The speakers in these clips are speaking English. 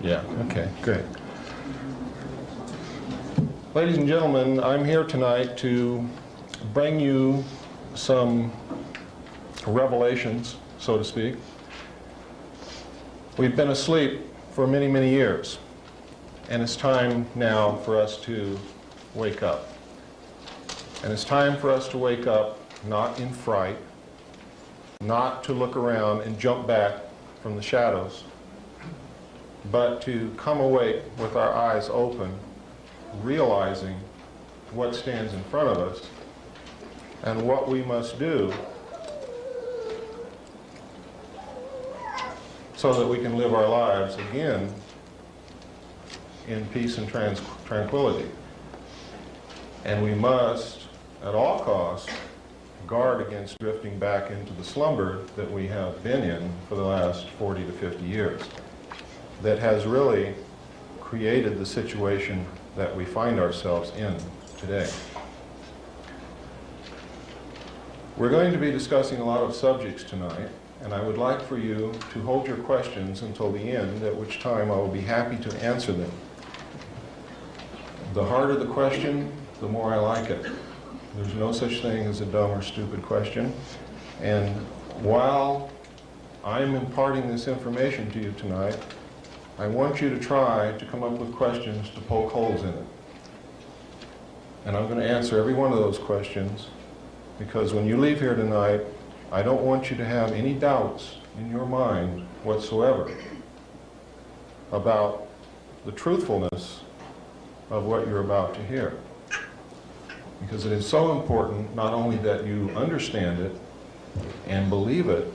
Yeah, okay, great. Ladies and gentlemen, I'm here tonight to bring you some revelations, so to speak. We've been asleep for many, many years, and it's time now for us to wake up. And it's time for us to wake up not in fright, not to look around and jump back from the shadows, but to come awake with our eyes open, realizing what stands in front of us and what we must do so that we can live our lives again in peace and tranquility. And we must, at all costs, guard against drifting back into the slumber that we have been in for the last 40 to 50 years, that has really created the situation that we find ourselves in today. We're going to be discussing a lot of subjects tonight, and I would like for you to hold your questions until the end, at which time I will be happy to answer them. The harder the question, the more I like it. There's no such thing as a dumb or stupid question. And while I'm imparting this information to you tonight, I want you to try to come up with questions to poke holes in it. And I'm going to answer every one of those questions, because when you leave here tonight, I don't want you to have any doubts in your mind whatsoever about the truthfulness of what you're about to hear. Because it is so important not only that you understand it and believe it,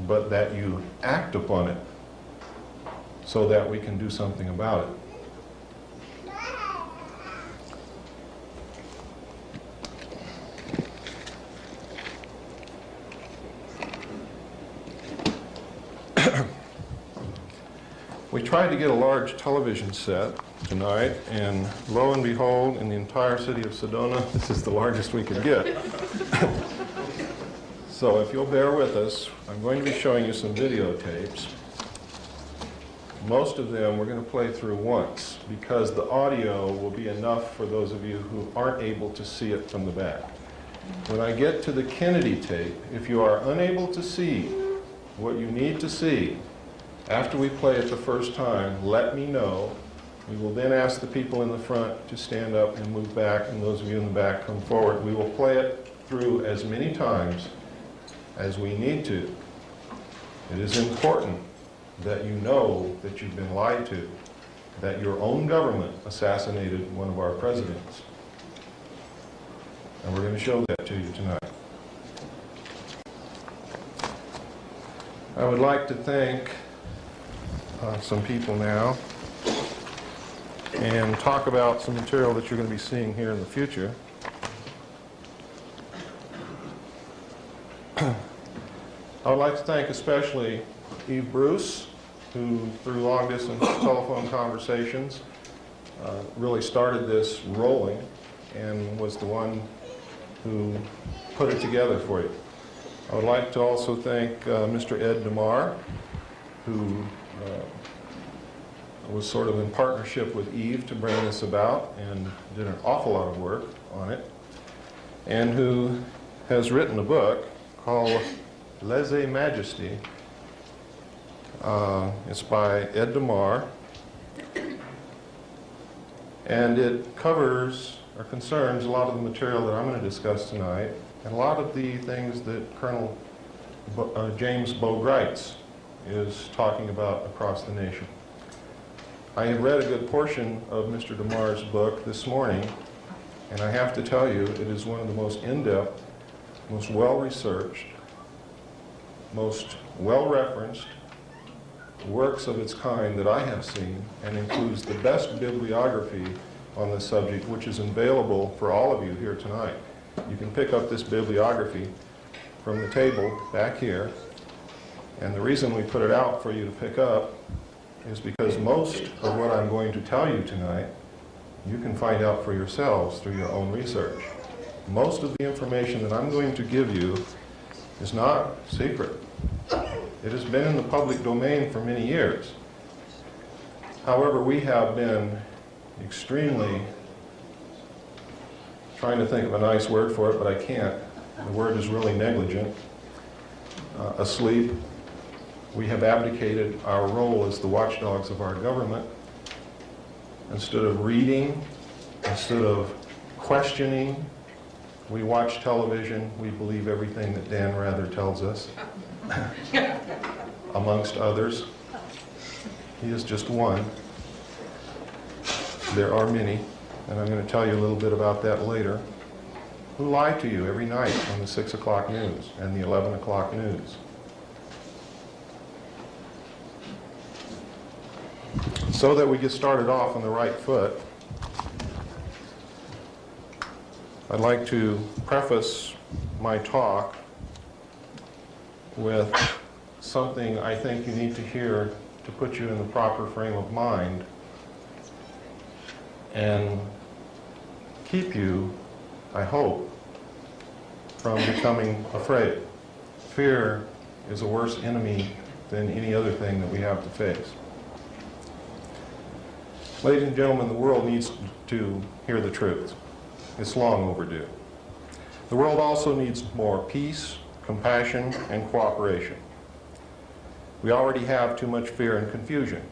but that you act upon it so that we can do something about it. We tried to get a large television set tonight, and lo and behold, in the entire city of Sedona, this is the largest we could get. So if you'll bear with us, I'm going to be showing you some videotapes. Most of them we're going to play through once, because the audio will be enough for those of you who aren't able to see it from the back. When I get to the Kennedy tape, if you are unable to see what you need to see after we play it the first time, let me know. We will then ask the people in the front to stand up and move back, and those of you in the back come forward. We will play it through as many times as we need to. It is important that you know that you've been lied to, that your own government assassinated one of our presidents. And we're going to show that to you tonight. I would like to thank some people now and talk about some material that you're going to be seeing here in the future. I would like to thank especially Eve Bruce, who through long-distance telephone conversations really started this rolling and was the one who put it together for you. I would like to also thank Mr. Ed DeMar, who was sort of in partnership with Eve to bring this about and did an awful lot of work on it, and who has written a book called Lese-Majesty. It's by Ed DeMar, and it covers or concerns a lot of the material that I'm going to discuss tonight, and a lot of the things that Colonel James Bo Greitz is talking about across the nation. I had read a good portion of Mr. DeMar's book this morning, and I have to tell you, it is one of the most in-depth, most well-researched, most well-referenced works of its kind that I have seen, and includes the best bibliography on this subject, which is available for all of you here tonight. You can pick up this bibliography from the table back here, and the reason we put it out for you to pick up is because most of what I'm going to tell you tonight you can find out for yourselves through your own research. Most of the information that I'm going to give you is not secret. It has been in the public domain for many years. However, we have been extremely, trying to think of a nice word for it, but I can't. The word is really negligent. Asleep. We have abdicated our role as the watchdogs of our government. Instead of reading, instead of questioning, we watch television. We believe everything that Dan Rather tells us, amongst others. He is just one. There are many, and I'm going to tell you a little bit about that later, who lie to you every night on the 6 o'clock news and the 11 o'clock news. So that we get started off on the right foot, I'd like to preface my talk with something I think you need to hear to put you in the proper frame of mind and keep you, I hope, from becoming afraid. Fear is a worse enemy than any other thing that we have to face. Ladies and gentlemen, the world needs to hear the truth. It's long overdue. The world also needs more peace, compassion, and cooperation. We already have too much fear and confusion.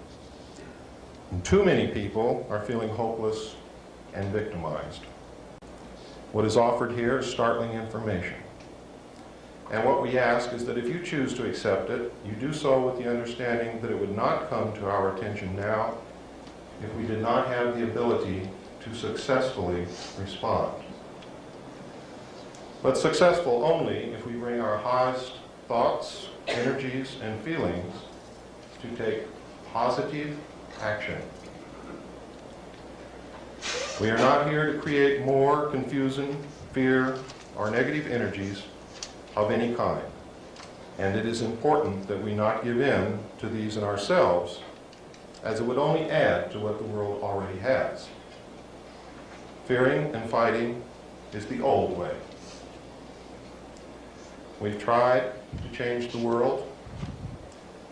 And too many people are feeling hopeless and victimized. What is offered here is startling information. And what we ask is that if you choose to accept it, you do so with the understanding that it would not come to our attention now if we did not have the ability to successfully respond. But successful only if we bring our highest thoughts, energies, and feelings to take positive action. We are not here to create more confusion, fear, or negative energies of any kind. And it is important that we not give in to these in ourselves, as it would only add to what the world already has. Fearing and fighting is the old way. We've tried to change the world,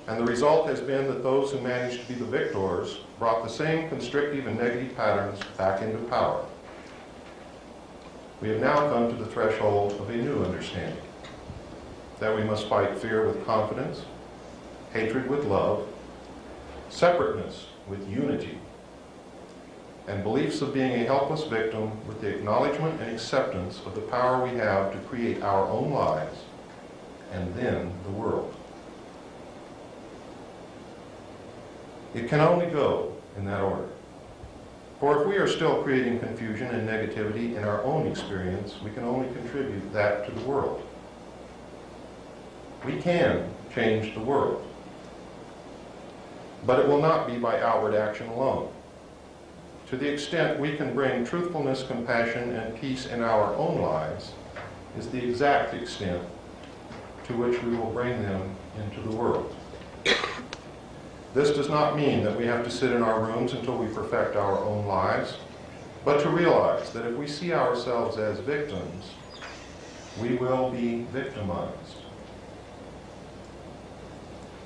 and the result has been that those who managed to be the victors brought the same constrictive and negative patterns back into power. We have now come to the threshold of a new understanding, that we must fight fear with confidence, hatred with love, separateness with unity, and beliefs of being a helpless victim with the acknowledgement and acceptance of the power we have to create our own lives and then the world. It can only go in that order. For if we are still creating confusion and negativity in our own experience, we can only contribute that to the world. We can change the world, but it will not be by outward action alone. To the extent we can bring truthfulness, compassion, and peace in our own lives is the exact extent to which we will bring them into the world. This does not mean that we have to sit in our rooms until we perfect our own lives, but to realize that if we see ourselves as victims, we will be victimized.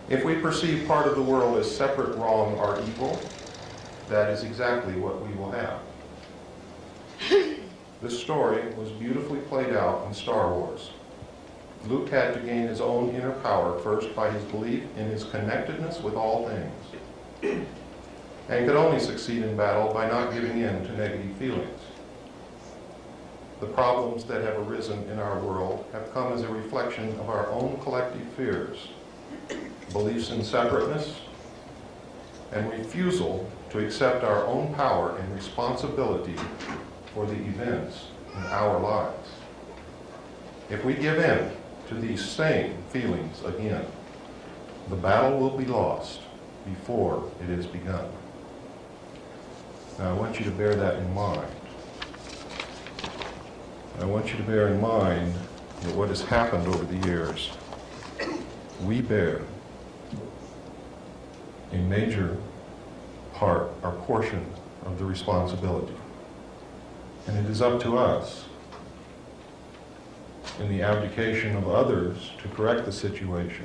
If we perceive part of the world as separate, wrong, or evil, that is exactly what we will have. This story was beautifully played out in Star Wars. Luke had to gain his own inner power first by his belief in his connectedness with all things, and could only succeed in battle by not giving in to negative feelings. The problems that have arisen in our world have come as a reflection of our own collective fears, beliefs in separateness, and refusal to accept our own power and responsibility for the events in our lives. If we give in to these same feelings again, the battle will be lost before it is begun. Now I want you to bear that in mind. I want you to bear in mind that what has happened over the years, we bear a major part or portion of the responsibility. And it is up to us, in the abdication of others to correct the situation,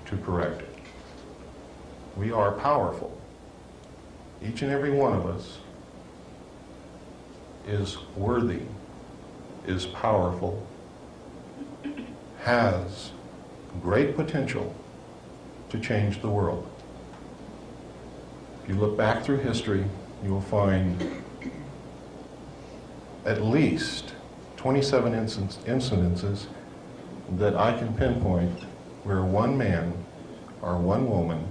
to correct it. We are powerful. each and every one of us is worthy, is powerful, has great potential to change the world. If you look back through history, you will find at least 27 incidences that I can pinpoint where one man or one woman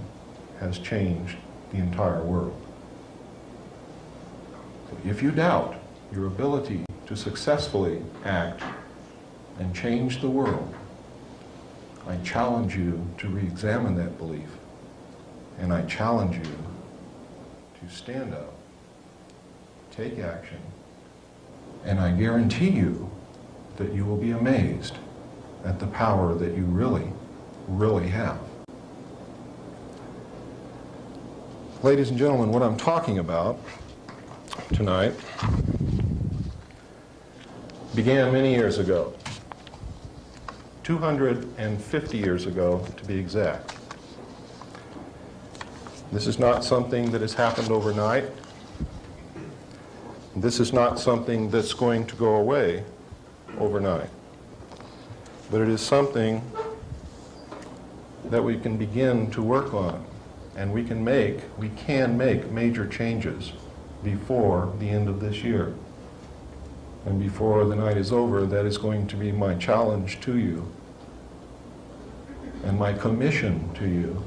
has changed the entire world. So if you doubt your ability to successfully act and change the world, I challenge you to re-examine that belief, and I challenge you to stand up, take action, and I guarantee you that you will be amazed at the power that you really, really have. Ladies and gentlemen, what I'm talking about tonight began many years ago, 250 years ago to be exact. This is not something that has happened overnight. This is not something that's going to go away overnight. But it is something that we can begin to work on, and we can make major changes before the end of this year. And before the night is over, that is going to be my challenge to you, and my commission to you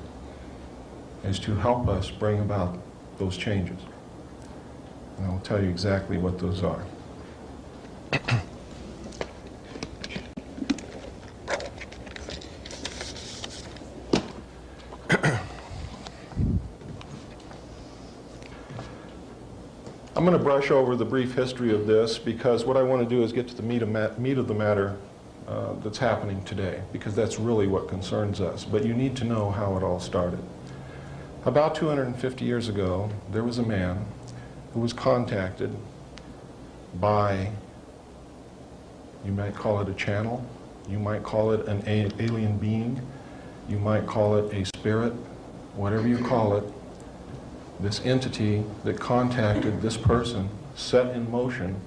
is to help us bring about those changes. And I'll tell you exactly what those are. I'm going to brush over the brief history of this because what I want to do is get to the meat of the matter that's happening today, because that's really what concerns us. But you need to know how it all started. About 250 years ago, there was a man who was contacted by, you might call it a channel, you might call it an alien being, you might call it a spirit, whatever you call it. This entity that contacted this person set in motion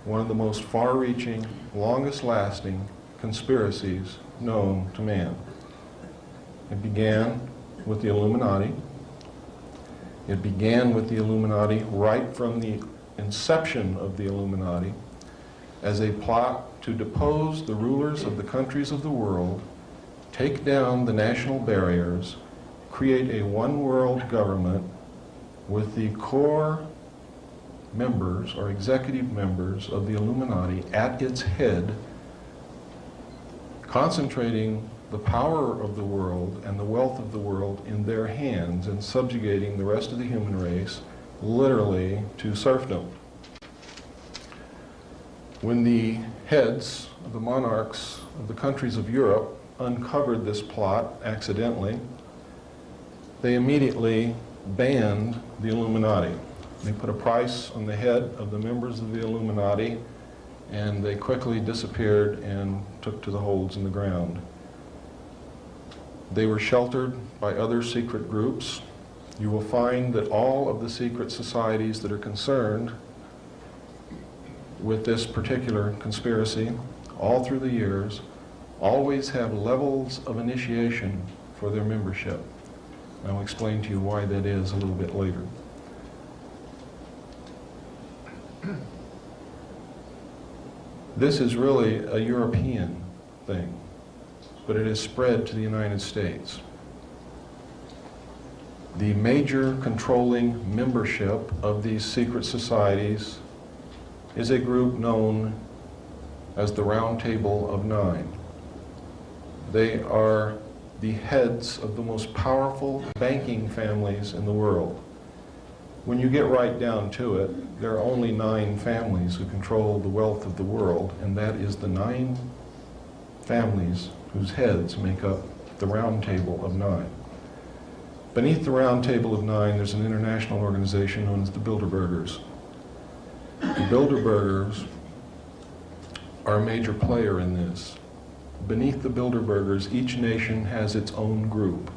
one of the most far-reaching, longest-lasting conspiracies known to man. It began with the Illuminati. It began with the Illuminati right from the inception of the Illuminati as a plot to depose the rulers of the countries of the world, take down the national barriers, create a one-world government with the core members or executive members of the Illuminati at its head, concentrating the power of the world and the wealth of the world in their hands and subjugating the rest of the human race literally to serfdom. When the heads of the monarchs of the countries of Europe uncovered this plot accidentally, they immediately banned the Illuminati. They put a price on the head of the members of the Illuminati, and they quickly disappeared and took to the holes in the ground. They were sheltered by other secret groups. You will find that all of the secret societies that are concerned with this particular conspiracy, all through the years, always have levels of initiation for their membership. I'll explain to you why that is a little bit later. This is really a European thing, but it has spread to the United States. The major controlling membership of these secret societies is a group known as the Round Table of Nine. They are the heads of the most powerful banking families in the world. When you get right down to it, there are only 9 families who control the wealth of the world, and that is the 9 families whose heads make up the Round Table of Nine. Beneath the Round Table of Nine, there's an international organization known as the Bilderbergers. The Bilderbergers are a major player in this. Beneath the Bilderbergers, each nation has its own group.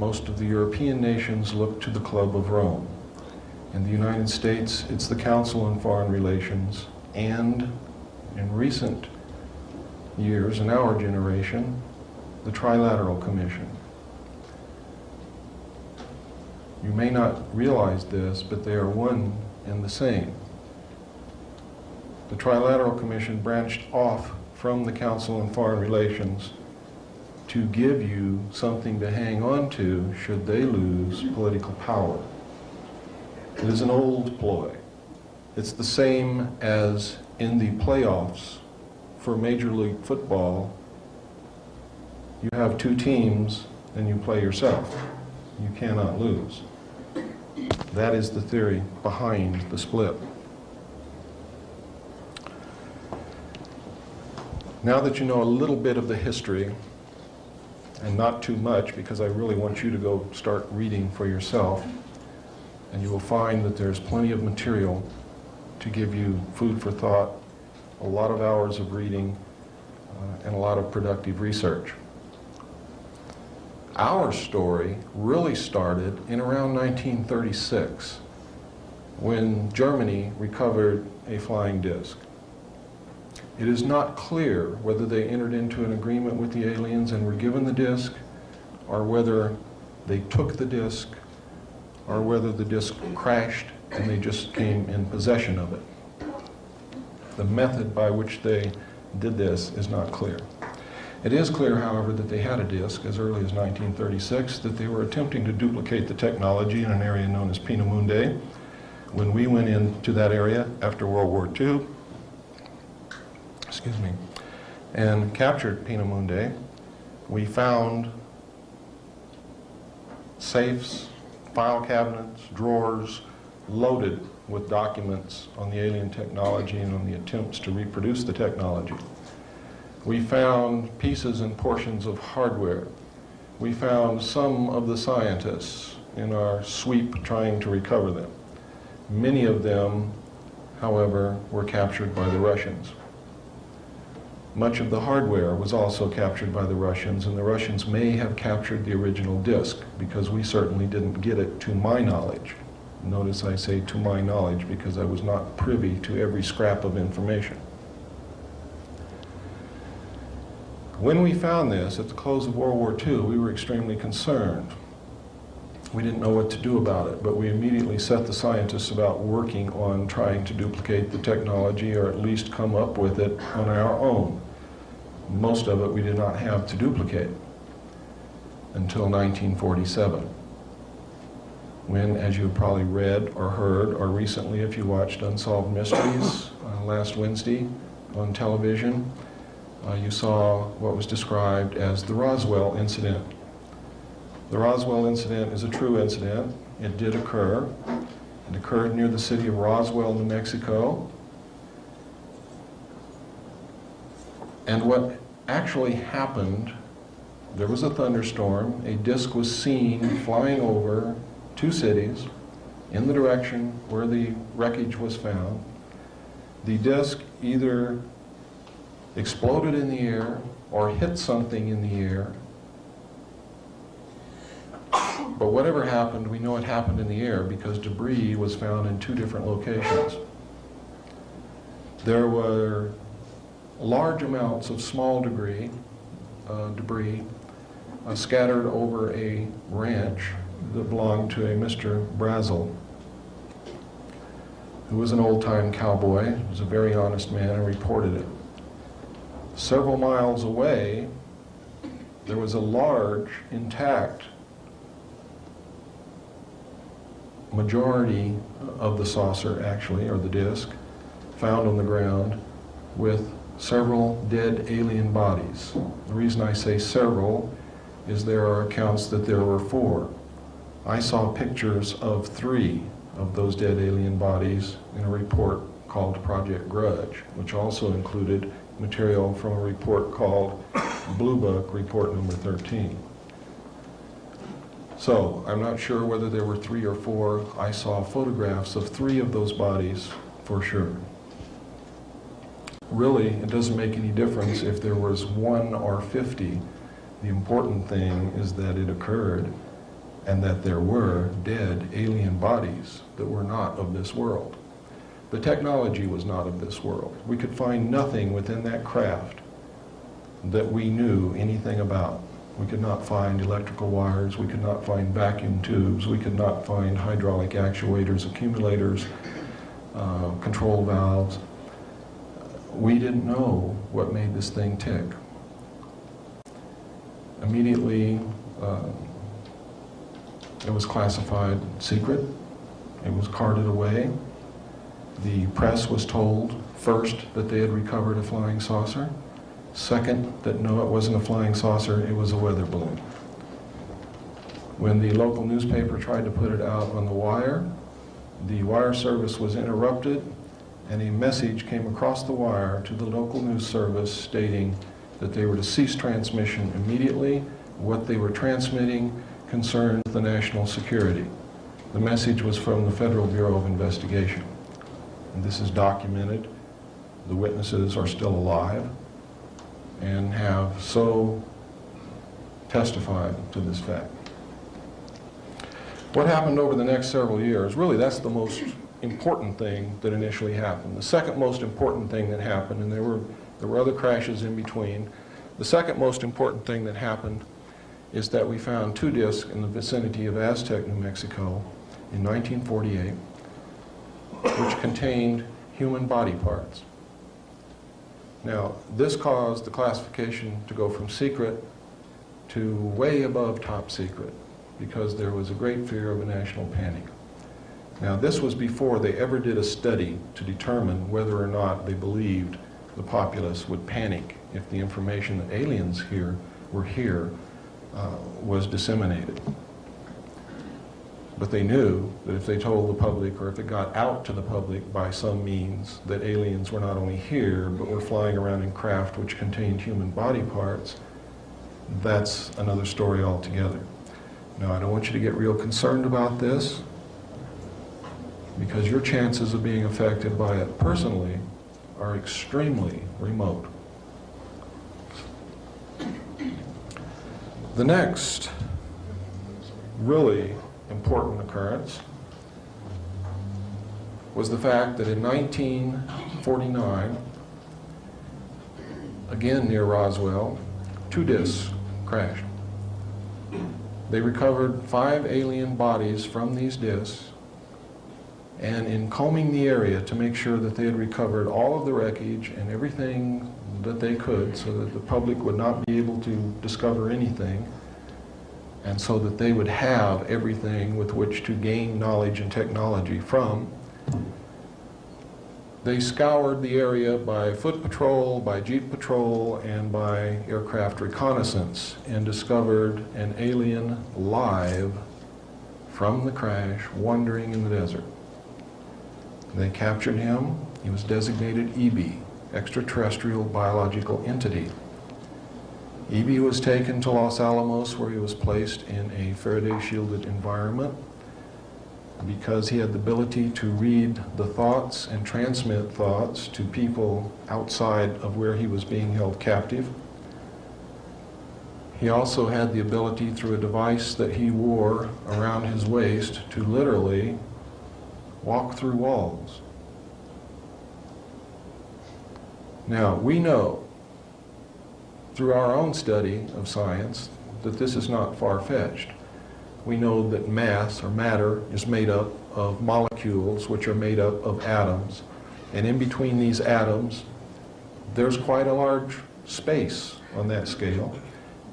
Most of the European nations look to the Club of Rome. In the United States, it's the Council on Foreign Relations, and in recent years, in our generation, the Trilateral Commission. You may not realize this, but they are one and the same. The Trilateral Commission branched off from the Council on Foreign Relations to give you something to hang on to should they lose political power. It is an old ploy. It's the same as in the playoffs for Major League Football. You have two teams and you play yourself. You cannot lose. That is the theory behind the split. Now that you know a little bit of the history, and not too much, because I really want you to go start reading for yourself, and you will find that there's plenty of material to give you food for thought, a lot of hours of reading, and a lot of productive research. Our story really started in around 1936, when Germany recovered a flying disc. It is not clear whether they entered into an agreement with the aliens and were given the disc, or whether they took the disc, or whether the disc crashed and they just came in possession of it. The method by which they did this is not clear. It is clear, however, that they had a disc as early as 1936, that they were attempting to duplicate the technology in an area known as Peenemünde. When we went into that area after World War II, and captured Peenemünde, we found safes, file cabinets, drawers loaded with documents on the alien technology and on the attempts to reproduce the technology. We found pieces and portions of hardware. We found some of the scientists in our sweep trying to recover them. Many of them, however, were captured by the Russians. Much of the hardware was also captured by the Russians, and the Russians may have captured the original disc, because we certainly didn't get it to my knowledge. Notice I say to my knowledge, because I was not privy to every scrap of information. When we found this at the close of World War II, we were extremely concerned. We didn't know what to do about it, but we immediately set the scientists about working on trying to duplicate the technology, or at least come up with it on our own. Most of it we did not have to duplicate until 1947, when, as you have probably read or heard, or recently if you watched Unsolved Mysteries last Wednesday on television, you saw what was described as the Roswell incident. The Roswell incident is a true incident. It did occur. It occurred near the city of Roswell, New Mexico. And what actually happened, there was a thunderstorm. A disc was seen flying over two cities in the direction where the wreckage was found. The disc either exploded in the air or hit something in the air. But whatever happened, we know it happened in the air, because debris was found in two different locations. There were large amounts of small debris scattered over a ranch that belonged to a Mr. Brazel, who was an old-time cowboy. He was a very honest man and reported it. Several miles away, there was a large, intact majority of the saucer, actually, or the disc, found on the ground with several dead alien bodies. The reason I say several is there are accounts that there were 4. I saw pictures of 3 of those dead alien bodies in a report called Project Grudge, which also included material from a report called Blue Book Report Number 13. So, I'm not sure whether there were 3 or 4. I saw photographs of 3 of those bodies for sure. Really, it doesn't make any difference if there was 1 or 50. The important thing is that it occurred, and that there were dead alien bodies that were not of this world. The technology was not of this world. We could find nothing within that craft that we knew anything about. We could not find electrical wires, we could not find vacuum tubes, we could not find hydraulic actuators, accumulators, control valves. We didn't know what made this thing tick. Immediately, it was classified secret. It was carted away. The press was told first that they had recovered a flying saucer. Second, that no, it wasn't a flying saucer, it was a weather balloon. When the local newspaper tried to put it out on the wire service was interrupted, and a message came across the wire to the local news service stating that they were to cease transmission immediately. What they were transmitting concerned the national security. The message was from the Federal Bureau of Investigation. And this is documented. The witnesses are still alive and have so testified to this fact. What happened over the next several years, really that's the most important thing that initially happened. The second most important thing that happened, and there were other crashes in between, the second most important thing that happened is that we found 2 discs in the vicinity of Aztec, New Mexico in 1948, which contained human body parts. Now, this caused the classification to go from secret to way above top secret, because there was a great fear of a national panic. Now, this was before they ever did a study to determine whether or not they believed the populace would panic if the information that aliens were here was disseminated. But they knew that if they told the public, or if it got out to the public by some means, that aliens were not only here, but were flying around in craft which contained human body parts, that's another story altogether. Now, I don't want you to get real concerned about this, because your chances of being affected by it personally are extremely remote. The next really important occurrence was the fact that in 1949, again near Roswell, 2 discs crashed. They recovered 5 alien bodies from these discs, and in combing the area to make sure that they had recovered all of the wreckage and everything that they could so that the public would not be able to discover anything, and so that they would have everything with which to gain knowledge and technology from, they scoured the area by foot patrol, by jeep patrol, and by aircraft reconnaissance, and discovered an alien live from the crash wandering in the desert. They captured him. He was designated EB, extraterrestrial biological entity. EB was taken to Los Alamos, where he was placed in a Faraday-shielded environment because he had the ability to read the thoughts and transmit thoughts to people outside of where he was being held captive. He also had the ability, through a device that he wore around his waist, to literally walk through walls. Now, we know through our own study of science that this is not far-fetched. We know that mass, or matter, is made up of molecules which are made up of atoms. And in between these atoms, there's quite a large space on that scale.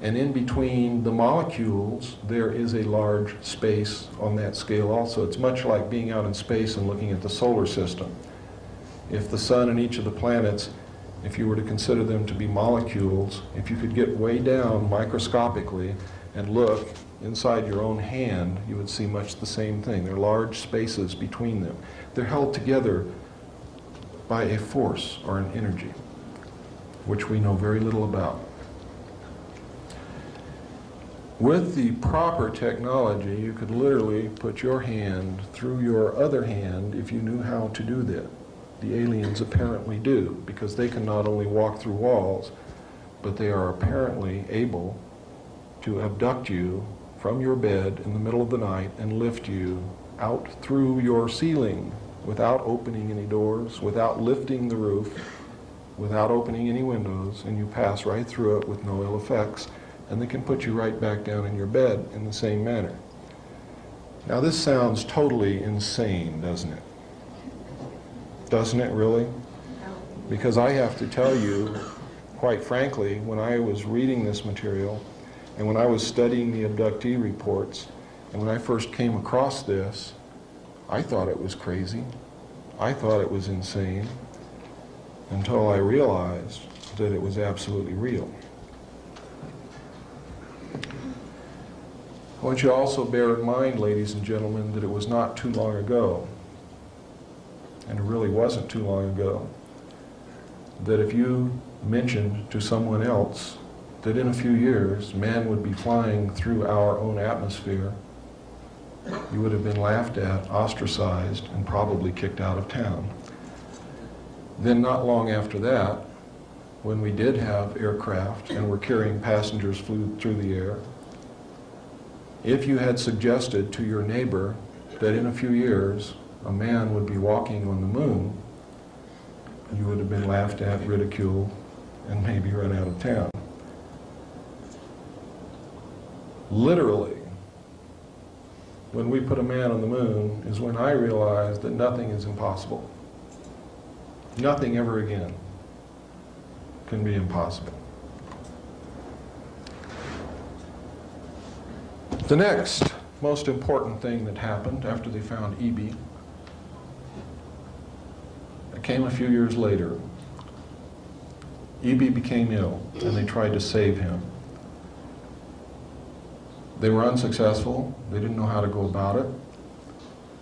And in between the molecules, there is a large space on that scale also. It's much like being out in space and looking at the solar system. If the sun and each of the planets, if you were to consider them to be molecules, if you could get way down microscopically and look inside your own hand, you would see much the same thing. There are large spaces between them. They're held together by a force or an energy, which we know very little about. With the proper technology, you could literally put your hand through your other hand if you knew how to do that. The aliens apparently do, because they can not only walk through walls, but they are apparently able to abduct you from your bed in the middle of the night and lift you out through your ceiling without opening any doors, without lifting the roof, without opening any windows, and you pass right through it with no ill effects, and they can put you right back down in your bed in the same manner. Now this sounds totally insane, doesn't it? Doesn't it really? Because I have to tell you, quite frankly, when I was reading this material, and when I was studying the abductee reports, and when I first came across this, I thought it was crazy. I thought it was insane, until I realized that it was absolutely real. I want you to also bear in mind, ladies and gentlemen, that it was not too long ago, and it really wasn't too long ago, that if you mentioned to someone else that in a few years man would be flying through our own atmosphere, you would have been laughed at, ostracized, and probably kicked out of town. Then not long after that, when we did have aircraft and were carrying passengers flew through the air, if you had suggested to your neighbor that in a few years a man would be walking on the moon, you would have been laughed at, ridiculed, and maybe run out of town. Literally, when we put a man on the moon is when I realized that nothing is impossible. Nothing ever again can be impossible. The next most important thing that happened after they found E.B. it came a few years later. E.B. became ill, and they tried to save him. They were unsuccessful. They didn't know how to go about it.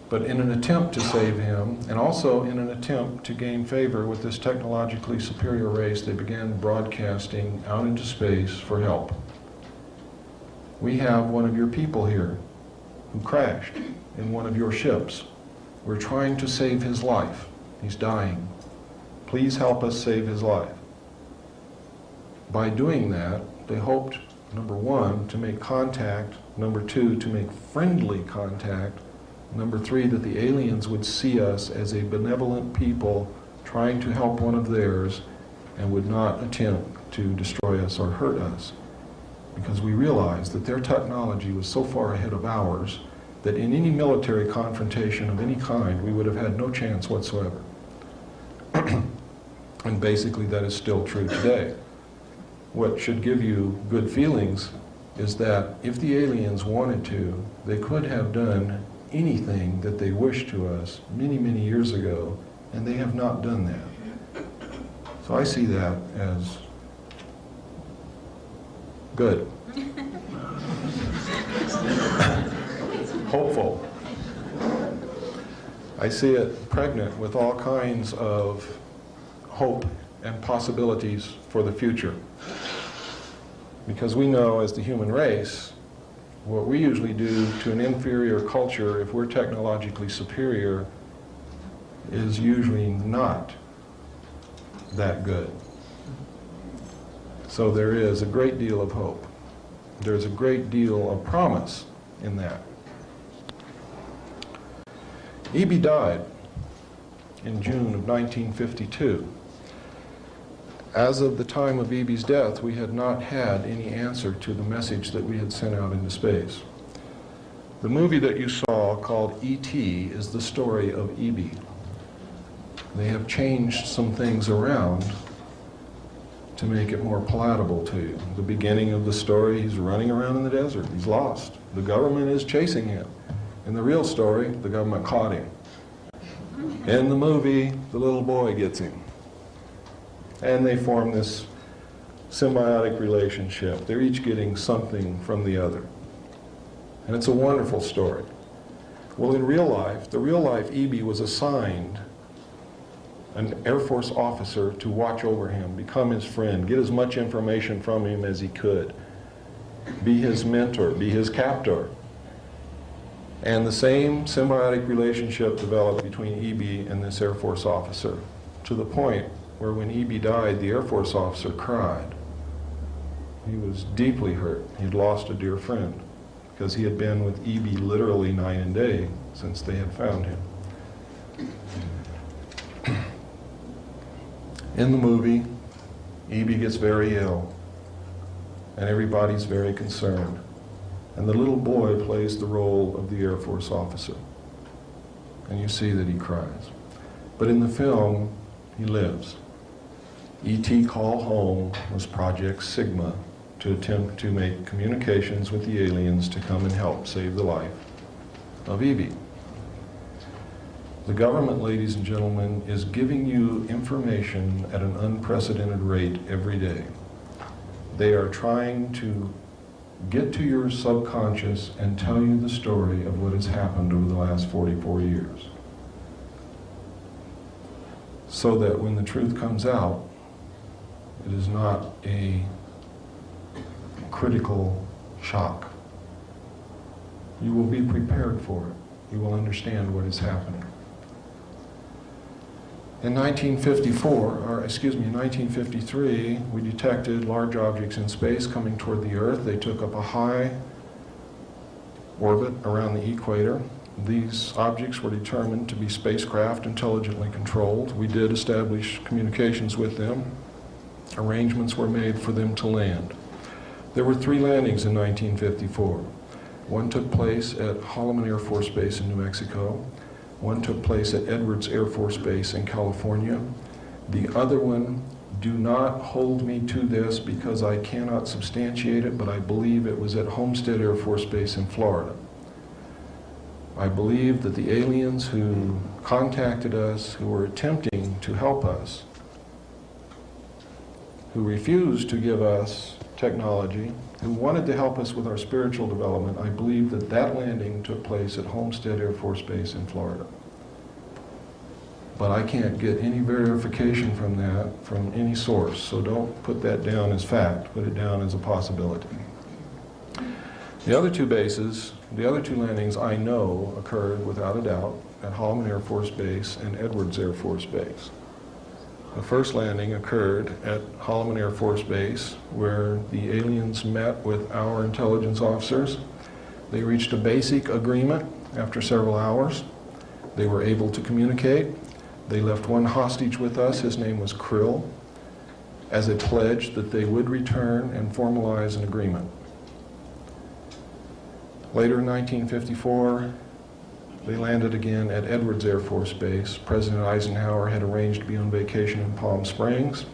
But in an attempt to save him, and also in an attempt to gain favor with this technologically superior race, they began broadcasting out into space for help. We have one of your people here who crashed in one of your ships. We're trying to save his life. He's dying. Please help us save his life. By doing that, they hoped, number one, to make contact, number two, to make friendly contact, number three, that the aliens would see us as a benevolent people trying to help one of theirs and would not attempt to destroy us or hurt us. Because we realized that their technology was so far ahead of ours that in any military confrontation of any kind, we would have had no chance whatsoever. And basically that is still true today. What should give you good feelings is that if the aliens wanted to, they could have done anything that they wished to us many, many years ago, and they have not done that. So I see that as good. Hopeful. I see it pregnant with all kinds of hope and possibilities for the future. Because we know, as the human race, what we usually do to an inferior culture, if we're technologically superior, is usually not that good. So there is a great deal of hope. There's a great deal of promise in that. E.B. died in June of 1952. As of the time of E.B.'s death, we had not had any answer to the message that we had sent out into space. The movie that you saw, called E.T., is the story of E.B. They have changed some things around to make it more palatable to you. The beginning of the story, he's running around in the desert. He's lost. The government is chasing him. In the real story, the government caught him. In the movie, the little boy gets him. And they form this symbiotic relationship. They're each getting something from the other. And it's a wonderful story. Well, in real life, the real life E.B. was assigned an Air Force officer to watch over him, become his friend, get as much information from him as he could, be his mentor, be his captor. And the same symbiotic relationship developed between E.B. and this Air Force officer, to the point where when E.B. died, the Air Force officer cried. He was deeply hurt. He'd lost a dear friend. because he had been with E.B. literally night and day since they had found him. In the movie, E.B. gets very ill, and everybody's very concerned. And the little boy plays the role of the Air Force officer. And you see that he cries. But in the film, he lives. E.T. Call Home was Project Sigma to attempt to make communications with the aliens to come and help save the life of E.B. The government, ladies and gentlemen, is giving you information at an unprecedented rate every day. They are trying to get to your subconscious and tell you the story of what has happened over the last 44 years. So that when the truth comes out, it is not a critical shock. You will be prepared for it. You will understand what is happening. In 1953, we detected large objects in space coming toward the Earth. They took up a high orbit around the equator. These objects were determined to be spacecraft intelligently controlled. We did establish communications with them. Arrangements were made for them to land. There were 3 landings in 1954. One took place at Holloman Air Force Base in New Mexico. One took place at Edwards Air Force Base in California. The other one, do not hold me to this because I cannot substantiate it, but I believe it was at Homestead Air Force Base in Florida. I believe that the aliens who contacted us, who were attempting to help us, who refused to give us technology, who wanted to help us with our spiritual development, I believe that that landing took place at Homestead Air Force Base in Florida. But I can't get any verification from that from any source, so don't put that down as fact, put it down as a possibility. The other 2 bases, the other 2 landings I know occurred without a doubt at Holloman Air Force Base and Edwards Air Force Base. The first landing occurred at Holloman Air Force Base, where the aliens met with our intelligence officers. They reached a basic agreement after several hours. They were able to communicate. They left one hostage with us, his name was Krill, as a pledge that they would return and formalize an agreement. Later in 1954, they landed again at Edwards Air Force Base. President Eisenhower had arranged to be on vacation in Palm Springs.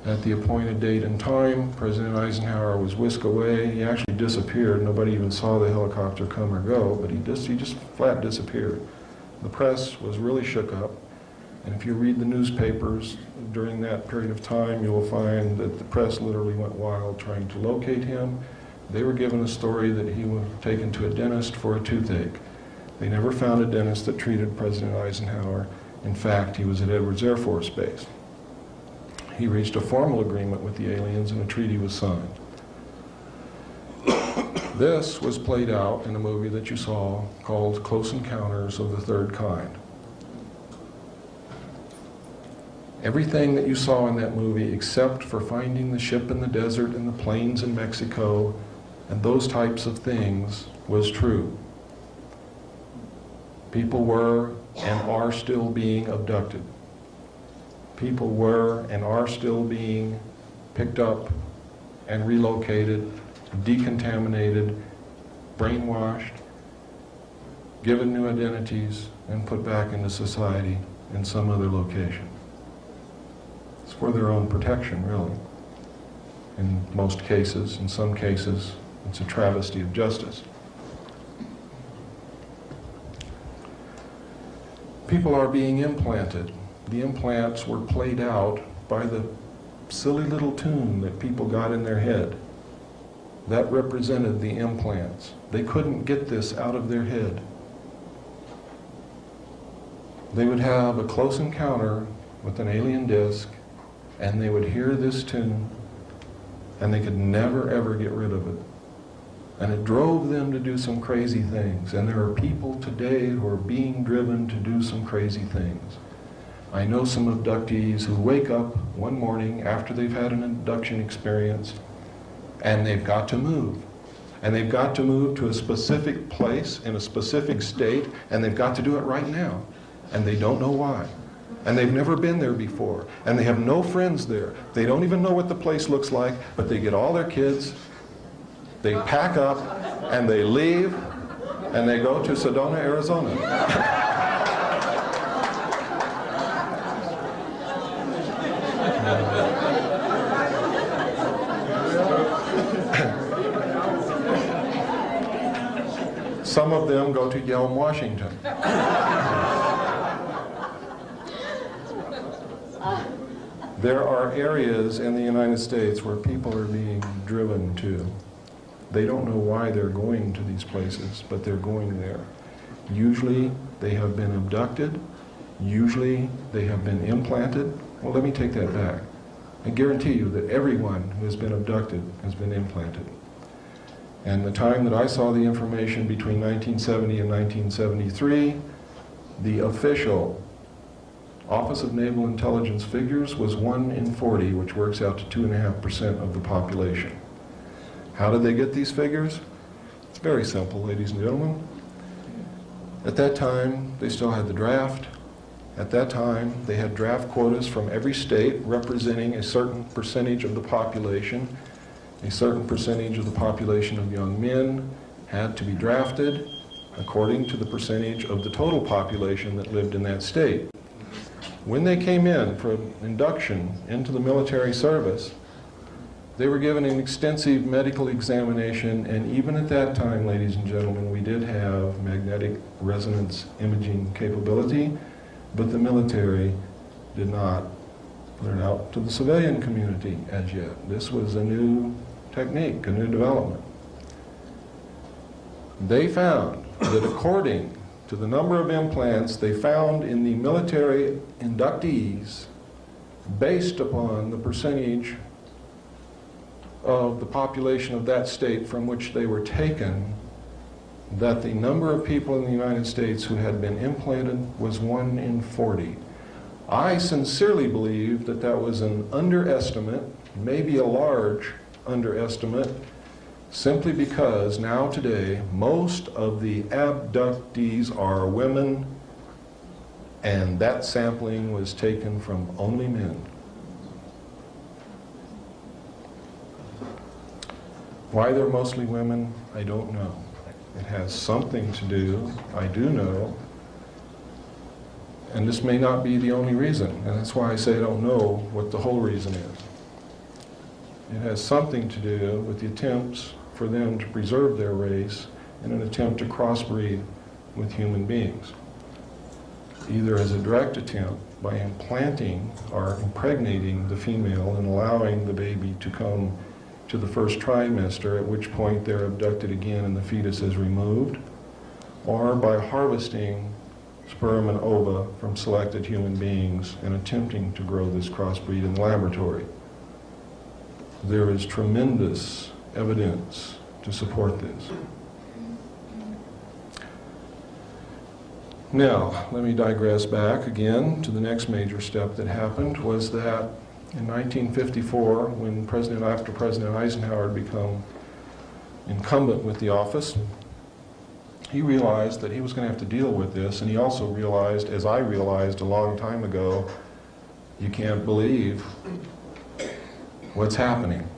At the appointed date and time, President Eisenhower was whisked away. He actually disappeared. Nobody even saw the helicopter come or go, but he just flat disappeared. The press was really shook up, and if you read the newspapers during that period of time, you will find that the press literally went wild trying to locate him. They were given a story that he was taken to a dentist for a toothache. They never found a dentist that treated President Eisenhower. In fact, he was at Edwards Air Force Base. He reached a formal agreement with the aliens and a treaty was signed. This was played out in a movie that you saw called Close Encounters of the Third Kind. Everything that you saw in that movie, except for finding the ship in the desert and the plains in Mexico and those types of things, was true. People were and are still being abducted. People were and are still being picked up and relocated, decontaminated, brainwashed, given new identities, and put back into society in some other location. It's for their own protection, really. In most cases, in some cases, it's a travesty of justice. People are being implanted. The implants were played out by the silly little tune that people got in their head. That represented the implants. They couldn't get this out of their head. They would have a close encounter with an alien disc, and they would hear this tune, and they could never ever get rid of it. And it drove them to do some crazy things. And there are people today who are being driven to do some crazy things. I know some abductees who wake up one morning after they've had an abduction experience, and they've got to move. And they've got to move to a specific place in a specific state, and they've got to do it right now. And they don't know why. And they've never been there before. And they have no friends there. They don't even know what the place looks like, but they get all their kids, they pack up, and they leave, and they go to Sedona, Arizona. Some of them go to Yelm, Washington. There are areas in the United States where people are being driven to. They don't know why they're going to these places, but they're going there. Usually they have been abducted. Usually they have been implanted. Well, let me take that back. I guarantee you that everyone who has been abducted has been implanted. And the time that I saw the information between 1970 and 1973, the official Office of Naval Intelligence figures was 1 in 40, which works out to 2.5% of the population. How did they get these figures? It's very simple, ladies and gentlemen. At that time, they still had the draft. At that time, they had draft quotas from every state representing a certain percentage of the population. A certain percentage of the population of young men had to be drafted according to the percentage of the total population that lived in that state. When they came in for induction into the military service, they were given an extensive medical examination, and even at that time, ladies and gentlemen, we did have magnetic resonance imaging capability, but the military did not put it out to the civilian community as yet. This was a new technique, a new development. They found that according to the number of implants they found in the military inductees, based upon the percentage of the population of that state from which they were taken, that the number of people in the United States who had been implanted was 1 in 40. I sincerely believe that that was an underestimate, maybe a large underestimate, simply because now today most of the abductees are women, and that sampling was taken from only men. Why they're mostly women, I don't know. It has something to do, I do know, and this may not be the only reason, and that's why I say I don't know what the whole reason is. It has something to do with the attempts for them to preserve their race in an attempt to crossbreed with human beings, either as a direct attempt by implanting or impregnating the female and allowing the baby to come to the first trimester, at which point they're abducted again and the fetus is removed, or by harvesting sperm and ova from selected human beings and attempting to grow this crossbreed in the laboratory. There is tremendous evidence to support this. Now, let me digress back again to the next major step that happened, was that in 1954, when after President Eisenhower had become incumbent with the office, he realized that he was going to have to deal with this, and he also realized, as I realized a long time ago, you can't believe what's happening.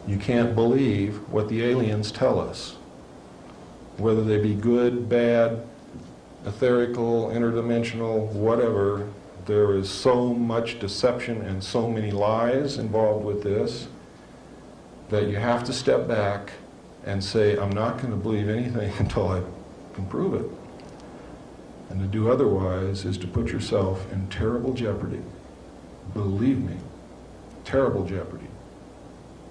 You can't believe what the aliens tell us, whether they be good, bad, etherical, interdimensional, whatever. There is so much deception and so many lies involved with this that you have to step back and say, I'm not going to believe anything until I can prove it. And to do otherwise is to put yourself in terrible jeopardy. Believe me, terrible jeopardy.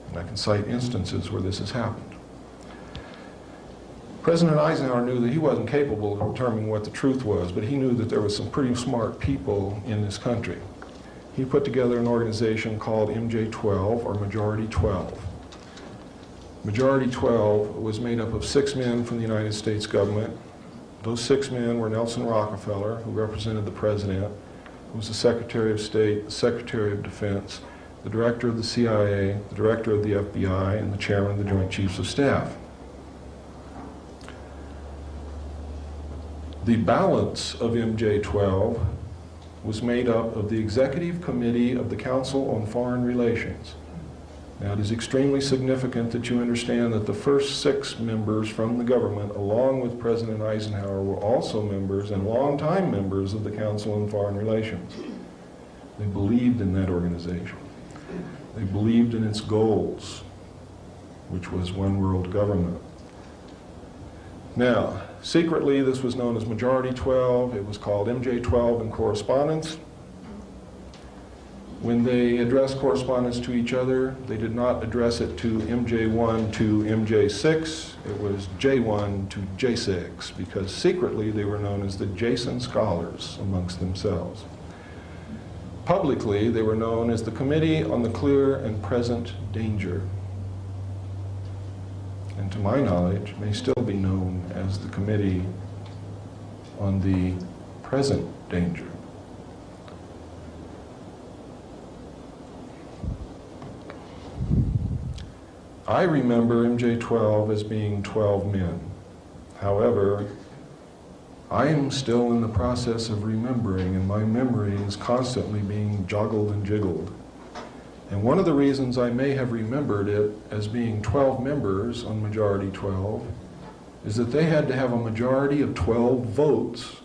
And I can cite instances where this has happened. President Eisenhower knew that he wasn't capable of determining what the truth was, but he knew that there were some pretty smart people in this country. He put together an organization called MJ-12, or Majority 12. Majority 12 was made up of 6 men from the United States government. Those 6 men were Nelson Rockefeller, who represented the President, who was the Secretary of State, the Secretary of Defense, the director of the CIA, the director of the FBI, and the chairman of the Joint Chiefs of Staff. The balance of MJ-12 was made up of the Executive Committee of the Council on Foreign Relations. Now, it is extremely significant that you understand that the first 6 members from the government, along with President Eisenhower, were also members and longtime members of the Council on Foreign Relations. They believed in that organization. They believed in its goals, which was one world government. Now, secretly, this was known as Majority 12. It was called MJ-12 in correspondence. When they addressed correspondence to each other, they did not address it to MJ1 to MJ6. It was J1 to J6, because secretly they were known as the Jason Scholars amongst themselves. Publicly, they were known as the Committee on the Clear and Present Danger, and to my knowledge may still be known as the Committee on the Present Danger. I remember MJ-12 as being 12 men. However, I am still in the process of remembering, and my memory is constantly being joggled and jiggled. And one of the reasons I may have remembered it as being 12 members on Majority 12 is that they had to have a majority of 12 votes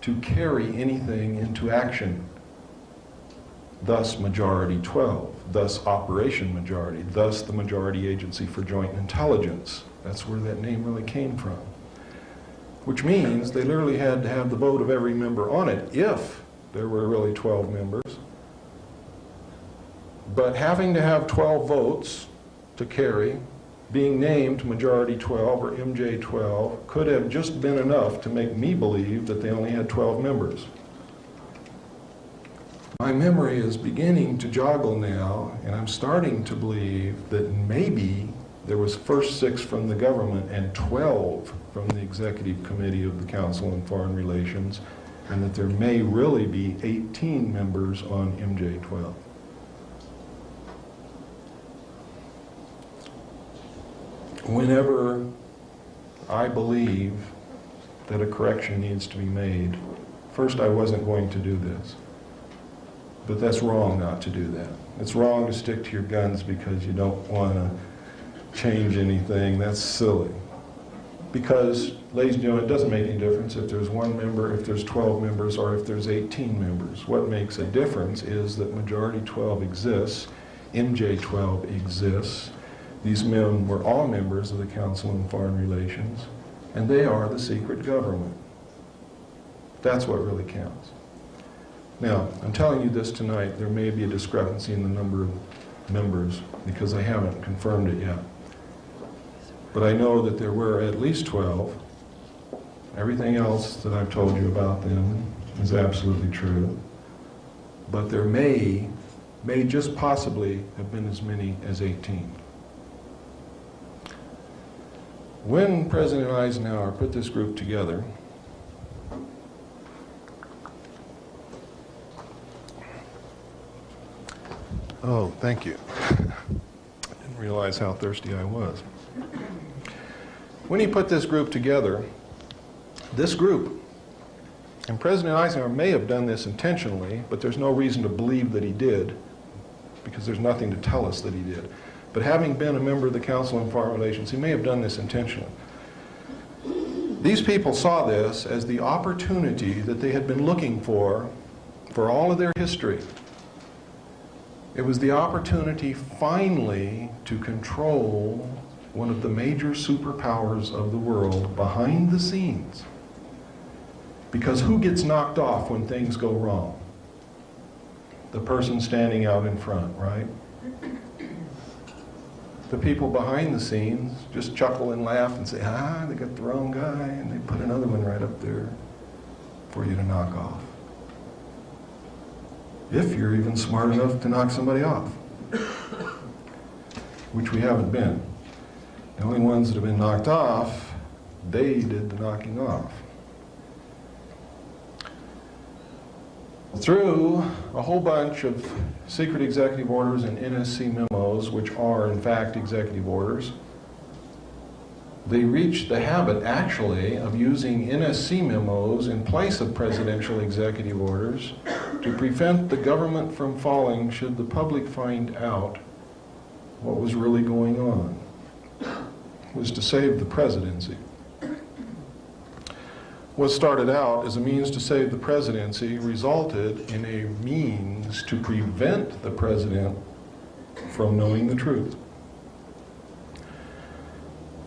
to carry anything into action. Thus Majority 12, thus Operation Majority, thus the Majority Agency for Joint Intelligence. That's where that name really came from. Which means they literally had to have the vote of every member on it if there were really 12 members. But having to have 12 votes to carry, being named Majority 12 or MJ-12 could have just been enough to make me believe that they only had 12 members. My memory is beginning to joggle now, and I'm starting to believe that maybe there was first 6 from the government and 12 from the Executive Committee of the Council on Foreign Relations, and that there may really be 18 members on MJ-12. Whenever I believe that a correction needs to be made, first, I wasn't going to do this. But that's wrong not to do that. It's wrong to stick to your guns because you don't want to change anything. That's silly. Because, ladies and gentlemen, it doesn't make any difference if there's 1 member, if there's 12 members, or if there's 18 members. What makes a difference is that Majority 12 exists, MJ-12 exists. These men were all members of the Council on Foreign Relations, and they are the secret government. That's what really counts. Now, I'm telling you this tonight, there may be a discrepancy in the number of members because I haven't confirmed it yet. But I know that there were at least 12. Everything else that I've told you about them is absolutely true. But there may just possibly have been as many as 18. When President Eisenhower put this group together, oh, thank you. I didn't realize how thirsty I was. When he put this group together, this group, and President Eisenhower may have done this intentionally, but there's no reason to believe that he did, because there's nothing to tell us that he did. But having been a member of the Council on Foreign Relations, he may have done this intentionally. These people saw this as the opportunity that they had been looking for all of their history. It was the opportunity finally to control one of the major superpowers of the world behind the scenes. Because who gets knocked off when things go wrong? The person standing out in front, right? The people behind the scenes just chuckle and laugh and say, they got the wrong guy, and they put another one right up there for you to knock off. If you're even smart enough to knock somebody off, which we haven't been. The only ones that have been knocked off, they did the knocking off. Through a whole bunch of secret executive orders and NSC memos, which are in fact executive orders, they reached the habit actually of using NSC memos in place of presidential executive orders to prevent the government from falling should the public find out what was really going on. It was to save the presidency. What started out as a means to save the presidency resulted in a means to prevent the president from knowing the truth.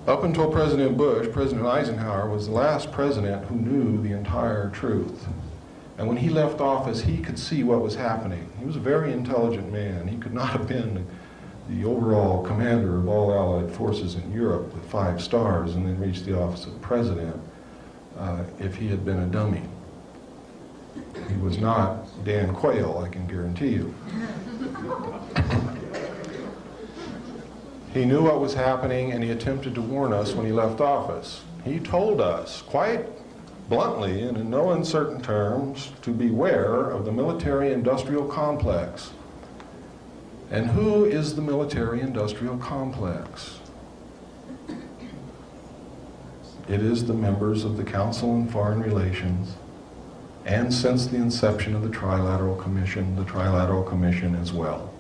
Up until President Bush, President Eisenhower was the last president who knew the entire truth. And when he left office, he could see what was happening. He was a very intelligent man. He could not have been the overall commander of all Allied forces in Europe with 5 stars and then reached the office of president if he had been a dummy. He was not Dan Quayle, I can guarantee you. He knew what was happening, and he attempted to warn us when he left office. He told us quite bluntly and in no uncertain terms to beware of the military-industrial complex. And who is the military-industrial complex? It is the members of the Council on Foreign Relations, and since the inception of the Trilateral Commission as well.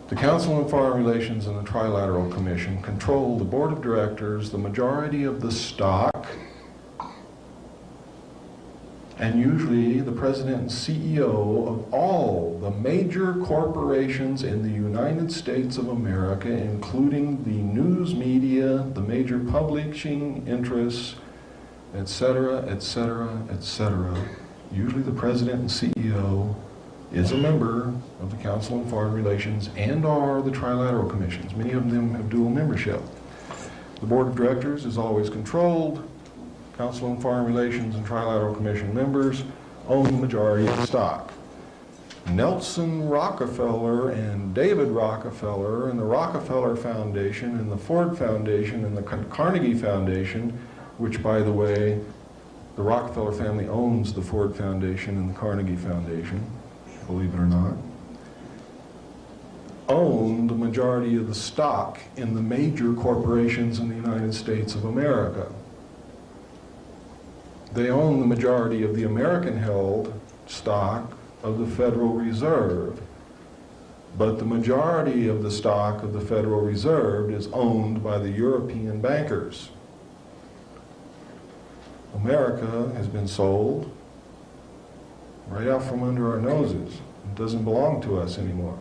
The Council on Foreign Relations and the Trilateral Commission control the board of directors, the majority of the stock, and usually the president and CEO of all the major corporations in the United States of America, including the news media, the major publishing interests, etc., etc., etc. Usually the president and CEO is a member of the Council on Foreign Relations and are the Trilateral Commissions. Many of them have dual membership. The Board of Directors is always controlled. Council on Foreign Relations and Trilateral Commission members own the majority of the stock. Nelson Rockefeller and David Rockefeller and the Rockefeller Foundation and the Ford Foundation and the Carnegie Foundation, which, by the way, the Rockefeller family owns the Ford Foundation and the Carnegie Foundation, believe it or not, own the majority of the stock in the major corporations in the United States of America. They own the majority of the American-held stock of the Federal Reserve, but the majority of the stock of the Federal Reserve is owned by the European bankers. America has been sold right out from under our noses. It doesn't belong to us anymore.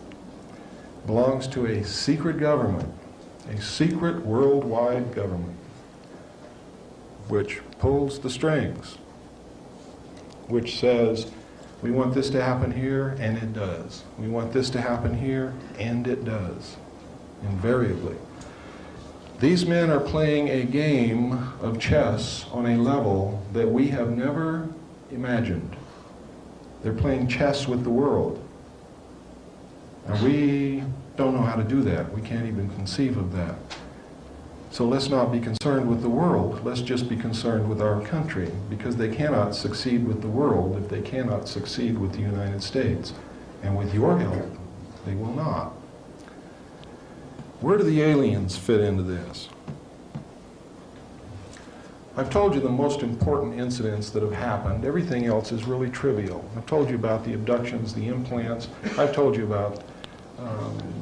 It belongs to a secret government, a secret worldwide government, which pulls the strings, which says, we want this to happen here, and it does. We want this to happen here, and it does, invariably. These men are playing a game of chess on a level that we have never imagined. They're playing chess with the world. And we don't know how to do that. We can't even conceive of that. So let's not be concerned with the world. Let's just be concerned with our country, because they cannot succeed with the world if they cannot succeed with the United States. And with your help, they will not. Where do the aliens fit into this? I've told you the most important incidents that have happened. Everything else is really trivial. I've told you about the abductions, the implants. I've told you about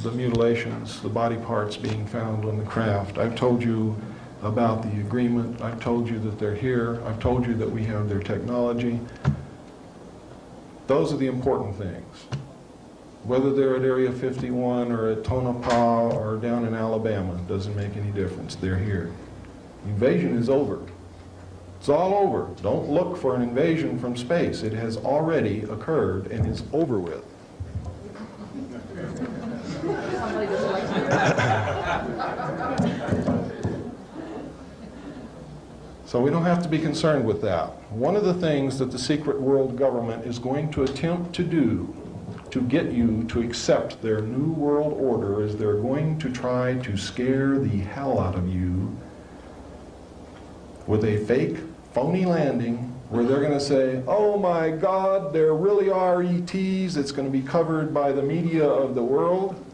the mutilations, the body parts being found on the craft. I've told you about the agreement. I've told you that they're here. I've told you that we have their technology. Those are the important things. Whether they're at Area 51 or at Tonopah or down in Alabama, doesn't make any difference. They're here. The invasion is over. It's all over. Don't look for an invasion from space. It has already occurred and is over with. So we don't have to be concerned with that. One of the things that the secret world government is going to attempt to do to get you to accept their new world order is they're going to try to scare the hell out of you with a fake, phony landing where they're going to say, oh my God, there really are ETs. It's going to be covered by the media of the world.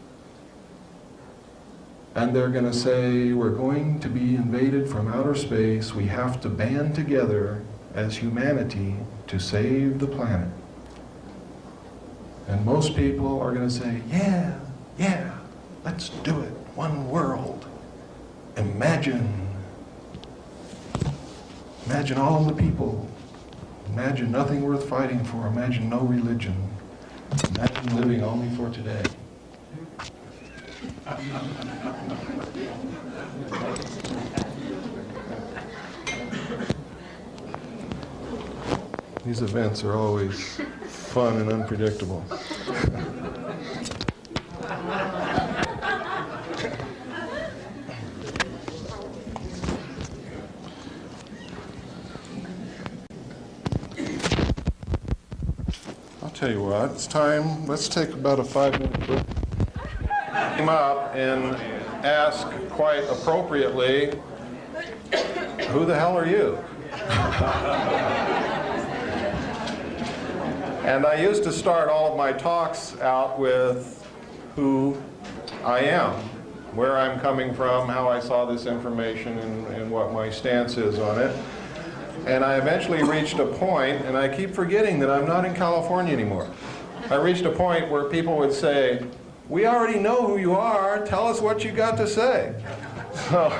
And they're going to say, we're going to be invaded from outer space. We have to band together as humanity to save the planet. And most people are going to say, yeah, yeah, let's do it. One world. Imagine all the people. Imagine nothing worth fighting for. Imagine no religion. Imagine living only for today. These events are always fun and unpredictable. I'll tell you what, it's time, let's take about a 5-minute break. Came up and ask quite appropriately, who the hell are you? And I used to start all of my talks out with who I am, where I'm coming from, how I saw this information, and what my stance is on it. And I eventually reached a point, and I keep forgetting that I'm not in California anymore. I reached a point where people would say, we already know who you are, tell us what you got to say. So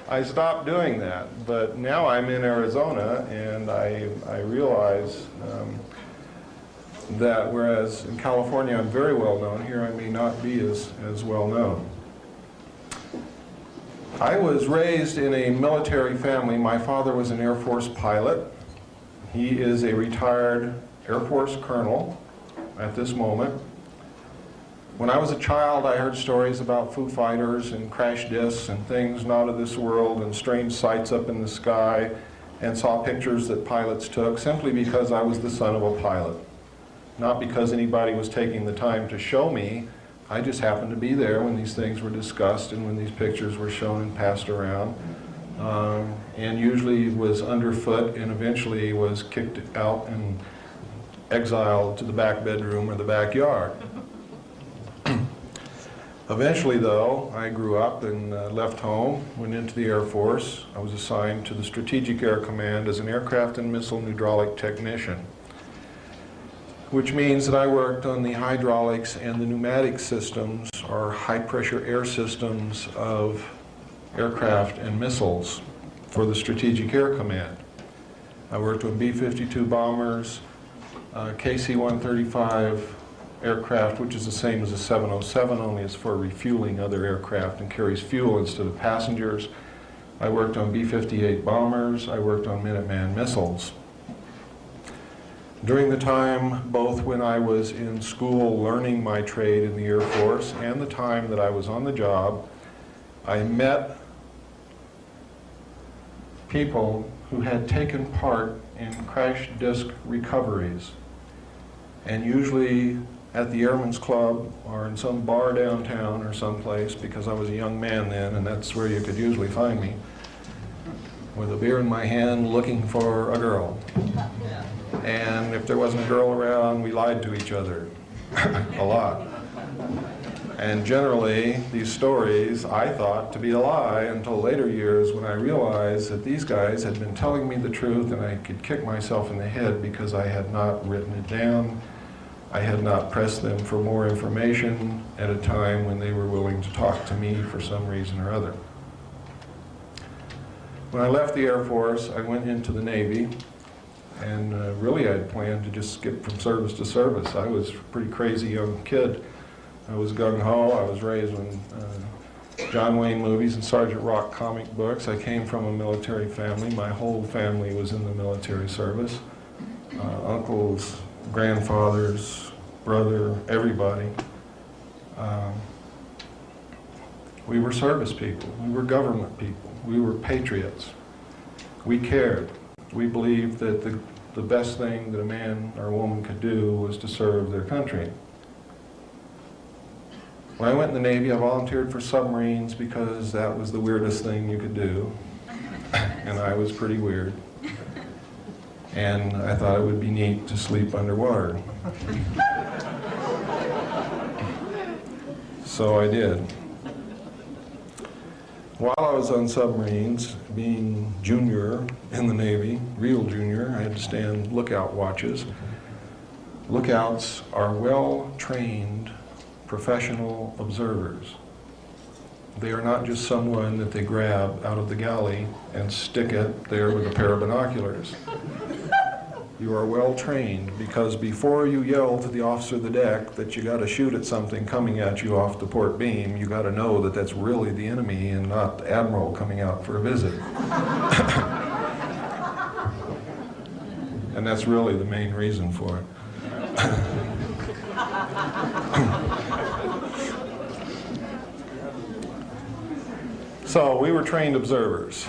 I stopped doing that, but now I'm in Arizona, and I realize that whereas in California I'm very well known, here I may not be as well known. I was raised in a military family. My father was an Air Force pilot. He is a retired Air Force colonel at this moment. When I was a child, I heard stories about Foo Fighters and crash discs and things not of this world and strange sights up in the sky, and saw pictures that pilots took simply because I was the son of a pilot. Not because anybody was taking the time to show me. I just happened to be there when these things were discussed and when these pictures were shown and passed around. And usually was underfoot and eventually was kicked out and exiled to the back bedroom or the backyard. Eventually, though, I grew up and left home, went into the Air Force. I was assigned to the Strategic Air Command as an aircraft and missile hydraulic technician, which means that I worked on the hydraulics and the pneumatic systems, or high-pressure air systems of aircraft and missiles for the Strategic Air Command. I worked with B-52 bombers, KC-135 aircraft, which is the same as a 707, only it's for refueling other aircraft and carries fuel instead of passengers. I worked on B-58 bombers. I worked on Minuteman missiles. During the time, both when I was in school learning my trade in the Air Force and the time that I was on the job, I met people who had taken part in crash disk recoveries. And usually at the Airmen's Club or in some bar downtown or someplace, because I was a young man then, and that's where you could usually find me, with a beer in my hand looking for a girl. And if there wasn't a girl around, we lied to each other a lot. And generally, these stories I thought to be a lie until later years when I realized that these guys had been telling me the truth, and I could kick myself in the head because I had not written it down. I had not pressed them for more information at a time when they were willing to talk to me for some reason or other. When I left the Air Force, I went into the Navy. And really, I'd planned to just skip from service to service. I was a pretty crazy young kid. I was gung-ho. I was raised on John Wayne movies and Sergeant Rock comic books. I came from a military family. My whole family was in the military service. Uncles, grandfathers, brother, everybody. We were service people. We were government people. We were patriots. We cared. We believed that the best thing that a man or a woman could do was to serve their country. When I went in the Navy, I volunteered for submarines because that was the weirdest thing you could do. And I was pretty weird. And I thought it would be neat to sleep underwater. So I did. While I was on submarines, being junior in the Navy, real junior, I had to stand lookout watches. Lookouts are well-trained professional observers. They are not just someone that they grab out of the galley and stick it there with a pair of binoculars. You are well trained, because before you yell to the officer of the deck that you got to shoot at something coming at you off the port beam, you got to know that that's really the enemy and not the admiral coming out for a visit. And that's really the main reason for it. So we were trained observers.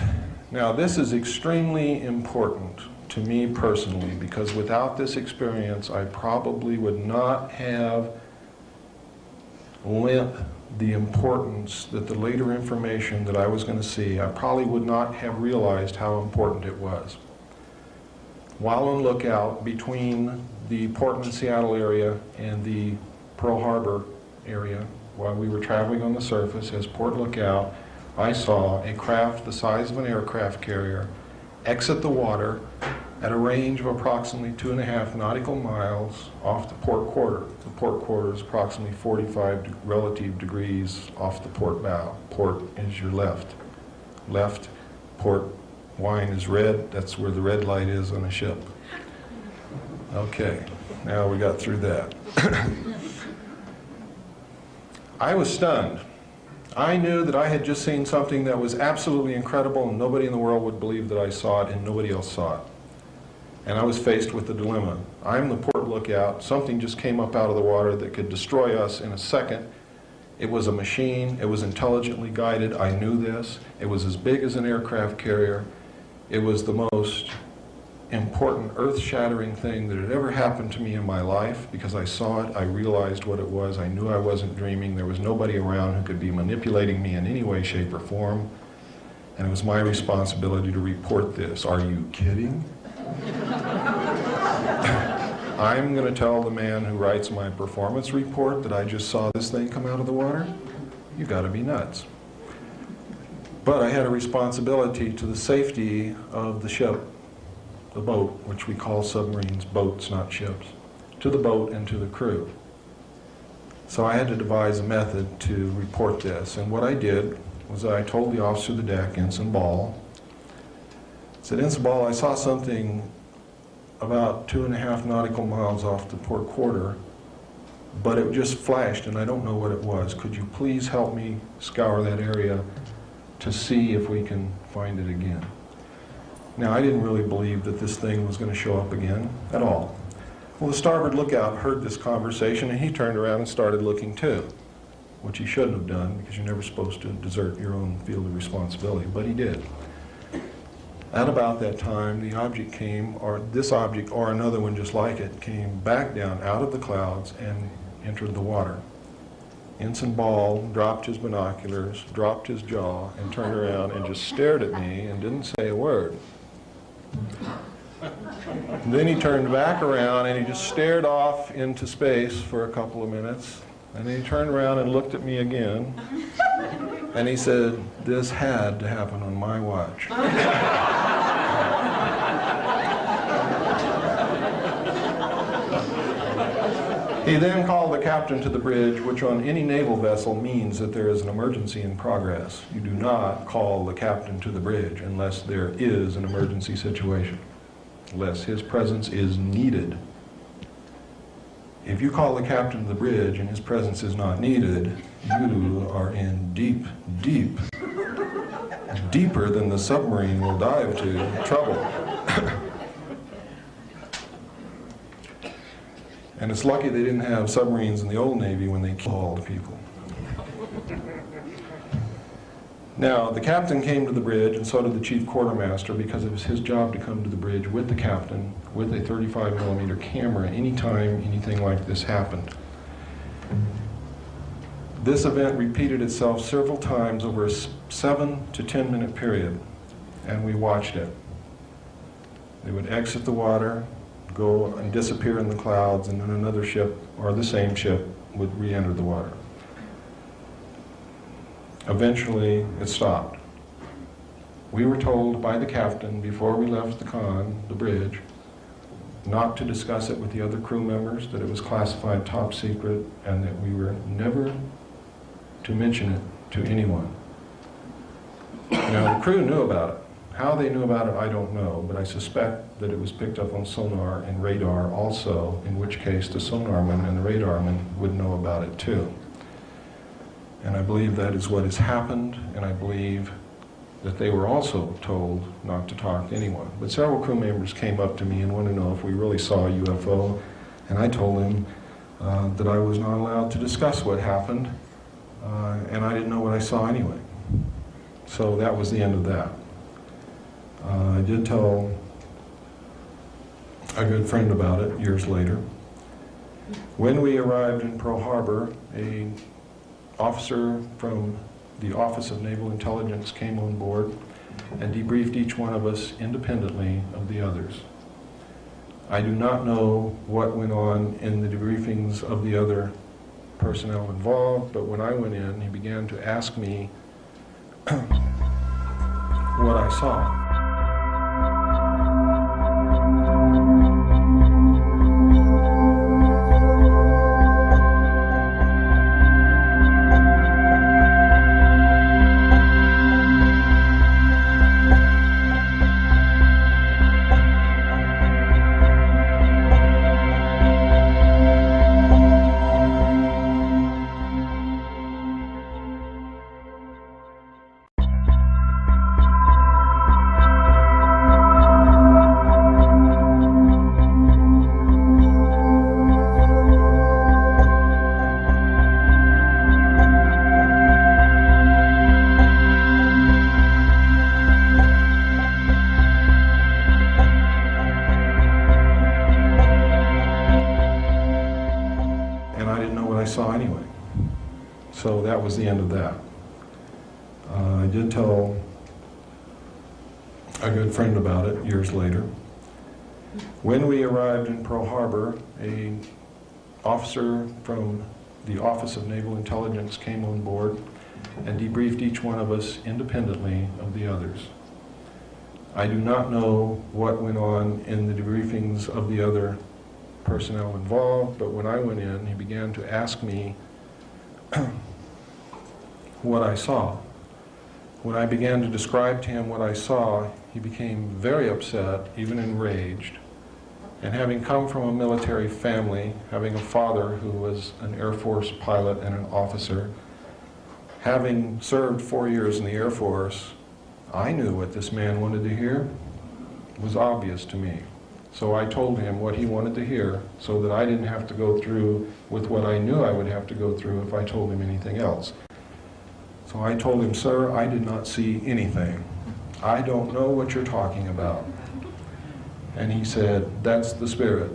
Now this is extremely important to me personally, because without this experience I probably would not have lent the importance that the later information that I was going to see, I probably would not have realized how important it was. While on lookout between the Portland-Seattle area and the Pearl Harbor area, while we were traveling on the surface as port lookout, I saw a craft the size of an aircraft carrier exit the water at a range of approximately 2.5 nautical miles off the port quarter. The port quarter is approximately 45 relative degrees off the port bow. Port is your left. Left, port wine is red. That's where the red light is on a ship. Okay, now we got through that. I was stunned. I knew that I had just seen something that was absolutely incredible and nobody in the world would believe that I saw it and nobody else saw it. And I was faced with the dilemma. I'm the port lookout. Something just came up out of the water that could destroy us in a second. It was a machine. It was intelligently guided. I knew this. It was as big as an aircraft carrier. It was the most important, earth-shattering thing that had ever happened to me in my life. Because I saw it, I realized what it was. I knew I wasn't dreaming. There was nobody around who could be manipulating me in any way, shape, or form. And it was my responsibility to report this. Are you kidding? I'm going to tell the man who writes my performance report that I just saw this thing come out of the water? You got to be nuts. But I had a responsibility to the safety of the ship, the boat, which we call submarines boats, not ships, to the boat and to the crew. So I had to devise a method to report this. And what I did was I told the officer of the deck, Ensign Ball, I said, Ensign Ball, I saw something about 2.5 nautical miles off the port quarter, but it just flashed and I don't know what it was. Could you please help me scour that area to see if we can find it again? Now, I didn't really believe that this thing was going to show up again at all. Well, the starboard lookout heard this conversation and he turned around and started looking too, which he shouldn't have done because you're never supposed to desert your own field of responsibility, but he did. At about that time, the object came, or this object or another one just like it, came back down out of the clouds and entered the water. Ensign Ball dropped his binoculars, dropped his jaw, and turned around and just stared at me and didn't say a word. And then he turned back around and he just stared off into space for a couple of minutes. And then he turned around and looked at me again. And he said, "This had to happen on my watch." He then called the captain to the bridge, which on any naval vessel means that there is an emergency in progress. You do not call the captain to the bridge unless there is an emergency situation, unless his presence is needed. If you call the captain to the bridge and his presence is not needed, you are in deep, deep, deeper than the submarine will dive to, trouble. And it's lucky they didn't have submarines in the old Navy when they killed people. Now, the captain came to the bridge, and so did the chief quartermaster, because it was his job to come to the bridge with the captain with a 35mm camera anytime anything like this happened. This event repeated itself several times over a 7 to 10 minute period, and we watched it. They would exit the water, go and disappear in the clouds, and then another ship, or the same ship, would re-enter the water. Eventually, it stopped. We were told by the captain before we left the bridge, not to discuss it with the other crew members, that it was classified top secret, and that we were never to mention it to anyone. Now, the crew knew about it. How they knew about it, I don't know, but I suspect that it was picked up on sonar and radar also, in which case the sonarman and the radarman would know about it too. And I believe that is what has happened, and I believe that they were also told not to talk to anyone. But several crew members came up to me and wanted to know if we really saw a UFO, and I told them that I was not allowed to discuss what happened, and I didn't know what I saw anyway. So that was the end of that. I did tell a good friend about it years later. When we arrived in Pearl Harbor, an officer from the Office of Naval Intelligence came on board and debriefed each one of us independently of the others. I do not know what went on in the debriefings of the other personnel involved, but when I went in, he began to ask me what I saw. Saw anyway. So that was the end of that. I did tell a good friend about it years later. When we arrived in Pearl Harbor, an officer from the Office of Naval Intelligence came on board and debriefed each one of us independently of the others. I do not know what went on in the debriefings of the other personnel involved, but when I went in, he began to ask me what I saw. When I began to describe to him what I saw, he became very upset, even enraged. And having come from a military family, having a father who was an Air Force pilot and an officer, having served 4 years in the Air Force, I knew what this man wanted to hear. It was obvious to me. So I told him what he wanted to hear so that I didn't have to go through with what I knew I would have to go through if I told him anything else. So I told him, "Sir, I did not see anything. I don't know what you're talking about." And he said, "That's the spirit."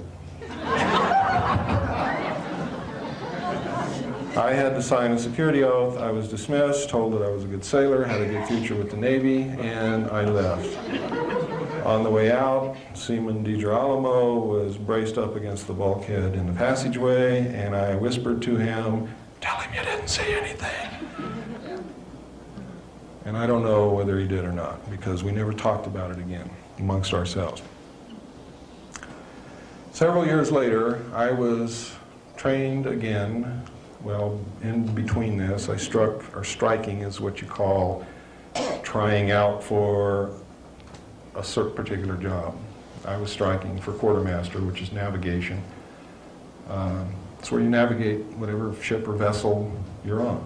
I had to sign a security oath. I was dismissed, told that I was a good sailor, had a good future with the Navy, and I left. On the way out, Seaman DiGirolamo was braced up against the bulkhead in the passageway, and I whispered to him, "Tell him you didn't see anything." And I don't know whether he did or not, because we never talked about it again amongst ourselves. Several years later, I was trained again. Well, in between this, I struck, or striking is what you call trying out for a certain particular job. I was striking for quartermaster, which is navigation. It's where you navigate whatever ship or vessel you're on.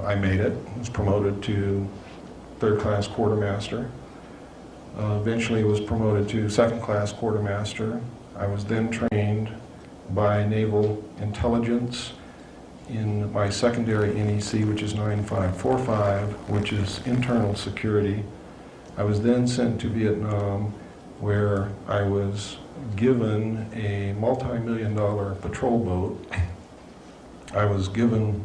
I made it, was promoted to third-class quartermaster. Eventually was promoted to second-class quartermaster. I was then trained by Naval Intelligence in my secondary NEC, which is 9545, which is internal security. I was then sent to Vietnam, where I was given a multi-million-dollar patrol boat. I was given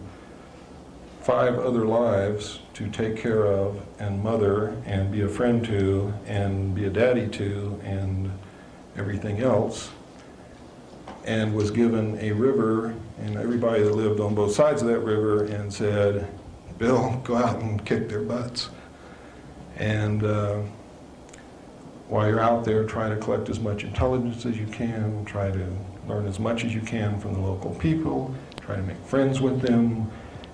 5 other lives to take care of and mother and be a friend to and be a daddy to and everything else, and was given a river and everybody that lived on both sides of that river and said, Bill, go out and kick their butts. And while you're out there, try to collect as much intelligence as you can, try to learn as much as you can from the local people, try to make friends with them,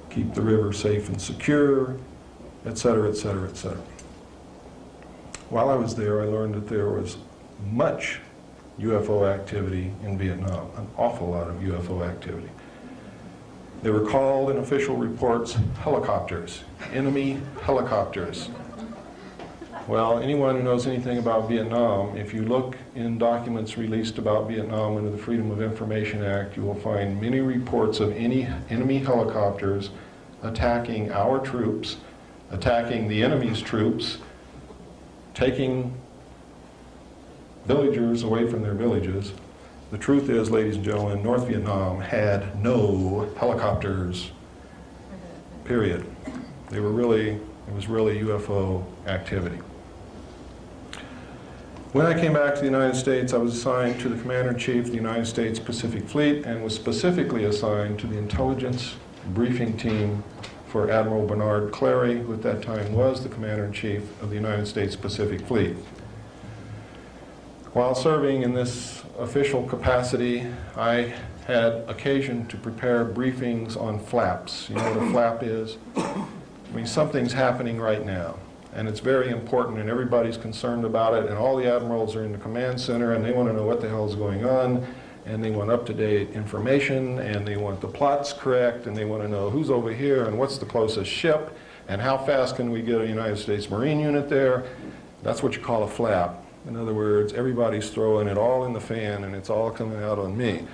keep the river safe and secure, etc., etc., etc. While I was there, I learned that there was much UFO activity in Vietnam, an awful lot of UFO activity. They were called in official reports helicopters, enemy helicopters. Well, anyone who knows anything about Vietnam, if you look in documents released about Vietnam under the Freedom of Information Act, you will find many reports of any enemy helicopters attacking our troops, attacking the enemy's troops, taking villagers away from their villages. The truth is, ladies and gentlemen, North Vietnam had no helicopters, period. It was really UFO activity. When I came back to the United States, I was assigned to the Commander-in-Chief of the United States Pacific Fleet and was specifically assigned to the intelligence briefing team for Admiral Bernard Clary, who at that time was the Commander-in-Chief of the United States Pacific Fleet. While serving in this official capacity, I had occasion to prepare briefings on flaps. You know what a flap is? I mean, something's happening right now, and it's very important, and everybody's concerned about it, and all the admirals are in the command center, and they want to know what the hell is going on, and they want up-to-date information, and they want the plots correct, and they want to know who's over here, and what's the closest ship, and how fast can we get a United States Marine unit there. That's what you call a flap. In other words, everybody's throwing it all in the fan, and it's all coming out on me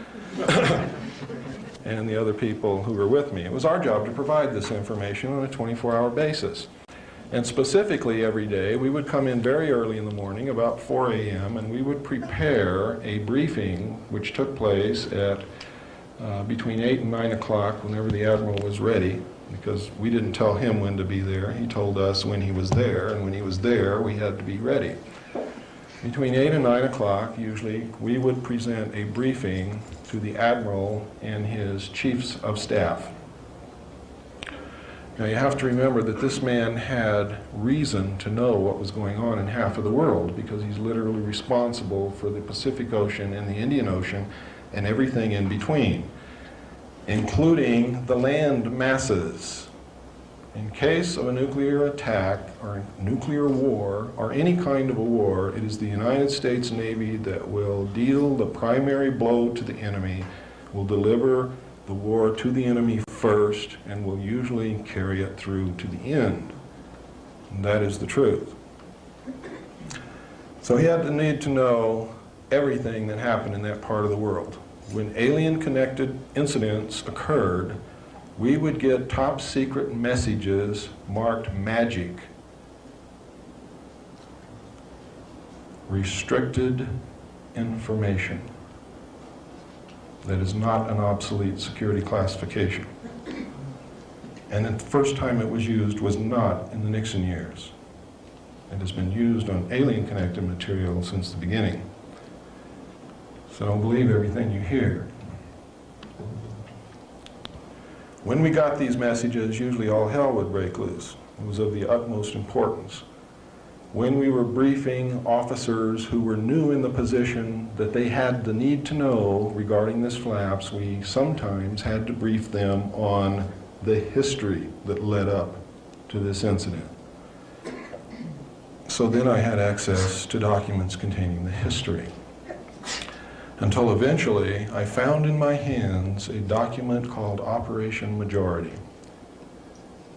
and the other people who were with me. It was our job to provide this information on a 24-hour basis. And specifically every day, we would come in very early in the morning, about 4 a.m., and we would prepare a briefing which took place at between 8 and 9 o'clock whenever the Admiral was ready, because we didn't tell him when to be there. He told us when he was there, and when he was there, we had to be ready. Between 8 and 9 o'clock, usually, we would present a briefing to the Admiral and his chiefs of staff. Now, you have to remember that this man had reason to know what was going on in half of the world, because he's literally responsible for the Pacific Ocean and the Indian Ocean and everything in between, including the land masses. In case of a nuclear attack or nuclear war or any kind of a war, it is the United States Navy that will deal the primary blow to the enemy, will deliver the war to the enemy first, and will usually carry it through to the end. And that is the truth. So he had the need to know everything that happened in that part of the world. When alien-connected incidents occurred, we would get top secret messages marked magic, restricted information. That is not an obsolete security classification. And the first time it was used was not in the Nixon years. It has been used on alien-connected material since the beginning. So don't believe everything you hear. When we got these messages, usually all hell would break loose. It was of the utmost importance. When we were briefing officers who were new in the position that they had the need to know regarding this flaps, we sometimes had to brief them on the history that led up to this incident. So then I had access to documents containing the history. Until eventually, I found in my hands a document called Operation Majority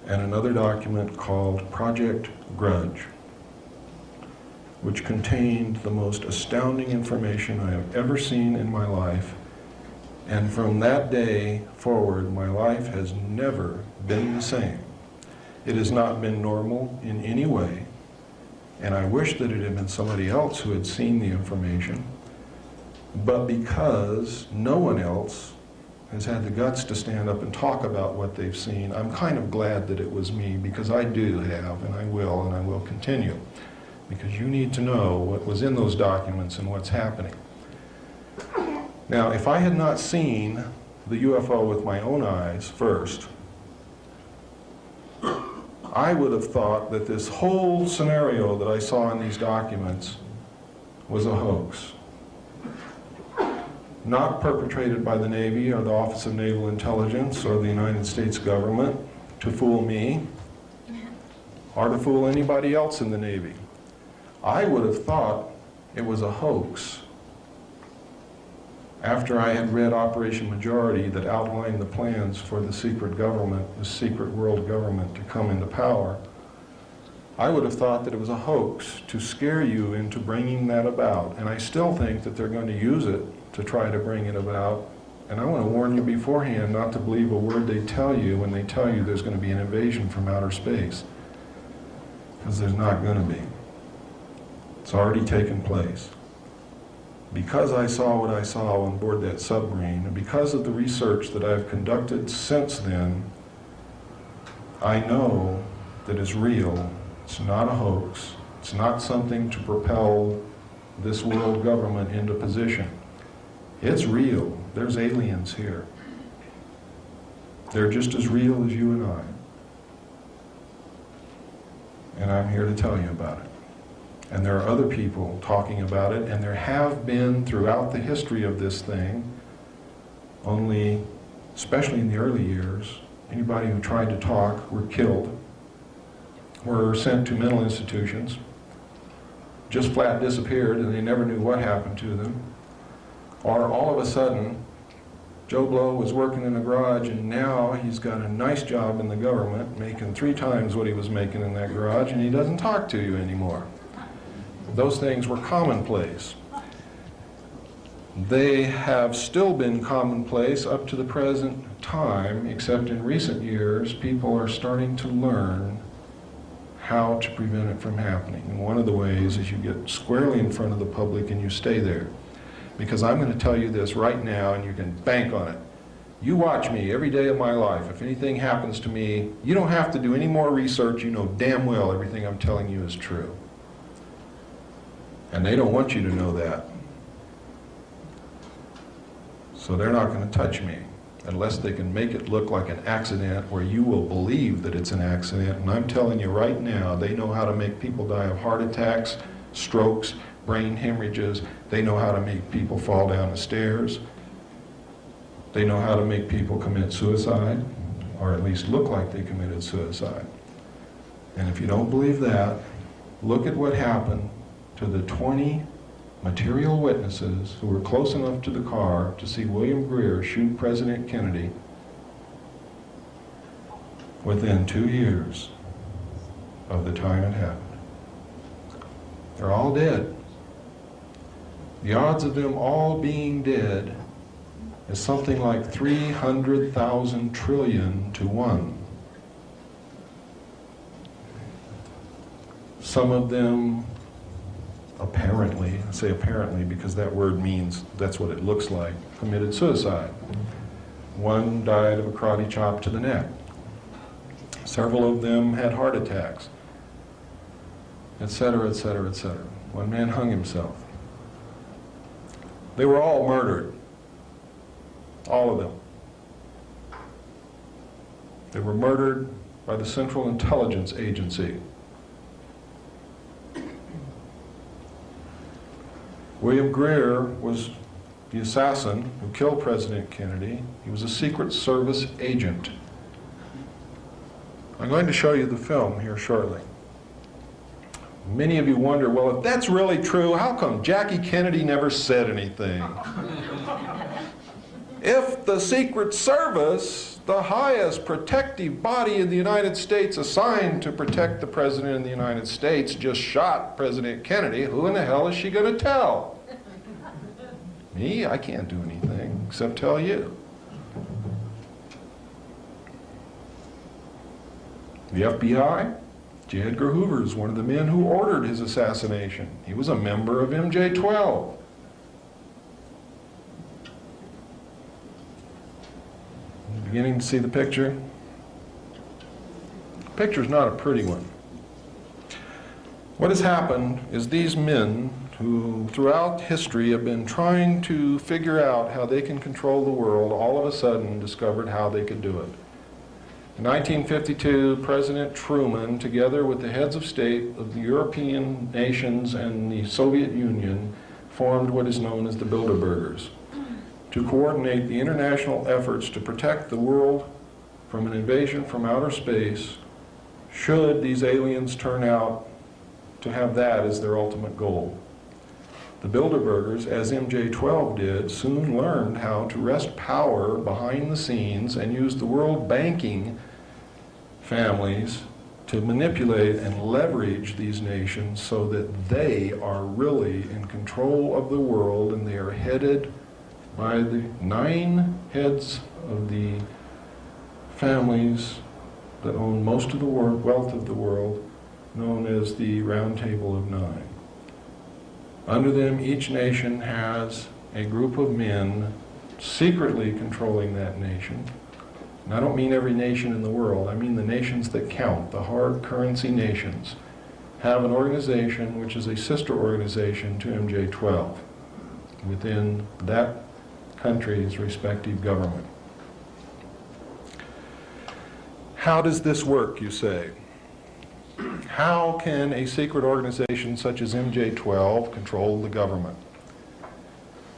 and another document called Project Grudge, which contained the most astounding information I have ever seen in my life. And from that day forward, my life has never been the same. It has not been normal in any way, and I wish that it had been somebody else who had seen the information. But because no one else has had the guts to stand up and talk about what they've seen, I'm kind of glad that it was me, because I do have, and I will continue. Because you need to know what was in those documents and what's happening. Now, if I had not seen the UFO with my own eyes first, I would have thought that this whole scenario that I saw in these documents was a hoax. Not perpetrated by the Navy or the Office of Naval Intelligence or the United States government to fool me or to fool anybody else in the Navy. I would have thought it was a hoax after I had read Operation Majority that outlined the plans for the secret government, the secret world government, to come into power. I would have thought that it was a hoax to scare you into bringing that about. And I still think that they're going to use it to try to bring it about. And I want to warn you beforehand not to believe a word they tell you when they tell you there's going to be an invasion from outer space. Because there's not going to be. It's already taken place. Because I saw what I saw on board that submarine, and because of the research that I've conducted since then, I know that it's real. It's not a hoax. It's not something to propel this world government into position. It's real. There's aliens here. They're just as real as you and I. And I'm here to tell you about it. And there are other people talking about it, and there have been throughout the history of this thing, only, especially in the early years, anybody who tried to talk were killed, were sent to mental institutions, just flat disappeared and they never knew what happened to them. Or all of a sudden, Joe Blow was working in a garage and now he's got a nice job in the government, making 3 times what he was making in that garage, and he doesn't talk to you anymore. Those things were commonplace. They have still been commonplace up to the present time, except in recent years, people are starting to learn how to prevent it from happening. And one of the ways is you get squarely in front of the public and you stay there. Because I'm going to tell you this right now, and you can bank on it. You watch me every day of my life. If anything happens to me, you don't have to do any more research. You know damn well everything I'm telling you is true. And they don't want you to know that. So they're not going to touch me unless they can make it look like an accident where you will believe that it's an accident. And I'm telling you right now, they know how to make people die of heart attacks, strokes, brain hemorrhages. They know how to make people fall down the stairs. They know how to make people commit suicide, or at least look like they committed suicide. And if you don't believe that, look at what happened to the 20 material witnesses who were close enough to the car to see William Greer shoot President Kennedy within 2 years of the time it happened. They're all dead. The odds of them all being dead is something like 300,000 trillion to 1. Some of them apparently, I say apparently because that word means that's what it looks like, committed suicide. One died of a karate chop to the neck. Several of them had heart attacks, etc., etc., etc. One man hung himself. They were all murdered. All of them. They were murdered by the Central Intelligence Agency. William Greer was the assassin who killed President Kennedy. He was a Secret Service agent. I'm going to show you the film here shortly. Many of you wonder, well, if that's really true, how come Jackie Kennedy never said anything? If the Secret Service, the highest protective body in the United States assigned to protect the President of the United States, just shot President Kennedy, who in the hell is she going to tell? Me? I can't do anything except tell you. The FBI? J. Edgar Hoover is one of the men who ordered his assassination. He was a member of MJ-12. Beginning to see the picture? The picture's not a pretty one. What has happened is these men who throughout history have been trying to figure out how they can control the world, all of a sudden discovered how they could do it. In 1952, President Truman, together with the heads of state of the European nations and the Soviet Union, formed what is known as the Bilderbergers to coordinate the international efforts to protect the world from an invasion from outer space should these aliens turn out to have that as their ultimate goal. The Bilderbergers, as MJ-12 did, soon learned how to wrest power behind the scenes and use the world banking families to manipulate and leverage these nations so that they are really in control of the world, and they are headed by the 9 heads of the families that own most of the wealth of the world, known as the Round Table of 9. Under them, each nation has a group of men secretly controlling that nation. And I don't mean every nation in the world, I mean the nations that count, the hard currency nations, have an organization which is a sister organization to MJ-12 within that country's respective government. How does this work, you say? How can a secret organization such as MJ-12 control the government?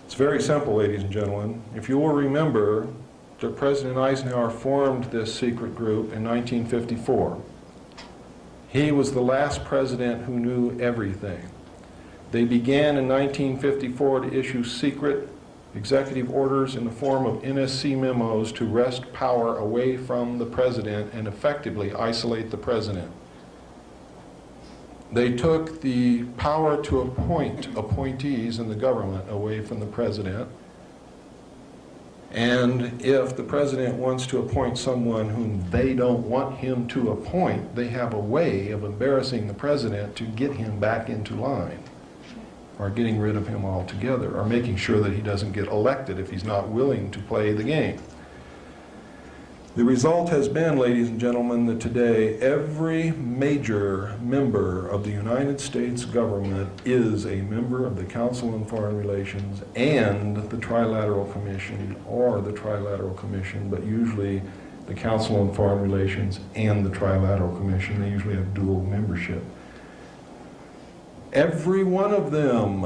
It's very simple, ladies and gentlemen. If you will remember that President Eisenhower formed this secret group in 1954. He was the last president who knew everything. They began in 1954 to issue secret executive orders in the form of NSC memos to wrest power away from the president and effectively isolate the president. They took the power to appoint appointees in the government away from the president. And if the president wants to appoint someone whom they don't want him to appoint, they have a way of embarrassing the president to get him back into line, or getting rid of him altogether, or making sure that he doesn't get elected if he's not willing to play the game. The result has been, ladies and gentlemen, that today every major member of the United States government is a member of the Council on Foreign Relations and the Trilateral Commission, or the Trilateral Commission, but usually the Council on Foreign Relations and the Trilateral Commission. They usually have dual membership. Every one of them,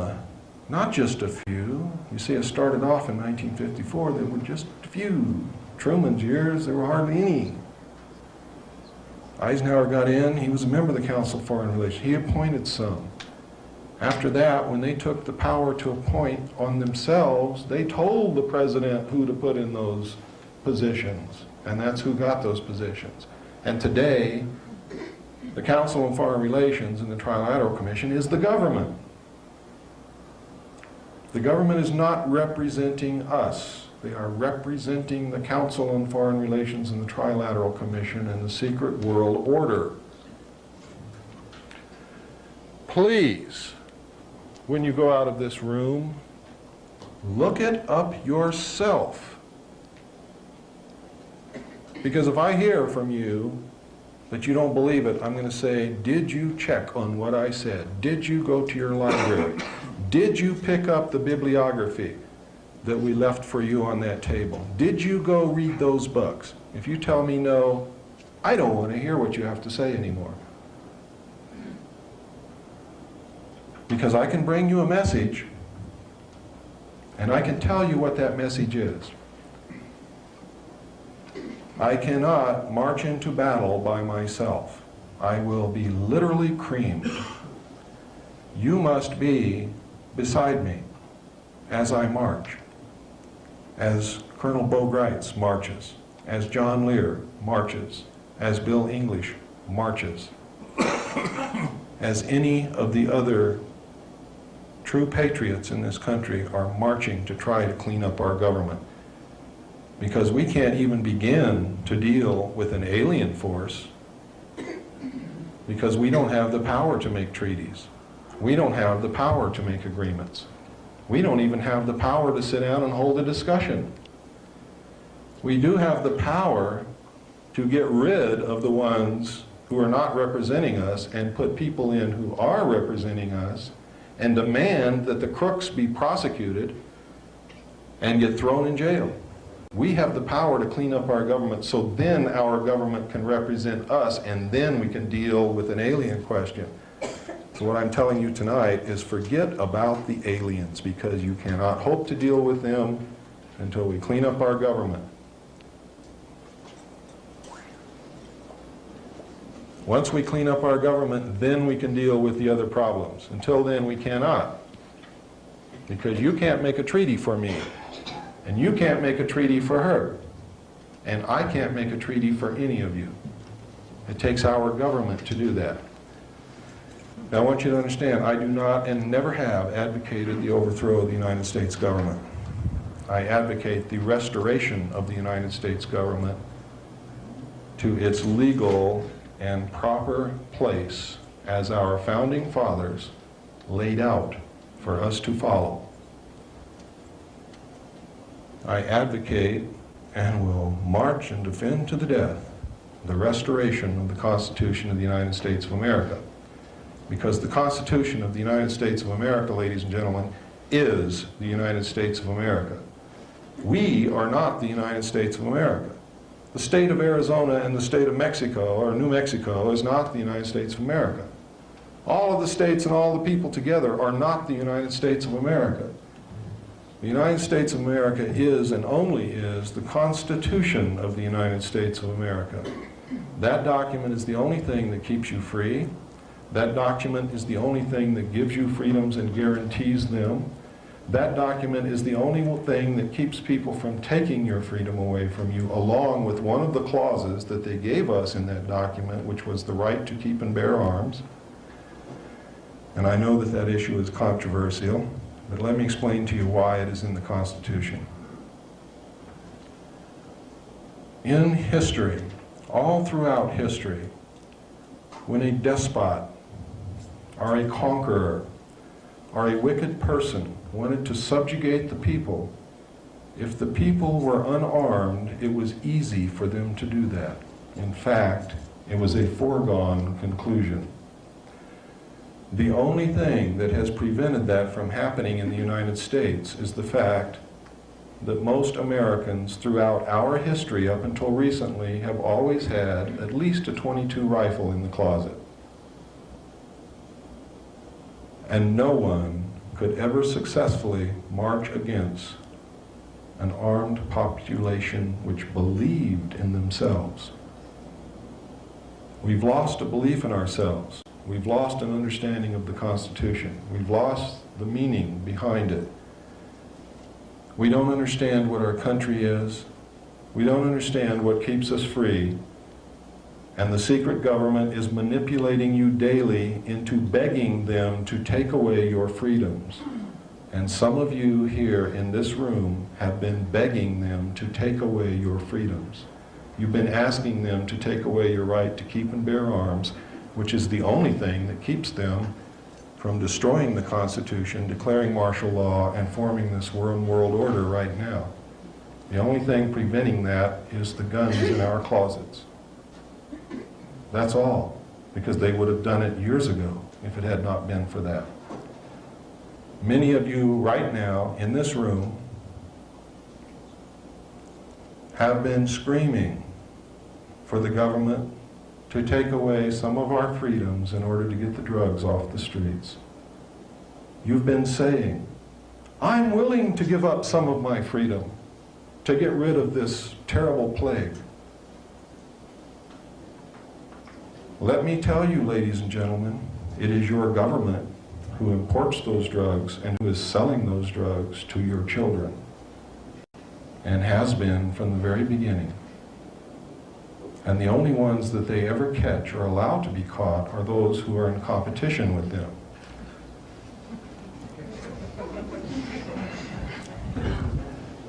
not just a few. You see, it started off in 1954, there were just a few. Truman's years, there were hardly any. Eisenhower got in, he was a member of the Council of Foreign Relations. He appointed some. After that, when they took the power to appoint on themselves, they told the president who to put in those positions, and that's who got those positions. And today, the Council on Foreign Relations and the Trilateral Commission is the government. The government is not representing us. They are representing the Council on Foreign Relations and the Trilateral Commission and the secret world order. Please, when you go out of this room, look it up yourself. Because if I hear from you that you don't believe it, I'm going to say, did you check on what I said? Did you go to your library? Did you pick up the bibliography that we left for you on that table? Did you go read those books? If you tell me no, I don't want to hear what you have to say anymore. Because I can bring you a message, and I can tell you what that message is. I cannot march into battle by myself. I will be literally creamed. You must be beside me as I march. As Colonel Bo Greitz marches, as John Lear marches, as Bill English marches, as any of the other true patriots in this country are marching to try to clean up our government. Because we can't even begin to deal with an alien force because we don't have the power to make treaties. We don't have the power to make agreements. We don't even have the power to sit down and hold a discussion. We do have the power to get rid of the ones who are not representing us and put people in who are representing us and demand that the crooks be prosecuted and get thrown in jail. We have the power to clean up our government, so then our government can represent us, and then we can deal with an alien question. So what I'm telling you tonight is forget about the aliens, because you cannot hope to deal with them until we clean up our government. Once we clean up our government, then we can deal with the other problems. Until then, we cannot. Because you can't make a treaty for me. And you can't make a treaty for her. And I can't make a treaty for any of you. It takes our government to do that. Now, I want you to understand, I do not and never have advocated the overthrow of the United States government. I advocate the restoration of the United States government to its legal and proper place as our founding fathers laid out for us to follow. I advocate and will march and defend to the death the restoration of the Constitution of the United States of America. Because the Constitution of the United States of America, ladies and gentlemen, is the United States of America. We are not the United States of America. The state of Arizona and the state of Mexico, or New Mexico, is not the United States of America. All of the states and all the people together are not the United States of America. The United States of America is and only is the Constitution of the United States of America. That document is the only thing that keeps you free. That document is the only thing that gives you freedoms and guarantees them. That document is the only thing that keeps people from taking your freedom away from you, along with one of the clauses that they gave us in that document, which was the right to keep and bear arms. And I know that that issue is controversial, but let me explain to you why it is in the Constitution. In history, all throughout history, when a despot or a conqueror or a wicked person wanted to subjugate the people, if the people were unarmed, it was easy for them to do that. In fact, it was a foregone conclusion. The only thing that has prevented that from happening in the United States is the fact that most Americans throughout our history up until recently have always had at least a .22 rifle in the closet. And no one could ever successfully march against an armed population which believed in themselves. We've lost a belief in ourselves. We've lost an understanding of the Constitution. We've lost the meaning behind it. We don't understand what our country is. We don't understand what keeps us free. And the secret government is manipulating you daily into begging them to take away your freedoms. And some of you here in this room have been begging them to take away your freedoms. You've been asking them to take away your right to keep and bear arms, which is the only thing that keeps them from destroying the Constitution, declaring martial law, and forming this world order right now. The only thing preventing that is the guns in our closets. That's all, because they would have done it years ago if it had not been for that. Many of you right now in this room have been screaming for the government to take away some of our freedoms in order to get the drugs off the streets. You've been saying, I'm willing to give up some of my freedom to get rid of this terrible plague. Let me tell you, ladies and gentlemen, it is your government who imports those drugs and who is selling those drugs to your children, and has been from the very beginning. And the only ones that they ever catch or allow to be caught are those who are in competition with them.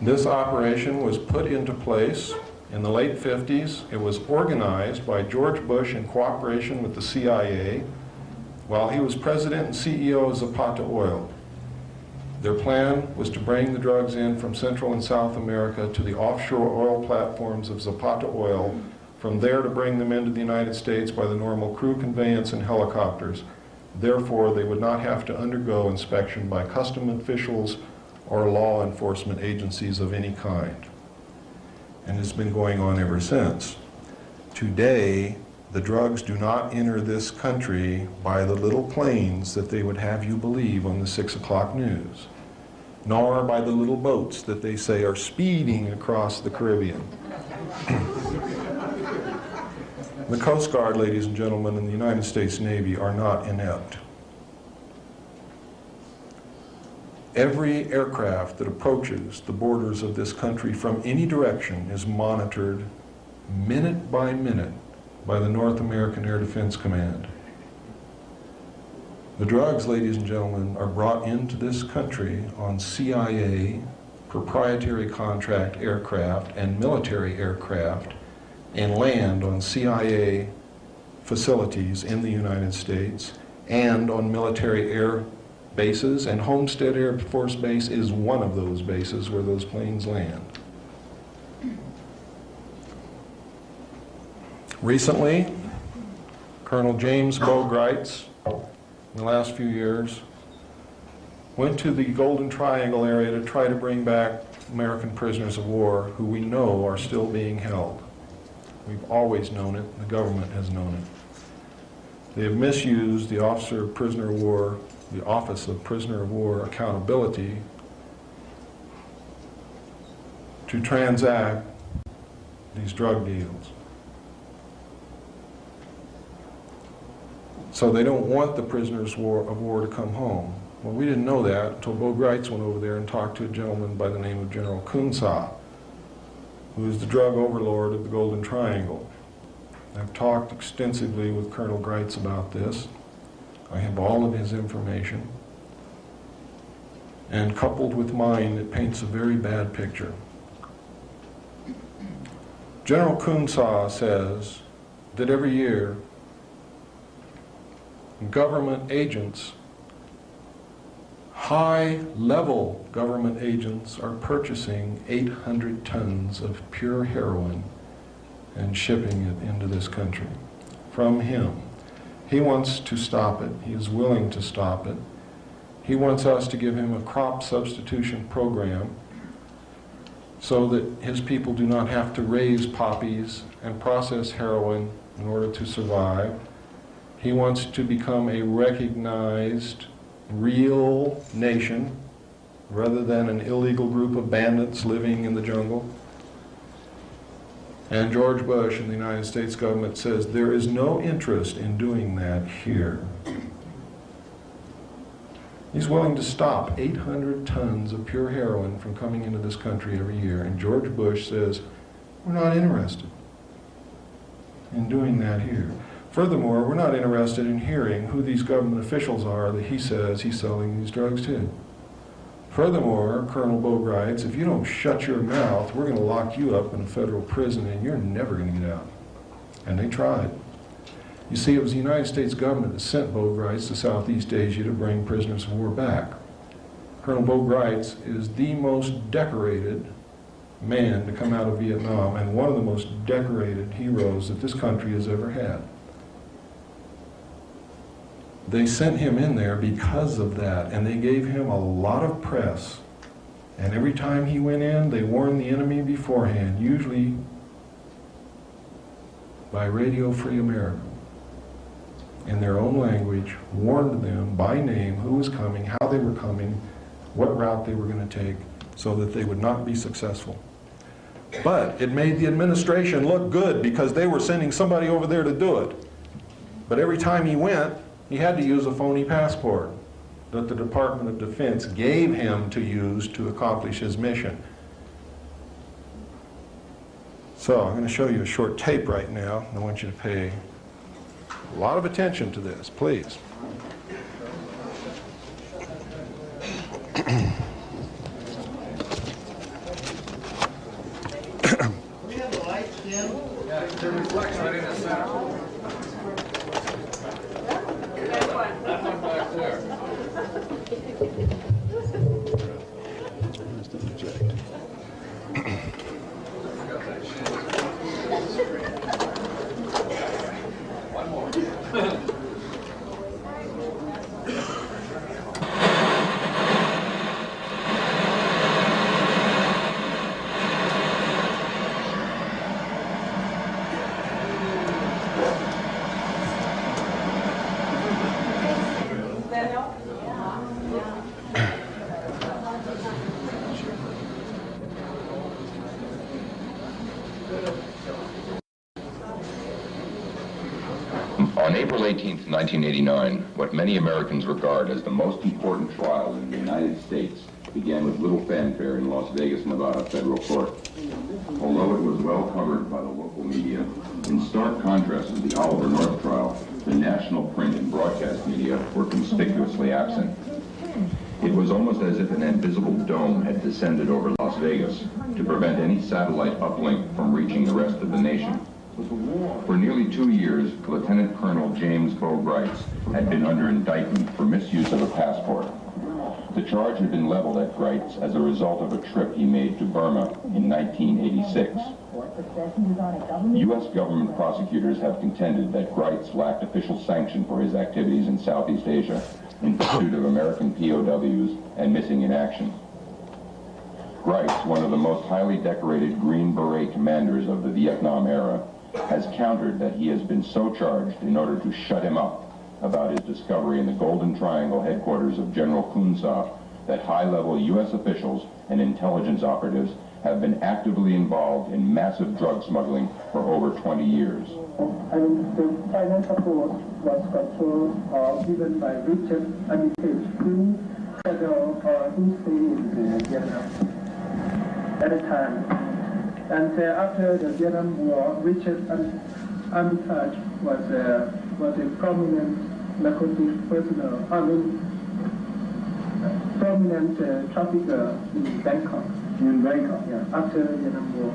This operation was put into place in the late 50s. It was organized by George Bush in cooperation with the CIA while he was president and CEO of Zapata Oil. Their plan was to bring the drugs in from Central and South America to the offshore oil platforms of Zapata Oil, from there to bring them into the United States by the normal crew conveyance and helicopters. Therefore, they would not have to undergo inspection by custom officials or law enforcement agencies of any kind. And it's been going on ever since. Today, the drugs do not enter this country by the little planes that they would have you believe on the 6 o'clock news, nor by the little boats that they say are speeding across the Caribbean. The Coast Guard, ladies and gentlemen, and the United States Navy are not inept. Every aircraft that approaches the borders of this country from any direction is monitored minute by minute by the North American Air Defense Command. The drugs, ladies and gentlemen, are brought into this country on CIA proprietary contract aircraft and military aircraft, and land on CIA facilities in the United States and on military air bases, and Homestead Air Force Base is one of those bases where those planes land. Recently, Colonel James Greitz, in the last few years, went to the Golden Triangle area to try to bring back American prisoners of war who we know are still being held. We've always known it. The government has known it. They have misused the Office of Prisoner of War Accountability to transact these drug deals. So they don't want the prisoners of war to come home. Well, we didn't know that until Bo Greitz went over there and talked to a gentleman by the name of General Kunsa, who is the drug overlord of the Golden Triangle. I've talked extensively with Colonel Greitz about this. I have all of his information. And coupled with mine, it paints a very bad picture. General Kunsa says that every year, government agents, high-level government agents, are purchasing 800 tons of pure heroin and shipping it into this country from him. He wants to stop it. He is willing to stop it. He wants us to give him a crop substitution program so that his people do not have to raise poppies and process heroin in order to survive. He wants to become a recognized, real nation rather than an illegal group of bandits living in the jungle. And George Bush and the United States government says there is no interest in doing that here. He's willing to stop 800 tons of pure heroin from coming into this country every year, and George Bush says, we're not interested in doing that here. Furthermore, we're not interested in hearing who these government officials are that he says he's selling these drugs to. Furthermore, Colonel Bo Greitz, if you don't shut your mouth, we're going to lock you up in a federal prison and you're never going to get out. And they tried. You see, it was the United States government that sent Bo Greitz to Southeast Asia to bring prisoners of war back. Colonel Bo Greitz is the most decorated man to come out of Vietnam and one of the most decorated heroes that this country has ever had. They sent him in there because of that, and they gave him a lot of press. And every time he went in, they warned the enemy beforehand, usually by Radio Free America, in their own language, warned them by name who was coming, how they were coming, what route they were going to take, so that they would not be successful. But it made the administration look good because they were sending somebody over there to do it. But every time he went, he had to use a phony passport that the Department of Defense gave him to use to accomplish his mission. So I'm going to show you a short tape right now. I want you to pay a lot of attention to this, please. We have the lights dim. Yeah, it reflects right in the center. That one back there. April 18, 1989, what many Americans regard as the most important trial in the United States began with little fanfare in Las Vegas, Nevada federal court. Although it was well covered by the local media, in stark contrast to the Oliver North trial, the national print and broadcast media were conspicuously absent. It was almost as if an invisible dome had descended over Las Vegas to prevent any satellite uplink from reaching the rest of the nation. For nearly 2 years, Lieutenant Colonel James Bo Grites had been under indictment for misuse of a passport. The charge had been leveled at Grites as a result of a trip he made to Burma in 1986. U.S. government prosecutors have contended that Grites lacked official sanction for his activities in Southeast Asia in pursuit of American POWs and missing in action. Grites, one of the most highly decorated Green Beret commanders of the Vietnam era, has countered that he has been so charged in order to shut him up about his discovery in the Golden Triangle headquarters of General Kun Sa that high-level U.S. officials and intelligence operatives have been actively involved in massive drug smuggling for over 20 years. And the finance support was controlled given by Richard Armitage, who stayed in Vietnam at the time. And after the Vietnam War, Richard Armitage was a prominent narcotic personnel, prominent trafficker in Bangkok. After the Vietnam War.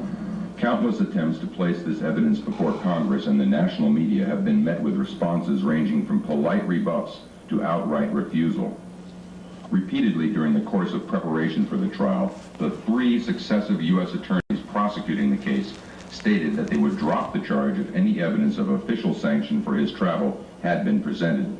Countless attempts to place this evidence before Congress and the national media have been met with responses ranging from polite rebuffs to outright refusal. Repeatedly during the course of preparation for the trial, the 3 successive U.S. attorneys prosecuting the case stated that they would drop the charge if any evidence of official sanction for his travel had been presented.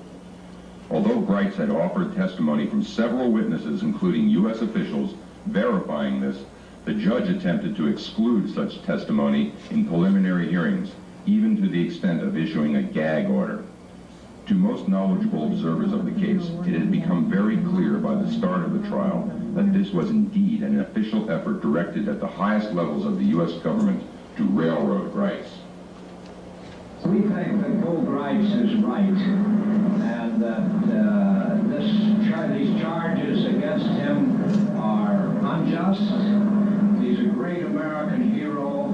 Although Grites had offered testimony from several witnesses, including U.S. officials, verifying this, the judge attempted to exclude such testimony in preliminary hearings, even to the extent of issuing a gag order. To most knowledgeable observers of the case, it had become very clear by the start of the trial that this was indeed an official effort directed at the highest levels of the U.S. government to railroad Grites. We think that Bo Grites is right, and that these charges against him are unjust. He's a great American hero.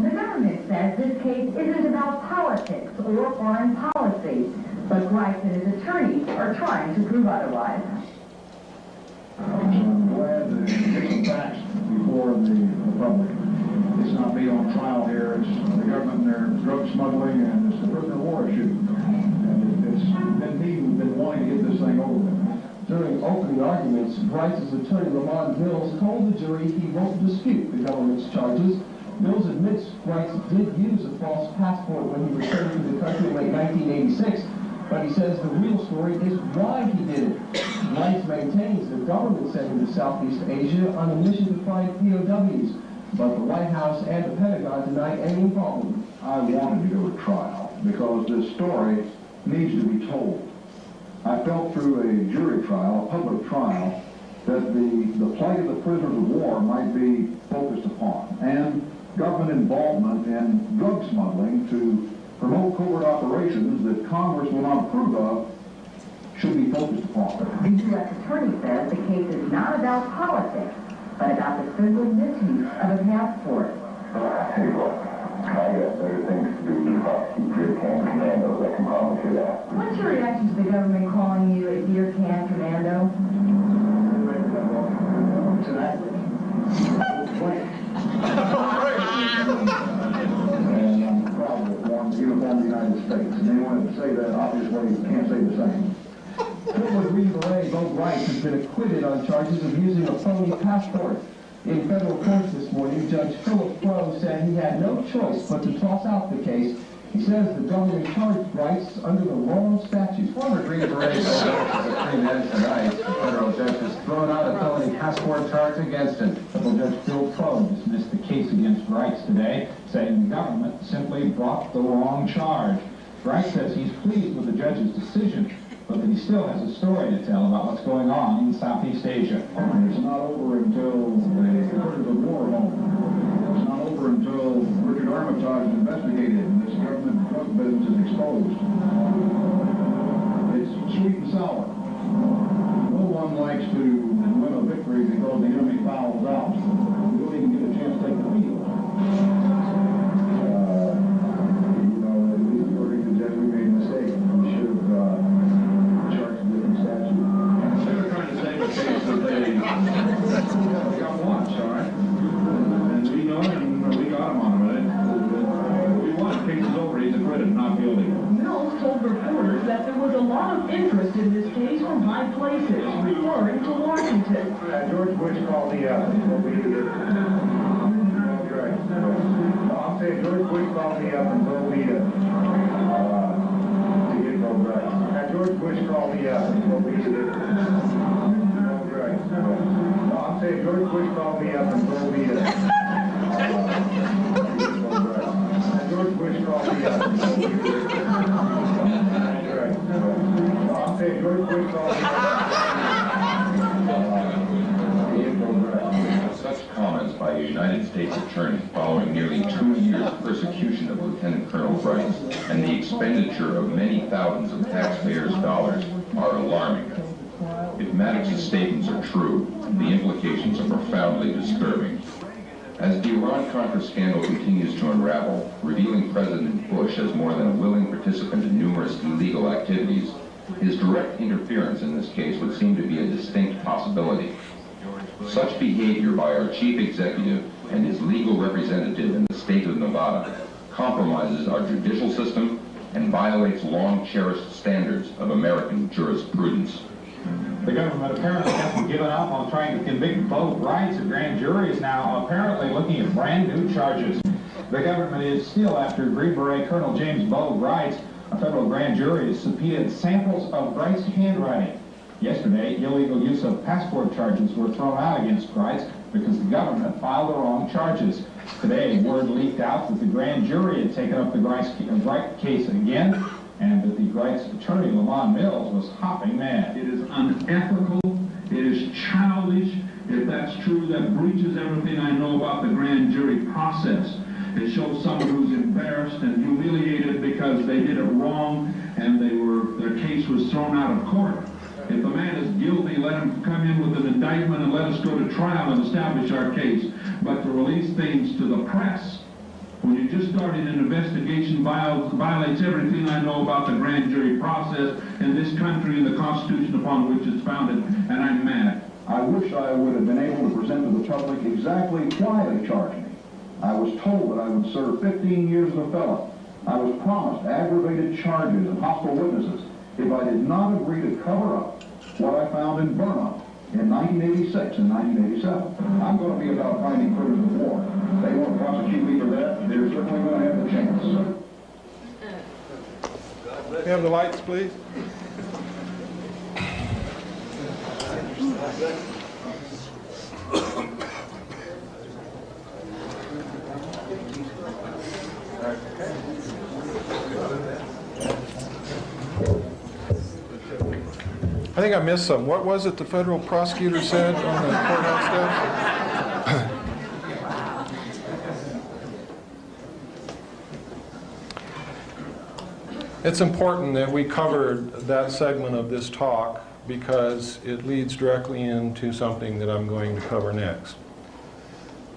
The government says this case isn't about politics or foreign policy, but Grites and his attorneys are trying to prove otherwise. I'm glad to get some facts before the public. It's not me on trial here. It's the government and their drug smuggling, and it's the prisoner of war issue. And it's been me who's been wanting to get this thing over with. During opening arguments, Grites' attorney, Lamont Mills, told the jury he won't dispute the government's charges. Mills admits Grites did use a false passport when he returned to the country in late 1986, but he says the real story is why he did it. Grites maintains the government sent him to Southeast Asia on a mission to find POWs, but the White House and the Pentagon deny any involvement. I wanted to go to trial because this story needs to be told. I felt through a jury trial, a public trial, that the plight of the prisoners of war might be focused upon, and government involvement in drug smuggling to promote covert operations that Congress will not approve of should be focused upon. The U.S. attorney says the case is not about politics, but about the simple misuse of a passport. Hey, look, I got better things to do than prosecute beer can commandos, I can promise you that. What's your reaction to the government calling you a beer can commando? And I'm proud of the uniform of the United States. And anyone that say that obviously can't say the same. Former Green Beret Bo Grites has been acquitted on charges of using a phony passport. In federal court this morning, Judge Philip Crow said he had no choice but to toss out the case. He says the government charged Grites under the wrong statute. Former Green Beret Bo Grites is a free man tonight. The federal judge has thrown out a felony passport charge against him. Federal Judge Phil Crow dismissed the case against Grites today, saying the government simply brought the wrong charge. Grites says he's pleased with the judge's decision, but that he still has a story to tell about what's going on in Southeast Asia. It's not over until the prisoners of war home. It's not over until Richard Armitage is investigated and this government legitimate drug business is exposed. It's sweet and sour. No one likes to win a victory because the enemy fouls out. We don't even get a chance to take the field. These verdict is that we made a mistake. We should have charged a different statute. They were trying to say the case that they got watched, all right? And we know it, and we got him on it. We won. Case is over. He's acquitted, not guilty. Mills told reporters that there was a lot of interest in this case from high places, referring to Washington. George Bush called the I'll say George Bush called me up and told me to get progress. George Bush called me up and told me to get progress. I'll say George Bush called me up and told me to get progress. George Bush called me up and told me to get progress. I'll say George Bush called me up. Such comments by a United States attorney following nearly 2 years of persecution of Lieutenant Colonel Bright and the expenditure of many thousands of taxpayers' dollars are alarming. If Maddox's statements are true, the implications are profoundly disturbing. As the Iran-Contra scandal continues to unravel, revealing President Bush as more than a willing participant in numerous illegal activities, his direct interference in this case would seem to be a distinct possibility. Such behavior by our chief executive and his legal representative in the state of Nevada compromises our judicial system and violates long-cherished standards of American jurisprudence. The government apparently hasn't given up on trying to convict Bo Grice. A grand jury is now apparently looking at brand new charges. The government is still after Green Beret Colonel James Bo Grice. A federal grand jury has subpoenaed samples of Grice's handwriting. Yesterday, illegal use of passport charges were thrown out against Grice because the government filed the wrong charges. Today, word leaked out that the grand jury had taken up the Grice case again, and that the Grice attorney, Lamont Mills, was hopping mad. It is unethical, it is childish. If that's true, that breaches everything I know about the grand jury process. It shows someone who's embarrassed and humiliated because they did it wrong and their case was thrown out of court. If a man is guilty, let him come in with an indictment and let us go to trial and establish our case. But to release things to the press, when you just started an investigation, violates everything I know about the grand jury process in this country and the Constitution upon which it's founded, and I'm mad. I wish I would have been able to present to the public exactly why they charged me. I was told that I would serve 15 years as a felon. I was promised aggravated charges and hostile witnesses if I did not agree to cover up what I found in Burma in 1986 and 1987. I'm going to be about finding prisoners of war. They won't prosecute me for that. They're certainly going to have the chance. Can we have the lights, please? I think I missed some. What was it the federal prosecutor said on the courthouse steps? It's important that we covered that segment of this talk because it leads directly into something that I'm going to cover next.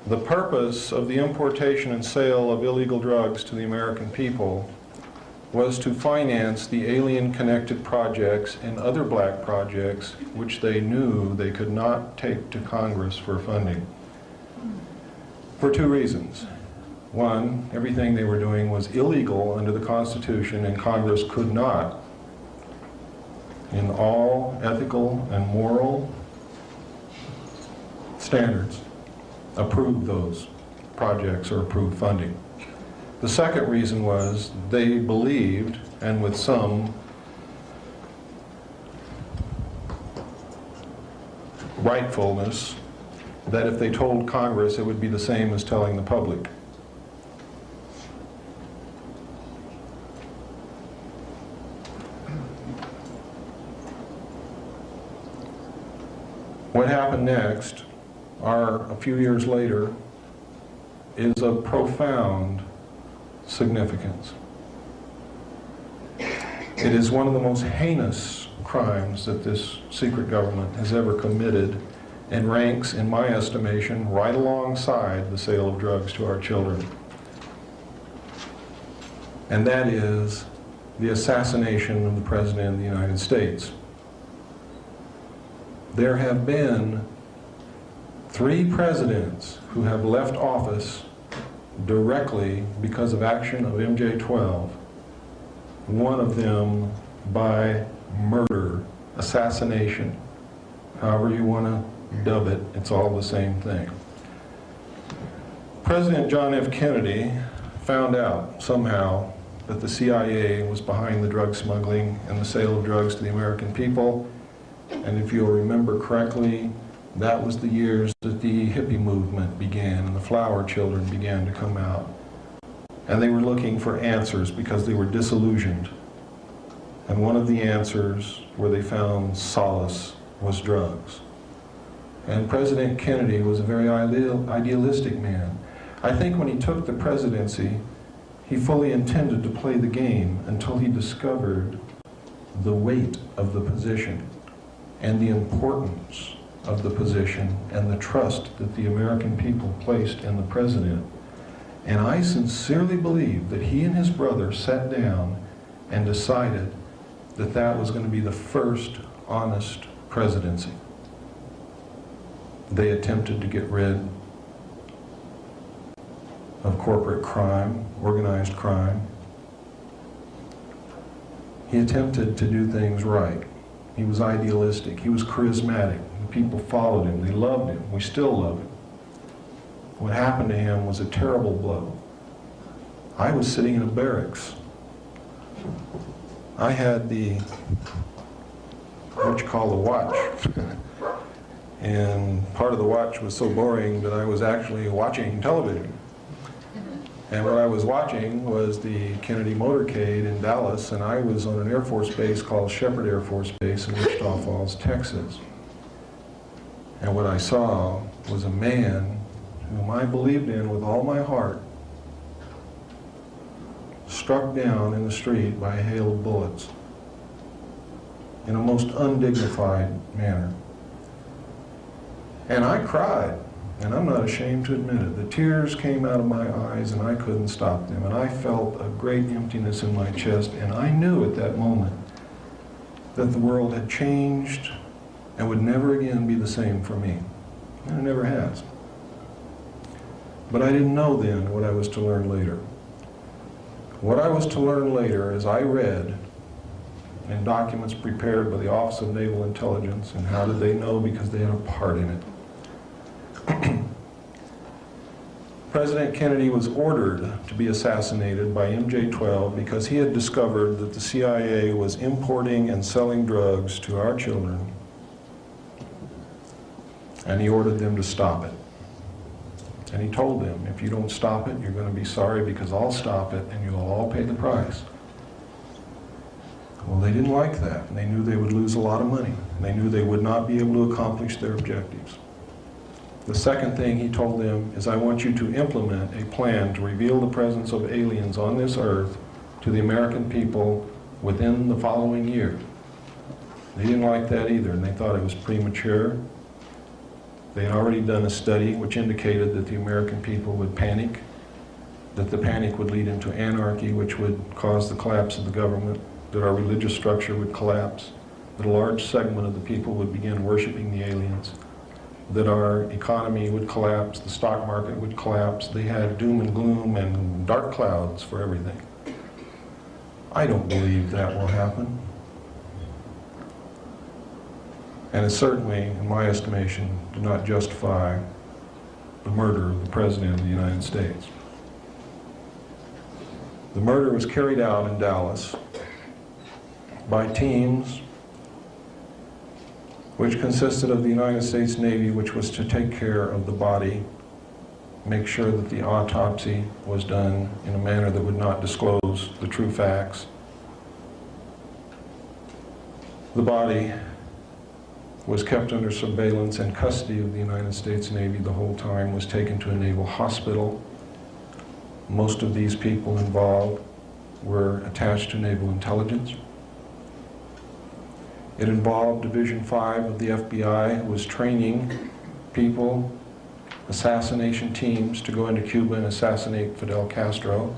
The purpose of the importation and sale of illegal drugs to the American people was to finance the alien-connected projects and other black projects which they knew they could not take to Congress for funding. For two reasons. One, everything they were doing was illegal under the Constitution, and Congress could not, in all ethical and moral standards, approve those projects or approve funding. The second reason was they believed, and with some rightfulness, that if they told Congress it would be the same as telling the public. What happened next, a few years later, is of profound significance. It is one of the most heinous crimes that this secret government has ever committed, and ranks, in my estimation, right alongside the sale of drugs to our children. And that is the assassination of the President of the United States. There have been 3 presidents who have left office directly because of action of MJ-12, one of them by murder, assassination, however you want to dub it, it's all the same thing. President John F. Kennedy found out somehow that the CIA was behind the drug smuggling and the sale of drugs to the American people, and if you'll remember correctly, that was the years that the hippie movement began and the flower children began to come out. And they were looking for answers because they were disillusioned. And one of the answers where they found solace was drugs. And President Kennedy was a very idealistic man. I think when he took the presidency, he fully intended to play the game until he discovered the weight of the position and the importance of the position and the trust that the American people placed in the president. And I sincerely believe that he and his brother sat down and decided that that was going to be the first honest presidency. They attempted to get rid of corporate crime, organized crime. He attempted to do things right. He was idealistic. He was charismatic. People followed him. They loved him. We still love him. What happened to him was a terrible blow. I was sitting in a barracks. I had the, what you call the watch. And part of the watch was so boring that I was actually watching television. And what I was watching was the Kennedy motorcade in Dallas, and I was on an Air Force base called Shepherd Air Force Base in Wichita Falls, Texas. And what I saw was a man whom I believed in with all my heart, struck down in the street by a hail of bullets in a most undignified manner. And I cried, and I'm not ashamed to admit it. The tears came out of my eyes and I couldn't stop them. And I felt a great emptiness in my chest, and I knew at that moment that the world had changed and would never again be the same for me. And it never has. But I didn't know then what I was to learn later. What I was to learn later is I read in documents prepared by the Office of Naval Intelligence, and how did they know? Because they had a part in it. President Kennedy was ordered to be assassinated by MJ-12 because he had discovered that the CIA was importing and selling drugs to our children, and he ordered them to stop it. And he told them, if you don't stop it, you're going to be sorry, because I'll stop it and you'll all pay the price. Well, they didn't like that, and they knew they would lose a lot of money. And they knew they would not be able to accomplish their objectives. The second thing he told them is, I want you to implement a plan to reveal the presence of aliens on this earth to the American people within the following year. They didn't like that either, and they thought it was premature. They had already done a study which indicated that the American people would panic, that the panic would lead into anarchy, which would cause the collapse of the government, that our religious structure would collapse, that a large segment of the people would begin worshiping the aliens, that our economy would collapse, the stock market would collapse. They had doom and gloom and dark clouds for everything. I don't believe that will happen. And it certainly, in my estimation, did not justify the murder of the President of the United States. The murder was carried out in Dallas by teams which consisted of the United States Navy, which was to take care of the body, make sure that the autopsy was done in a manner that would not disclose the true facts. The body was kept under surveillance and custody of the United States Navy the whole time, was taken to a naval hospital. Most of these people involved were attached to naval intelligence. It involved Division 5 of the FBI, who was training people, assassination teams, to go into Cuba and assassinate Fidel Castro.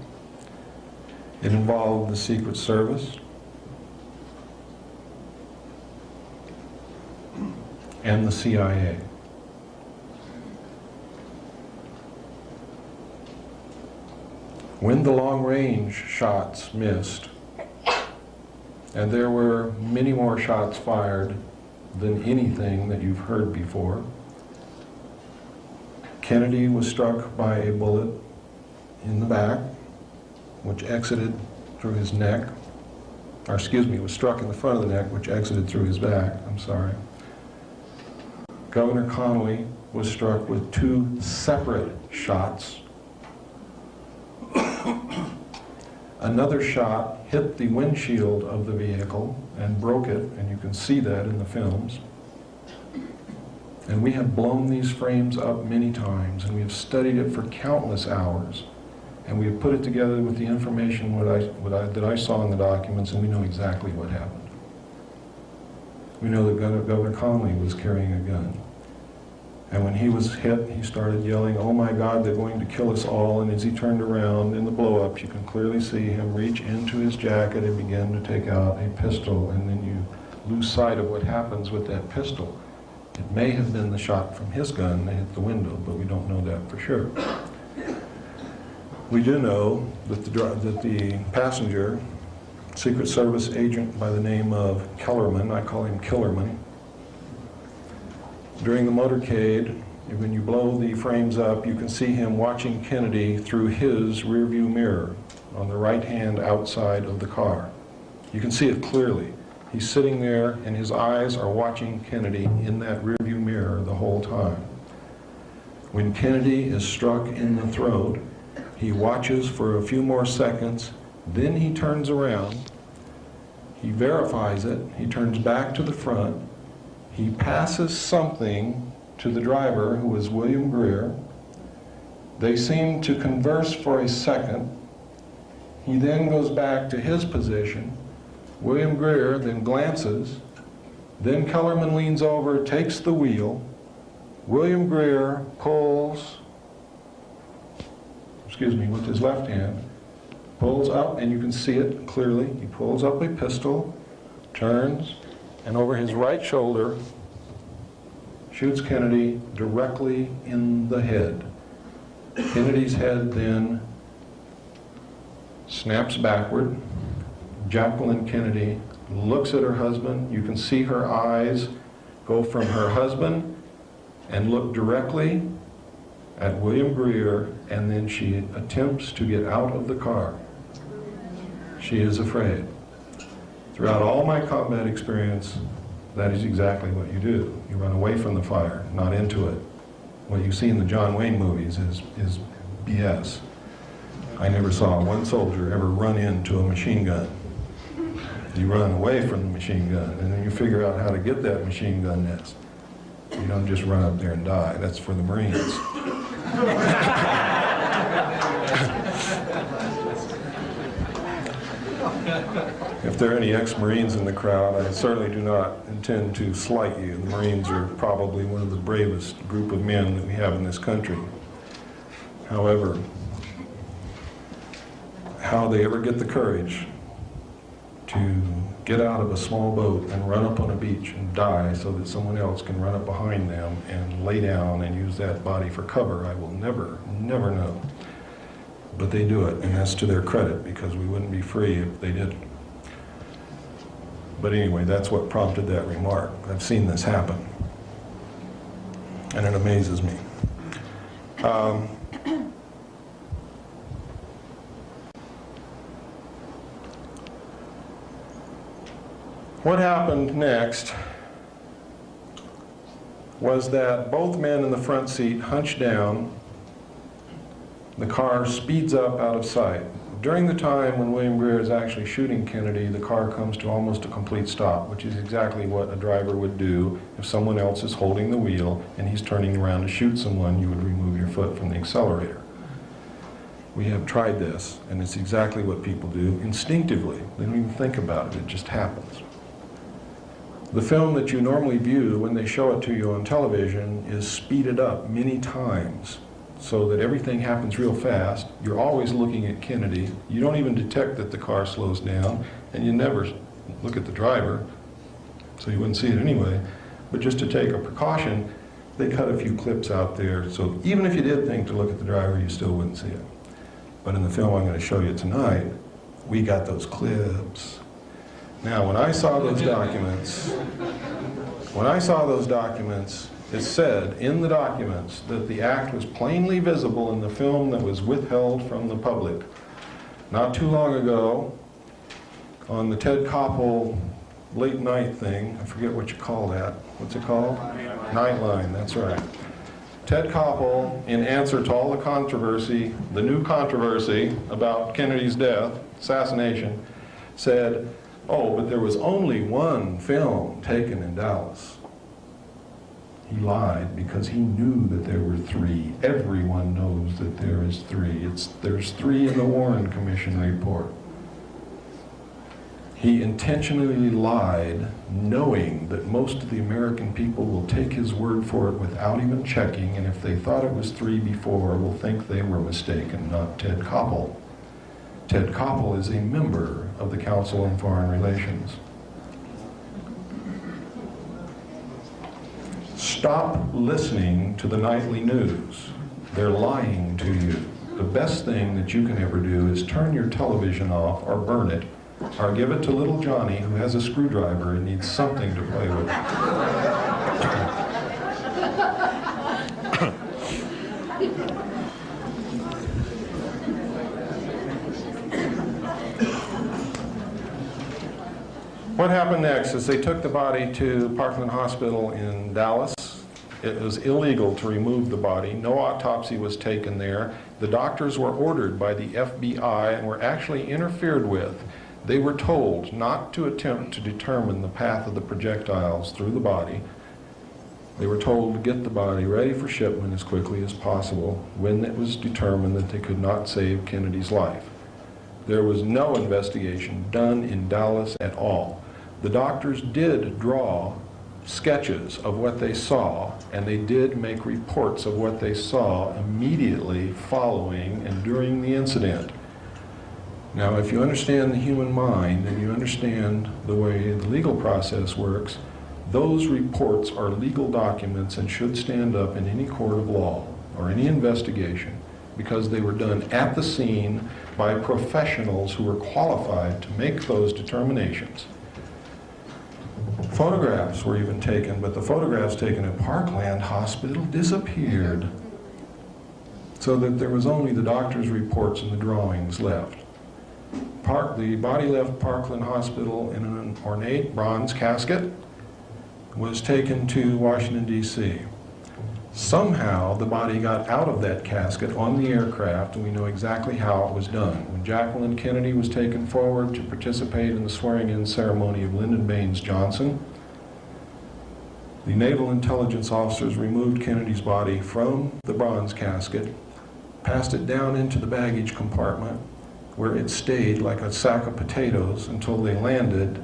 It involved the Secret Service and the CIA. When the long-range shots missed, and there were many more shots fired than anything that you've heard before, Kennedy was struck by a bullet in the back, which exited through his neck, or excuse me, was struck in the front of the neck, which exited through his back, I'm sorry. Governor Connolly was struck with 2 separate shots. Another shot hit the windshield of the vehicle and broke it, and you can see that in the films. And we have blown these frames up many times, and we have studied it for countless hours. And we have put it together with the information that I saw in the documents, and we know exactly what happened. We know that Governor Connolly was carrying a gun. And when he was hit, he started yelling, "Oh my God, they're going to kill us all." And as he turned around in the blow-ups, you can clearly see him reach into his jacket and begin to take out a pistol. And then you lose sight of what happens with that pistol. It may have been the shot from his gun that hit the window, but we don't know that for sure. We do know that the passenger, Secret Service agent by the name of Kellerman, I call him Killerman, during the motorcade, when you blow the frames up, you can see him watching Kennedy through his rearview mirror on the right hand outside of the car. You can see it clearly. He's sitting there and his eyes are watching Kennedy in that rearview mirror the whole time. When Kennedy is struck in the throat, he watches for a few more seconds, then he turns around, he verifies it, he turns back to the front, he passes something to the driver, who is William Greer. They seem to converse for a second. He then goes back to his position. William Greer then glances. Then Kellerman leans over, takes the wheel. William Greer pulls, with his left hand, pulls up, and you can see it clearly. He pulls up a pistol, turns, and over his right shoulder shoots Kennedy directly in the head. Kennedy's head then snaps backward. Jacqueline Kennedy looks at her husband. You can see her eyes go from her husband and look directly at William Greer, and then she attempts to get out of the car. She is afraid. Throughout all my combat experience, that is exactly what you do. You run away from the fire, not into it. What you see in the John Wayne movies is BS. I never saw one soldier ever run into a machine gun. You run away from the machine gun, and then you figure out how to get that machine gun nest. You don't just run up there and die. That's for the Marines. If there are any ex-Marines in the crowd, I certainly do not intend to slight you. The Marines are probably one of the bravest group of men that we have in this country. However, how they ever get the courage to get out of a small boat and run up on a beach and die so that someone else can run up behind them and lay down and use that body for cover, I will never know. But they do it, and that's to their credit, because we wouldn't be free if they didn't. But anyway, that's what prompted that remark. I've seen this happen, and it amazes me. What happened next was that both men in the front seat hunched down. The car speeds up out of sight. During the time when William Greer is actually shooting Kennedy, the car comes to almost a complete stop, which is exactly what a driver would do if someone else is holding the wheel and he's turning around to shoot someone. You would remove your foot from the accelerator. We have tried this, and it's exactly what people do instinctively. They don't even think about it, it just happens. The film that you normally view when they show it to you on television is speeded up many times so that everything happens real fast. You're always looking at Kennedy. You don't even detect that the car slows down, and you never look at the driver, so you wouldn't see it anyway. But just to take a precaution, they cut a few clips out there, so even if you did think to look at the driver, you still wouldn't see it. But in the film I'm going to show you tonight, we got those clips. Now, when I saw those documents, it said in the documents that the act was plainly visible in the film that was withheld from the public. Not too long ago, on the Ted Koppel late night thing, I forget what you call that. What's it called? Nightline, that's right. Ted Koppel, in answer to all the controversy, the new controversy about Kennedy's death, assassination, said, oh, but there was only one film taken in Dallas. He lied because he knew that there were three. Everyone knows that there is three. There's three in the Warren Commission report. He intentionally lied, knowing that most of the American people will take his word for it without even checking, and if they thought it was three before, will think they were mistaken, not Ted Koppel. Ted Koppel is a member of the Council on Foreign Relations. Stop listening to the nightly news. They're lying to you. The best thing that you can ever do is turn your television off or burn it, or give it to little Johnny who has a screwdriver and needs something to play with. What happened next is they took the body to Parkland Hospital in Dallas. It was illegal to remove the body. No autopsy was taken there. The doctors were ordered by the FBI and were actually interfered with. They were told not to attempt to determine the path of the projectiles through the body. They were told to get the body ready for shipment as quickly as possible when it was determined that they could not save Kennedy's life. There was no investigation done in Dallas at all. The doctors did draw sketches of what they saw, and they did make reports of what they saw immediately following and during the incident. Now, if you understand the human mind and you understand the way the legal process works, those reports are legal documents and should stand up in any court of law or any investigation because they were done at the scene by professionals who were qualified to make those determinations. Photographs were even taken, but the photographs taken at Parkland Hospital disappeared, so that there was only the doctor's reports and the drawings left. The body left Parkland Hospital in an ornate bronze casket, was taken to Washington, D.C. Somehow the body got out of that casket on the aircraft, and we know exactly how it was done. When Jacqueline Kennedy was taken forward to participate in the swearing-in ceremony of Lyndon Baines Johnson, the Naval Intelligence officers removed Kennedy's body from the bronze casket, passed it down into the baggage compartment, where it stayed like a sack of potatoes until they landed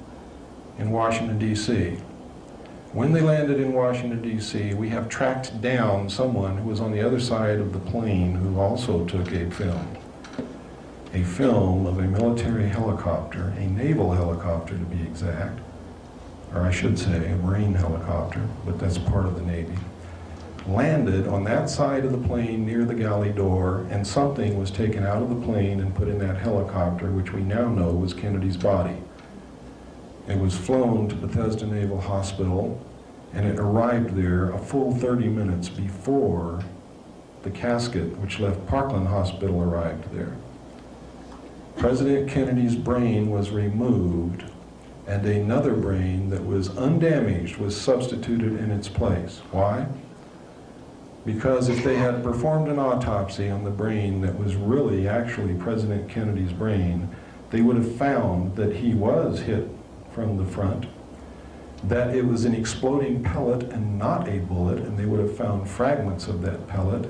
in Washington, D.C. When they landed in Washington, D.C., we have tracked down someone who was on the other side of the plane who also took a film of a military helicopter, a naval helicopter to be exact, or I should say a Marine helicopter, but that's part of the Navy, landed on that side of the plane near the galley door, and something was taken out of the plane and put in that helicopter, which we now know was Kennedy's body. It was flown to Bethesda Naval Hospital, and it arrived there a full 30 minutes before the casket, which left Parkland Hospital, arrived there. President Kennedy's brain was removed, and another brain that was undamaged was substituted in its place. Why? Because if they had performed an autopsy on the brain that was really actually President Kennedy's brain, they would have found that he was hit from the front, that it was an exploding pellet and not a bullet, and they would have found fragments of that pellet,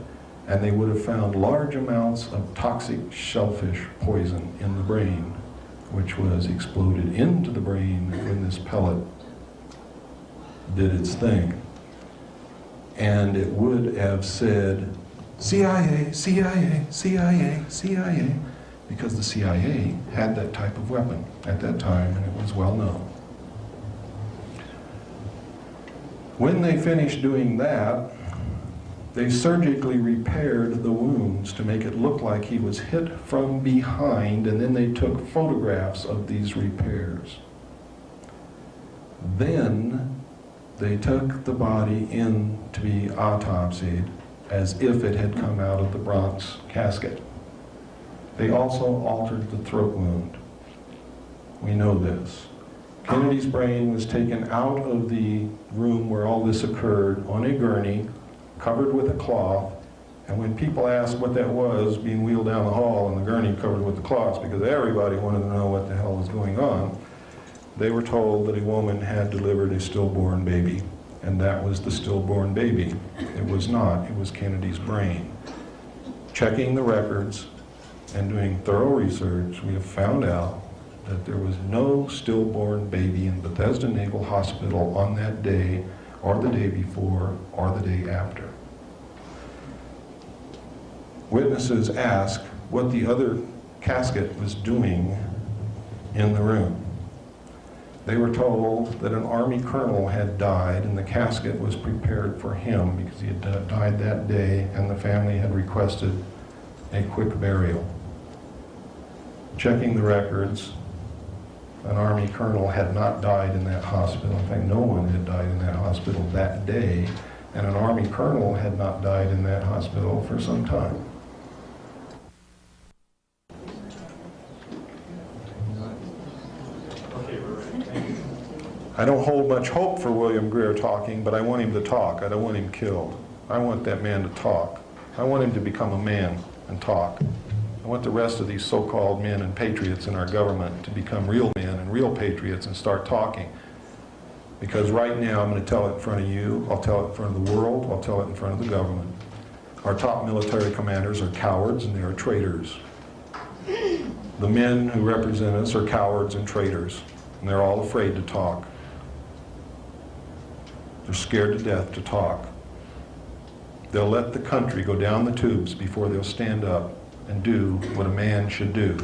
and they would have found large amounts of toxic shellfish poison in the brain, which was exploded into the brain when this pellet did its thing. And it would have said, CIA, CIA, CIA, CIA, because the CIA had that type of weapon at that time, and it was well known. When they finished doing that, they surgically repaired the wounds to make it look like he was hit from behind, and then they took photographs of these repairs. Then they took the body in to be autopsied as if it had come out of the Bronx casket. They also altered the throat wound. We know this. Kennedy's brain was taken out of the room where all this occurred on a gurney, covered with a cloth, and when people asked what that was, being wheeled down the hall and the gurney covered with the cloths, because everybody wanted to know what the hell was going on, they were told that a woman had delivered a stillborn baby, and that was the stillborn baby. It was not, it was Kennedy's brain. Checking the records and doing thorough research, we have found out that there was no stillborn baby in Bethesda Naval Hospital on that day, or the day before, or the day after. Witnesses asked what the other casket was doing in the room. They were told that an Army colonel had died and the casket was prepared for him because he had died that day and the family had requested a quick burial. Checking the records, an Army colonel had not died in that hospital. In fact, no one had died in that hospital that day, and an Army colonel had not died in that hospital for some time. I don't hold much hope for William Greer talking, but I want him to talk. I don't want him killed. I want that man to talk. I want him to become a man and talk. I want the rest of these so-called men and patriots in our government to become real men and real patriots and start talking. Because right now I'm going to tell it in front of you, I'll tell it in front of the world, I'll tell it in front of the government. Our top military commanders are cowards and they are traitors. The men who represent us are cowards and traitors, and they're all afraid to talk. They're scared to death to talk. They'll let the country go down the tubes before they'll stand up and do what a man should do.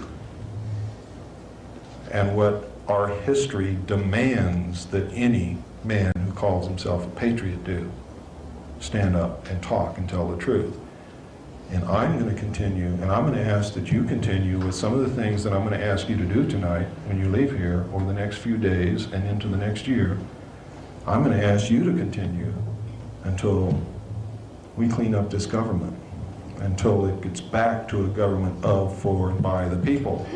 And what our history demands that any man who calls himself a patriot do. Stand up and talk and tell the truth. And I'm going to continue, and I'm going to ask that you continue with some of the things that I'm going to ask you to do tonight when you leave here over the next few days and into the next year. I'm going to ask you to continue until we clean up this government, until it gets back to a government of, for, and by the people.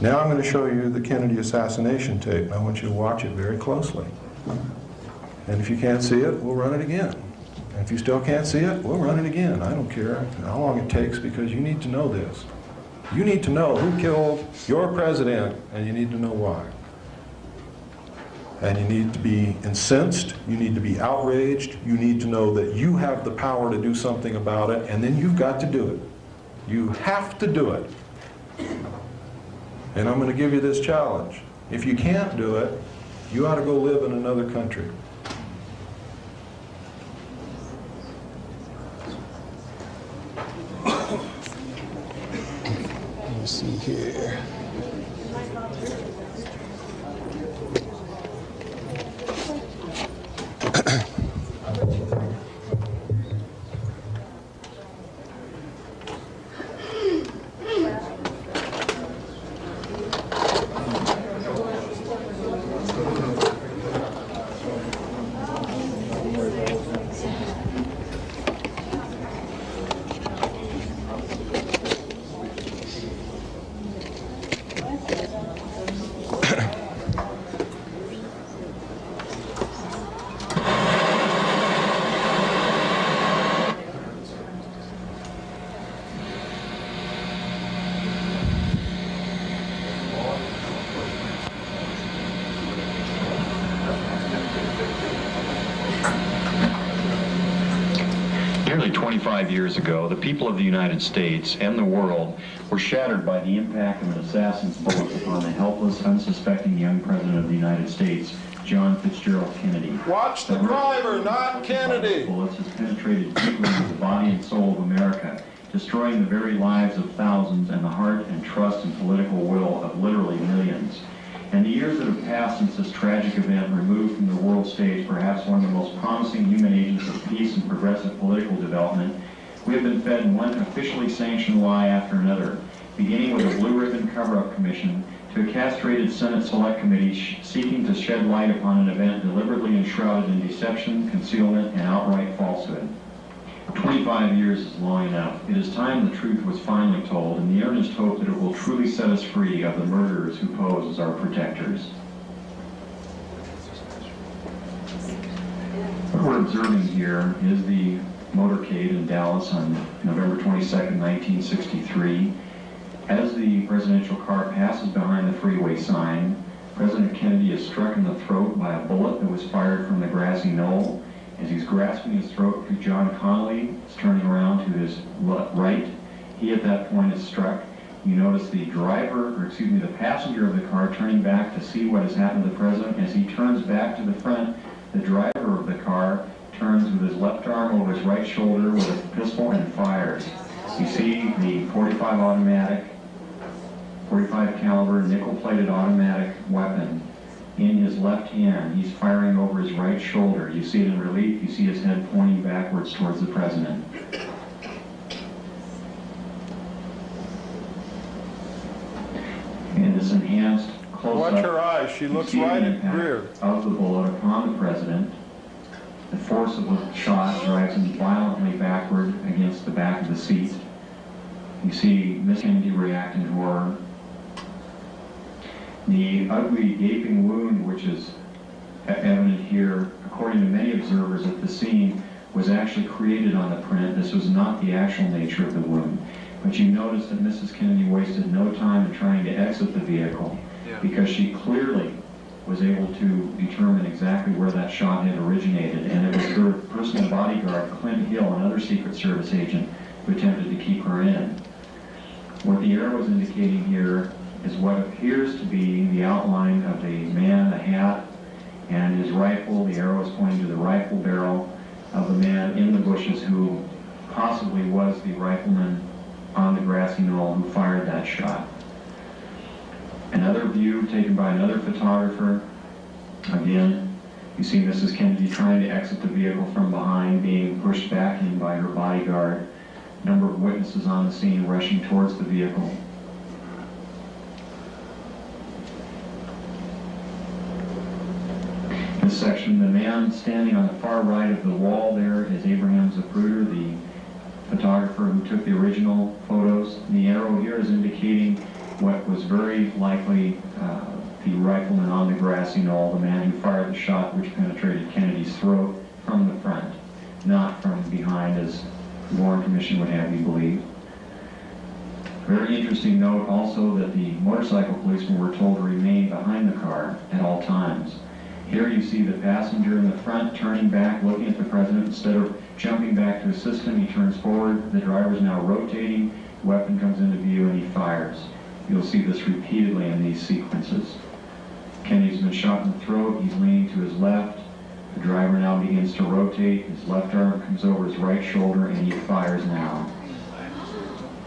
Now I'm going to show you the Kennedy assassination tape, and I want you to watch it very closely. And if you can't see it, we'll run it again. And if you still can't see it, we'll run it again. I don't care how long it takes, because you need to know this. You need to know who killed your president, and you need to know why. And you need to be incensed, you need to be outraged, you need to know that you have the power to do something about it, and then you've got to do it. You have to do it. And I'm going to give you this challenge. If you can't do it, you ought to go live in another country. Let me see here. 25 years ago, the people of the United States and the world were shattered by the impact of an assassin's bullet upon the helpless, unsuspecting young President of the United States, John Fitzgerald Kennedy. Watch the driver, not Kennedy! Bullets has penetrated deeply into the body and soul of America, destroying the very lives of thousands and the heart and trust and political will of literally millions. In the years that have passed since this tragic event removed from the world stage perhaps one of the most promising human agents of peace and progressive political development, we have been fed one officially sanctioned lie after another, beginning with a blue ribbon cover-up commission to a castrated Senate Select Committee seeking to shed light upon an event deliberately enshrouded in deception, concealment, and outright falsehood. 25 years is long enough. It is time the truth was finally told, in the earnest hope that it will truly set us free of the murderers who pose as our protectors. What we're observing here is the motorcade in Dallas on November 22nd, 1963. As the presidential car passes behind the freeway sign, President Kennedy is struck in the throat by a bullet that was fired from the grassy knoll. As he's grasping his throat, John Connally is turning around to his right. He at that point is struck. You notice the the passenger of the car turning back to see what has happened to the president. As he turns back to the front, the driver of the car turns with his left arm over his right shoulder with a pistol and fires. You see the 45 automatic, 45 caliber nickel-plated automatic weapon in his left hand. He's firing over his right shoulder. You see it in relief. You see his head pointing backwards towards the president. In this enhanced close-up, watch her eyes. She looks right at Greer. Of the bullet upon the president. The force of the shot drives him violently backward against the back of the seat. You see Miss Kennedy react in horror. The ugly gaping wound, which is evident here, according to many observers at the scene, was actually created on the print. This was not the actual nature of the wound. But you notice that Mrs. Kennedy wasted no time in trying to exit the vehicle because she clearly was able to determine exactly where that shot had originated, and it was her personal bodyguard, Clint Hill, another Secret Service agent, who attempted to keep her in. What the arrow is indicating here is what appears to be the outline of a man, a hat, and his rifle. The arrow is pointing to the rifle barrel of the man in the bushes who possibly was the rifleman on the grassy knoll who fired that shot. Another view taken by another photographer. Again, you see Mrs. Kennedy trying to exit the vehicle from behind, being pushed back in by her bodyguard. A number of witnesses on the scene rushing towards the vehicle. This section, the man standing on the far right of the wall there is Abraham Zapruder, the photographer who took the original photos. The arrow here is indicating what was very likely the rifleman on the grassy knoll, the man who fired the shot which penetrated Kennedy's throat from the front, not from behind as the Warren Commission would have you believe. Very interesting note also that the motorcycle policemen were told to remain behind the car at all times. Here you see the passenger in the front turning back, looking at the president. Instead of jumping back to assist him, he turns forward. The driver is now rotating. The weapon comes into view and he fires. You'll see this repeatedly in these sequences. Kennedy's been shot in the throat. He's leaning to his left. The driver now begins to rotate. His left arm comes over his right shoulder and he fires now.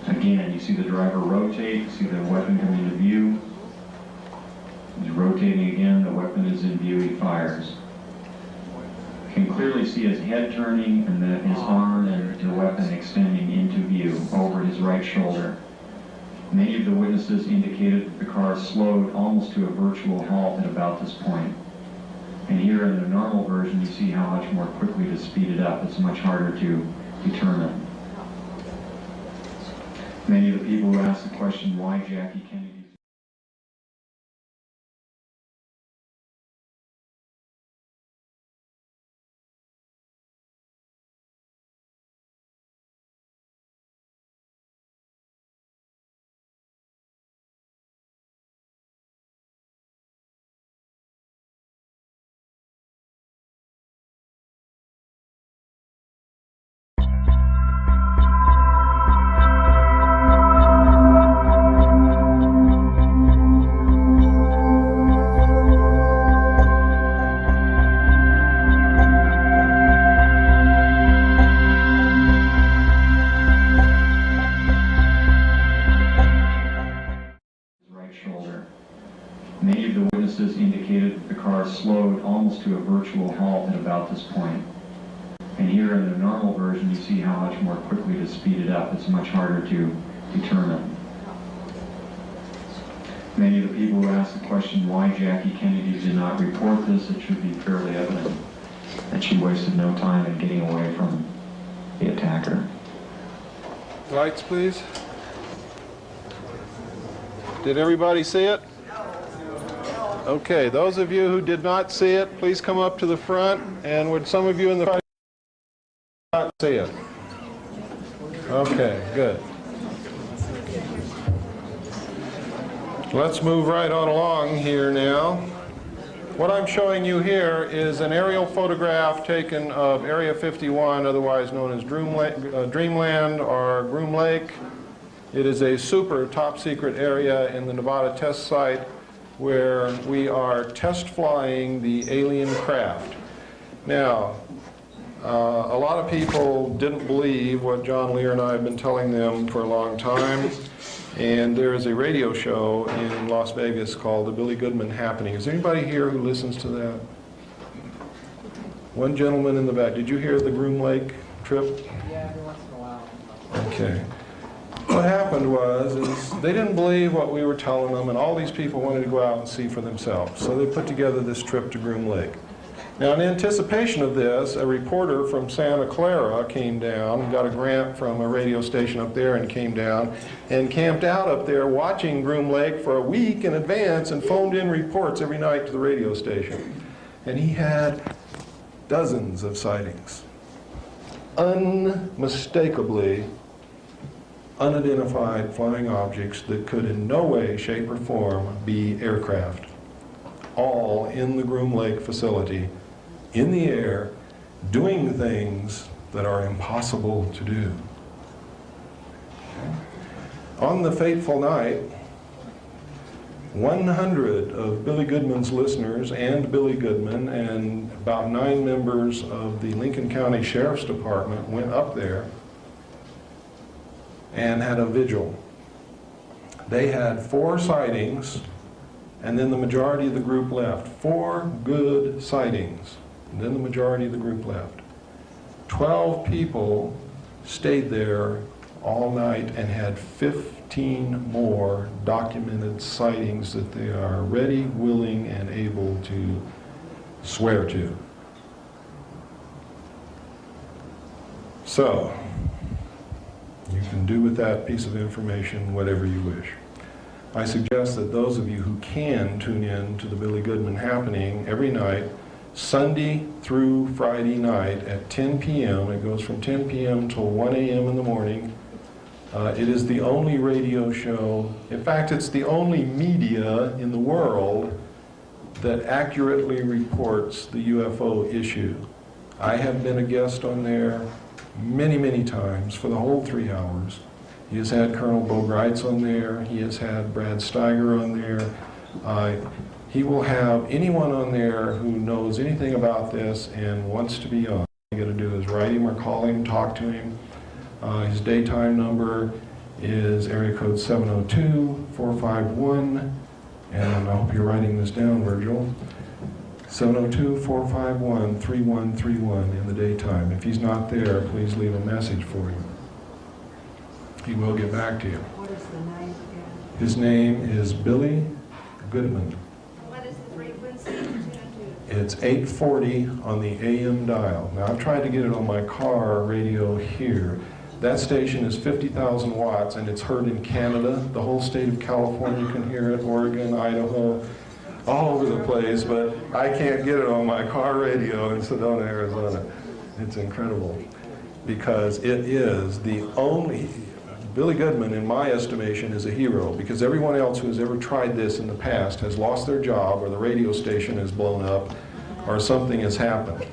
Again, you see the driver rotate. You see the weapon come into view. He's rotating again, the weapon is in view, he fires. You can clearly see his head turning and his arm and the weapon extending into view over his right shoulder. Many of the witnesses indicated that the car slowed almost to a virtual halt at about this point. And here in the normal version, you see how much more quickly to speed it up. It's much harder to determine. Many of the people who asked the question, why Jackie Kennedy? witnesses indicated that the car slowed almost to a virtual halt at about this point. And here in the normal version, you see how much more quickly to speed it up. It's much harder to determine. Many of the people who asked the question why Jackie Kennedy did not report this, it should be fairly evident that she wasted no time in getting away from the attacker. Lights, please. Did everybody see it? Okay, those of you who did not see it, please come up to the front. And would some of you in the front not see it? Okay, good. Let's move right on along here now. What I'm showing you here is an aerial photograph taken of Area 51, otherwise known as Dreamland or Groom Lake. It is a super top secret area in the Nevada test site where we are test flying the alien craft. Now, a lot of people didn't believe what John Lear and I have been telling them for a long time. And there is a radio show in Las Vegas called The Billy Goodman Happening. Is there anybody here who listens to that? One gentleman in the back. Did you hear the Groom Lake trip? Yeah, every once in a while. Okay. What happened was they didn't believe what we were telling them, and all these people wanted to go out and see for themselves. So they put together this trip to Groom Lake. Now, in anticipation of this, a reporter from Santa Clara came down, got a grant from a radio station up there and came down and camped out up there watching Groom Lake for a week in advance and phoned in reports every night to the radio station. And he had dozens of sightings. Unmistakably unidentified flying objects that could in no way, shape, or form be aircraft. All in the Groom Lake facility, in the air, doing things that are impossible to do. On the fateful night, 100 of Billy Goodman's listeners and Billy Goodman and about 9 members of the Lincoln County Sheriff's Department went up there and had a vigil. They had 4 sightings, and then the majority of the group left. 4 good sightings, and then the majority of the group left. 12 people stayed there all night and had 15 more documented sightings that they are ready, willing, and able to swear to. So, you can do with that piece of information whatever you wish. I suggest that those of you who can tune in to the Billy Goodman Happening every night, Sunday through Friday night at 10 p.m. It goes from 10 p.m. till 1 a.m. in the morning. It is the only radio show, in fact, it's the only media in the world that accurately reports the UFO issue. I have been a guest on there many, many times for the whole 3 hours. He has had Colonel Bo Greitz on there. He has had Brad Steiger on there. He will have anyone on there who knows anything about this and wants to be on. All you got to do is write him or call him, talk to him. His daytime number is area code 702-451, and I hope you're writing this down, Virgil. 702-451-3131 in the daytime. If he's not there, please leave a message for him. He will get back to you. What is the name again? His name is Billy Goodman. What is the frequency? It's 840 on the AM dial. Now, I've tried to get it on my car radio here. That station is 50,000 watts, and it's heard in Canada. The whole state of California can hear it, Oregon, Idaho, all over the place, but I can't get it on my car radio in Sedona, Arizona. It's incredible, because it is the only... Billy Goodman, in my estimation, is a hero, because everyone else who has ever tried this in the past has lost their job, or the radio station has blown up, or something has happened.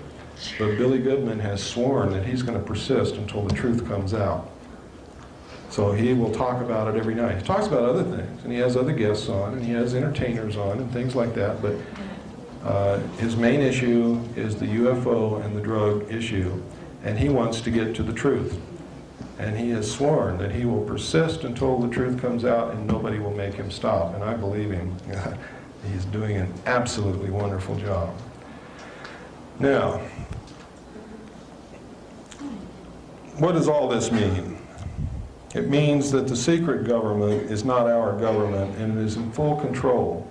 But Billy Goodman has sworn that he's going to persist until the truth comes out. So he will talk about it every night. He talks about other things, and he has other guests on, and he has entertainers on, and things like that, but his main issue is the UFO and the drug issue, and he wants to get to the truth. And he has sworn that he will persist until the truth comes out and nobody will make him stop. And I believe him. He's doing an absolutely wonderful job. Now, what does all this mean? It means that the secret government is not our government, and it is in full control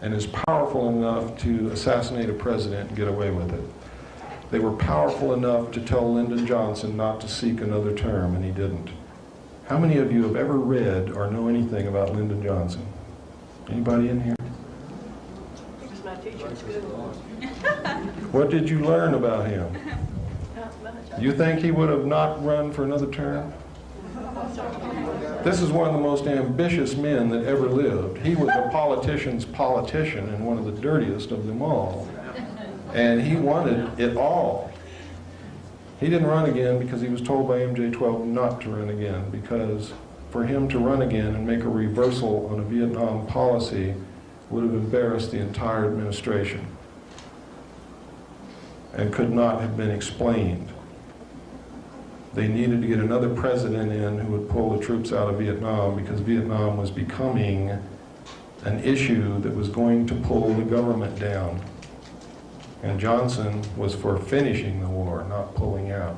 and is powerful enough to assassinate a president and get away with it. They were powerful enough to tell Lyndon Johnson not to seek another term, and he didn't. How many of you have ever read or know anything about Lyndon Johnson? Anybody in here? He was my teacher at school. What did you learn about him? Not much. You think he would have not run for another term? This is one of the most ambitious men that ever lived. He was a politician's politician and one of the dirtiest of them all. And he wanted it all. He didn't run again because he was told by MJ-12 not to run again, because for him to run again and make a reversal on a Vietnam policy would have embarrassed the entire administration and could not have been explained. They needed to get another president in who would pull the troops out of Vietnam, because Vietnam was becoming an issue that was going to pull the government down. And Johnson was for finishing the war, not pulling out.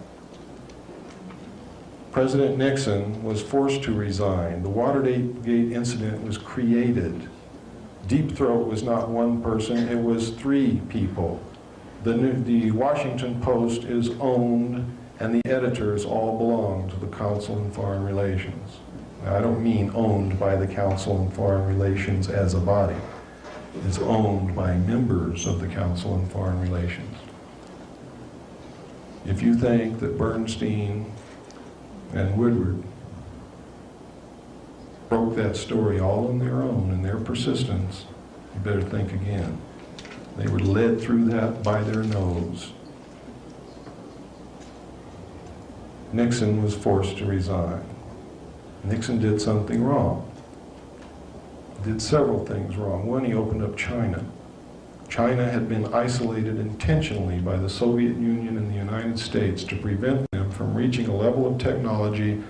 President Nixon was forced to resign. The Watergate incident was created. Deep Throat was not one person, it was 3 people. The Washington Post is owned, and the editors all belong to the Council on Foreign Relations. Now, I don't mean owned by the Council on Foreign Relations as a body. It's owned by members of the Council on Foreign Relations. If you think that Bernstein and Woodward broke that story all on their own and their persistence, you better think again. They were led through that by their nose. Nixon was forced to resign. Nixon did something wrong. Did several things wrong. One, he opened up China. China had been isolated intentionally by the Soviet Union and the United States to prevent them from reaching a level of technology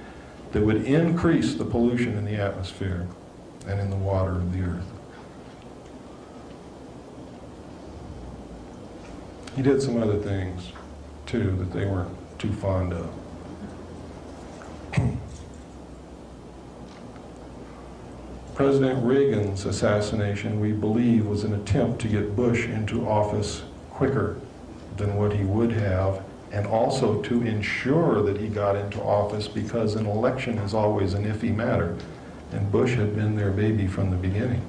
that would increase the pollution in the atmosphere and in the water of the earth. He did some other things, too, that they weren't too fond of. President Reagan's assassination, we believe, was an attempt to get Bush into office quicker than what he would have, and also to ensure that he got into office, because an election is always an iffy matter, and Bush had been their baby from the beginning.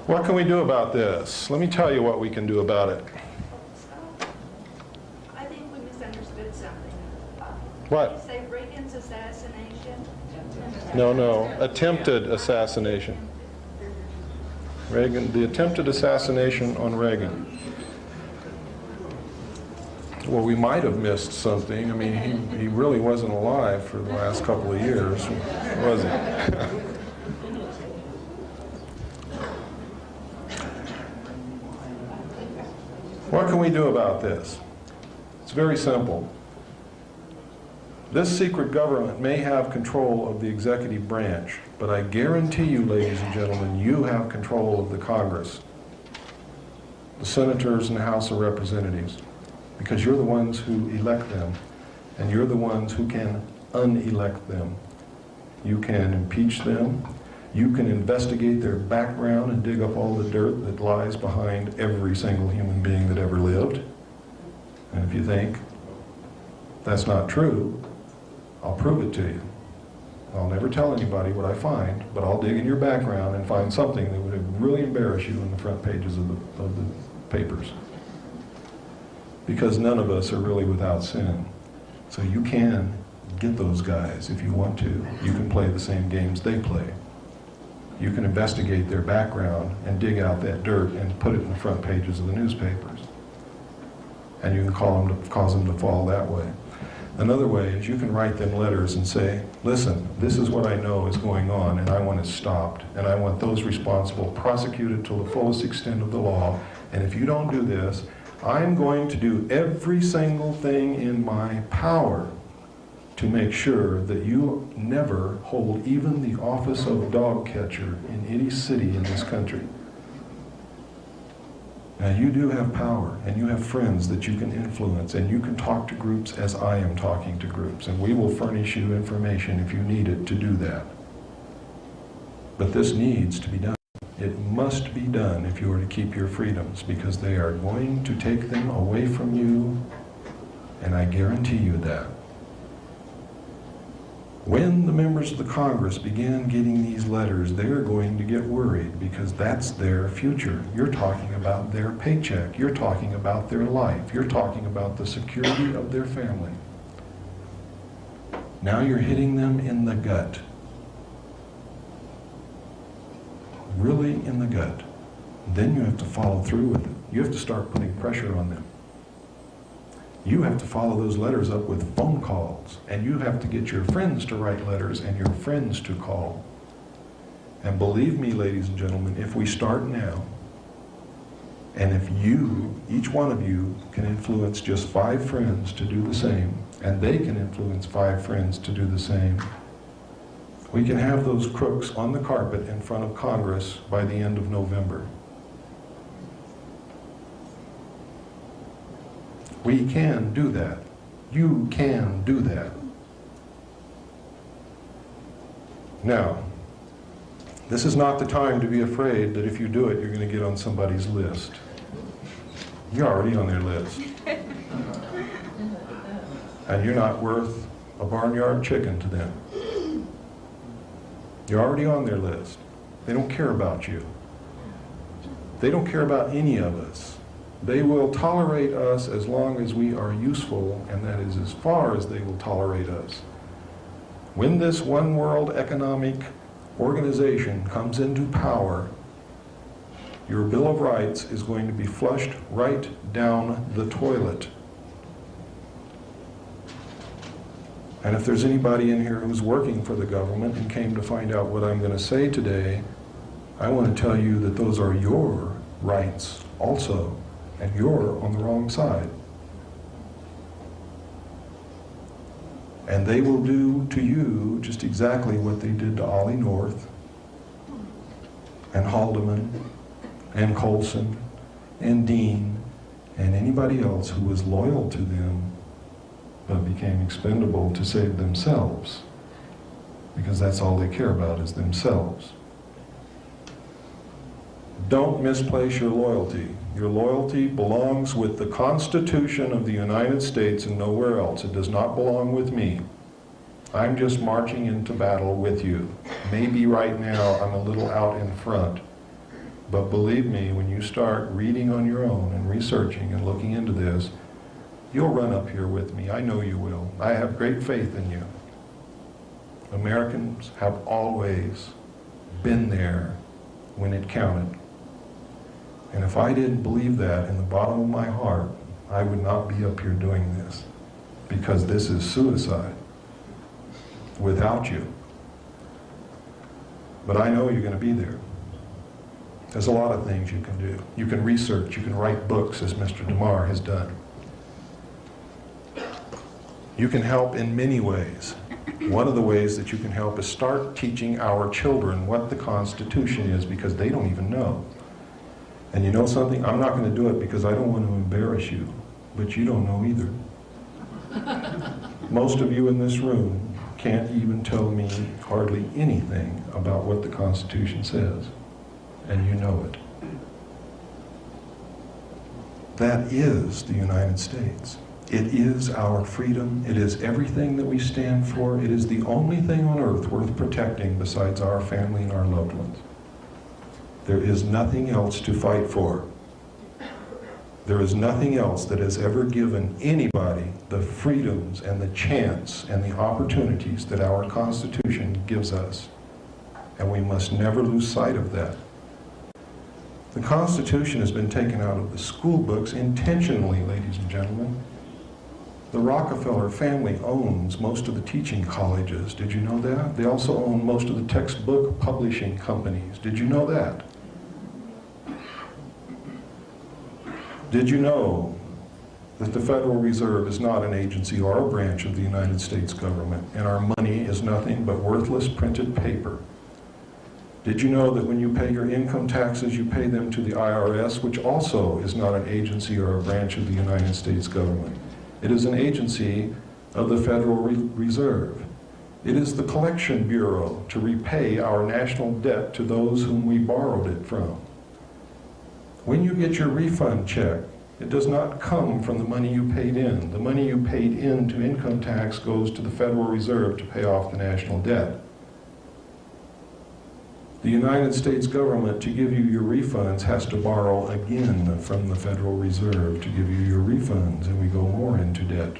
What can we do about this? Let me tell you what we can do about it. I think we misunderstood something. What? Did you say Reagan's assassination? No, attempted assassination. Reagan, the attempted assassination on Reagan. Well, we might have missed something. I mean, he really wasn't alive for the last couple of years, was he? What can we do about this? It's very simple. This secret government may have control of the executive branch, but I guarantee you, ladies and gentlemen, you have control of the Congress, the senators and the House of Representatives, because you're the ones who elect them, and you're the ones who can unelect them. You can impeach them. You can investigate their background and dig up all the dirt that lies behind every single human being that ever lived. And if you think that's not true, I'll prove it to you. I'll never tell anybody what I find, but I'll dig in your background and find something that would really embarrass you on the front pages of the papers. Because none of us are really without sin. So you can get those guys if you want to. You can play the same games they play. You can investigate their background and dig out that dirt and put it in the front pages of the newspapers. And you can cause them to fall that way. Another way is you can write them letters and say, listen, this is what I know is going on, and I want it stopped, and I want those responsible prosecuted to the fullest extent of the law, and if you don't do this, I'm going to do every single thing in my power to make sure that you never hold even the office of dog catcher in any city in this country. Now you do have power, and you have friends that you can influence, and you can talk to groups as I am talking to groups, and we will furnish you information if you need it to do that. But this needs to be done. It must be done if you are to keep your freedoms, because they are going to take them away from you, and I guarantee you that. When the members of the Congress began getting these letters, they're going to get worried, because that's their future. You're talking about their paycheck. You're talking about their life. You're talking about the security of their family. Now you're hitting them in the gut. Really in the gut. Then you have to follow through with it. You have to start putting pressure on them. You have to follow those letters up with phone calls, and you have to get your friends to write letters and your friends to call. And believe me, ladies and gentlemen, if we start now, and if you, each one of you, can influence just 5 friends to do the same, and they can influence 5 friends to do the same, we can have those crooks on the carpet in front of Congress by the end of November. We can do that. You can do that. Now, this is not the time to be afraid that if you do it, you're going to get on somebody's list. You're already on their list. And you're not worth a barnyard chicken to them. You're already on their list. They don't care about you. They don't care about any of us. They will tolerate us as long as we are useful, and that is as far as they will tolerate us. When this one world economic organization comes into power, your Bill of Rights is going to be flushed right down the toilet. And if there's anybody in here who's working for the government and came to find out what I'm going to say today, I want to tell you that those are your rights also, and you're on the wrong side. And they will do to you just exactly what they did to Ollie North, and Haldeman, and Colson, and Dean, and anybody else who was loyal to them but became expendable to save themselves, because that's all they care about is themselves. Don't misplace your loyalty. Your loyalty belongs with the Constitution of the United States and nowhere else. It does not belong with me. I'm just marching into battle with you. Maybe right now I'm a little out in front, but believe me, when you start reading on your own and researching and looking into this, you'll run up here with me. I know you will. I have great faith in you. Americans have always been there when it counted. And if I didn't believe that in the bottom of my heart, I would not be up here doing this, because this is suicide without you. But I know you're going to be there. There's a lot of things you can do. You can research, you can write books, as Mr. DeMar has done. You can help in many ways. One of the ways that you can help is start teaching our children what the Constitution is, because they don't even know. And you know something? I'm not going to do it because I don't want to embarrass you, but you don't know either. Most of you in this room can't even tell me hardly anything about what the Constitution says, and you know it. That is the United States. It is our freedom. It is everything that we stand for. It is the only thing on earth worth protecting besides our family and our loved ones. There is nothing else to fight for. There is nothing else that has ever given anybody the freedoms and the chance and the opportunities that our Constitution gives us. And we must never lose sight of that. The Constitution has been taken out of the school books intentionally, ladies and gentlemen. The Rockefeller family owns most of the teaching colleges. Did you know that? They also own most of the textbook publishing companies. Did you know that? Did you know that the Federal Reserve is not an agency or a branch of the United States government, and our money is nothing but worthless printed paper? Did you know that when you pay your income taxes, you pay them to the IRS, which also is not an agency or a branch of the United States government? It is an agency of the Federal Reserve. It is the collection bureau to repay our national debt to those whom we borrowed it from. When you get your refund check, it does not come from the money you paid in. The money you paid in to income tax goes to the Federal Reserve to pay off the national debt. The United States government, to give you your refunds, has to borrow again from the Federal Reserve to give you your refunds, and we go more into debt.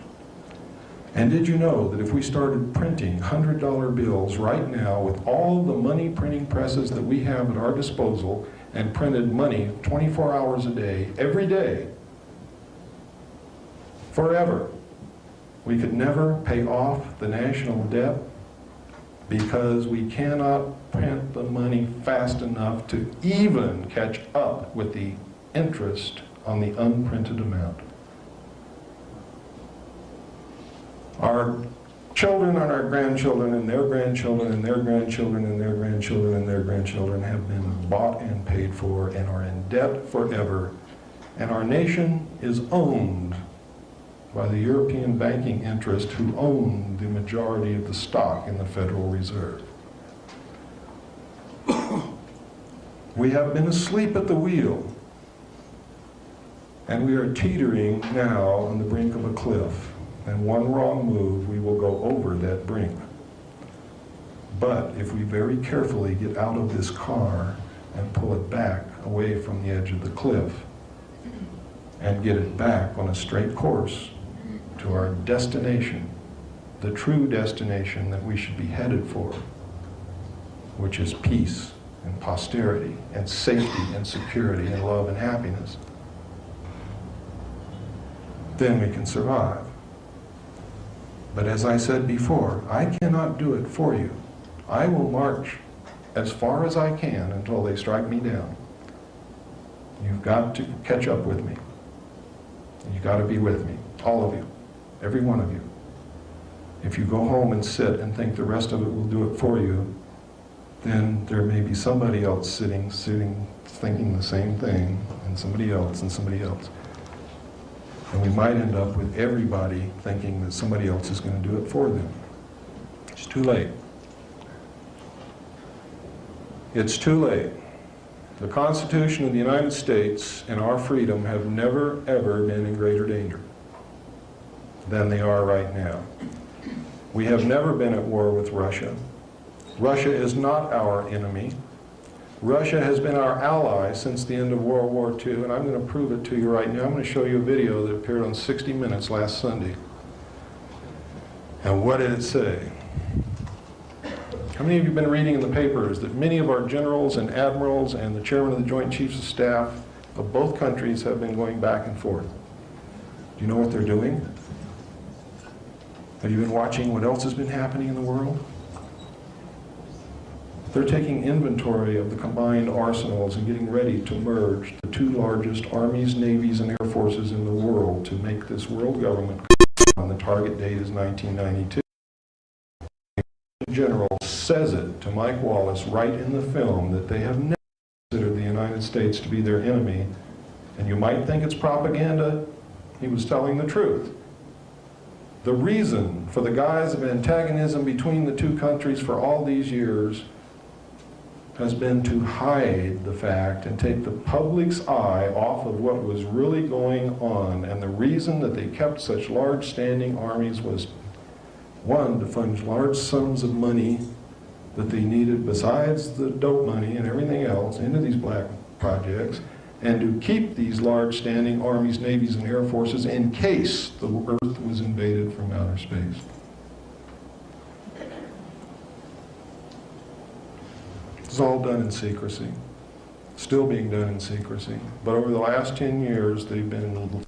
And did you know that if we started printing $100 bills right now with all the money printing presses that we have at our disposal and printed money 24 hours a day, every day, forever, we could never pay off the national debt because we cannot print the money fast enough to even catch up with the interest on the unprinted amount. Our children and our grandchildren and their grandchildren and their grandchildren and their grandchildren and their grandchildren have been bought and paid for and are in debt forever. And our nation is owned by the European banking interest who own the majority of the stock in the Federal Reserve. We have been asleep at the wheel, and we are teetering now on the brink of a cliff. And one wrong move, we will go over that brink. But if we very carefully get out of this car and pull it back away from the edge of the cliff and get it back on a straight course to our destination, the true destination that we should be headed for, which is peace and posterity and safety and security and love and happiness, then we can survive. But as I said before, I cannot do it for you. I will march as far as I can until they strike me down. You've got to catch up with me. You've got to be with me, all of you, every one of you. If you go home and sit and think the rest of it will do it for you, then there may be somebody else sitting, thinking the same thing, and somebody else, and somebody else. And we might end up with everybody thinking that somebody else is going to do it for them. It's too late. It's too late. The Constitution of the United States and our freedom have never, ever been in greater danger than they are right now. We have never been at war with Russia. Russia is not our enemy. Russia has been our ally since the end of World War II, and I'm going to prove it to you right now. I'm going to show you a video that appeared on 60 Minutes last Sunday. And what did it say? How many of you have been reading in the papers that many of our generals and admirals and the chairman of the Joint Chiefs of Staff of both countries have been going back and forth? Do you know what they're doing? Have you been watching what else has been happening in the world? They're taking inventory of the combined arsenals and getting ready to merge the two largest armies, navies, and air forces in the world to make this world government. And the target date is 1992. The general says it to Mike Wallace right in the film that they have never considered the United States to be their enemy. And you might think it's propaganda. He was telling the truth. The reason for the guise of antagonism between the two countries for all these years has been to hide the fact and take the public's eye off of what was really going on. And the reason that they kept such large standing armies was, one, to fund large sums of money that they needed besides the dope money and everything else into these black projects, and to keep these large standing armies, navies, and air forces in case the Earth was invaded from outer space. It's all done in secrecy, still being done in secrecy. But over the last 10 years, they've been...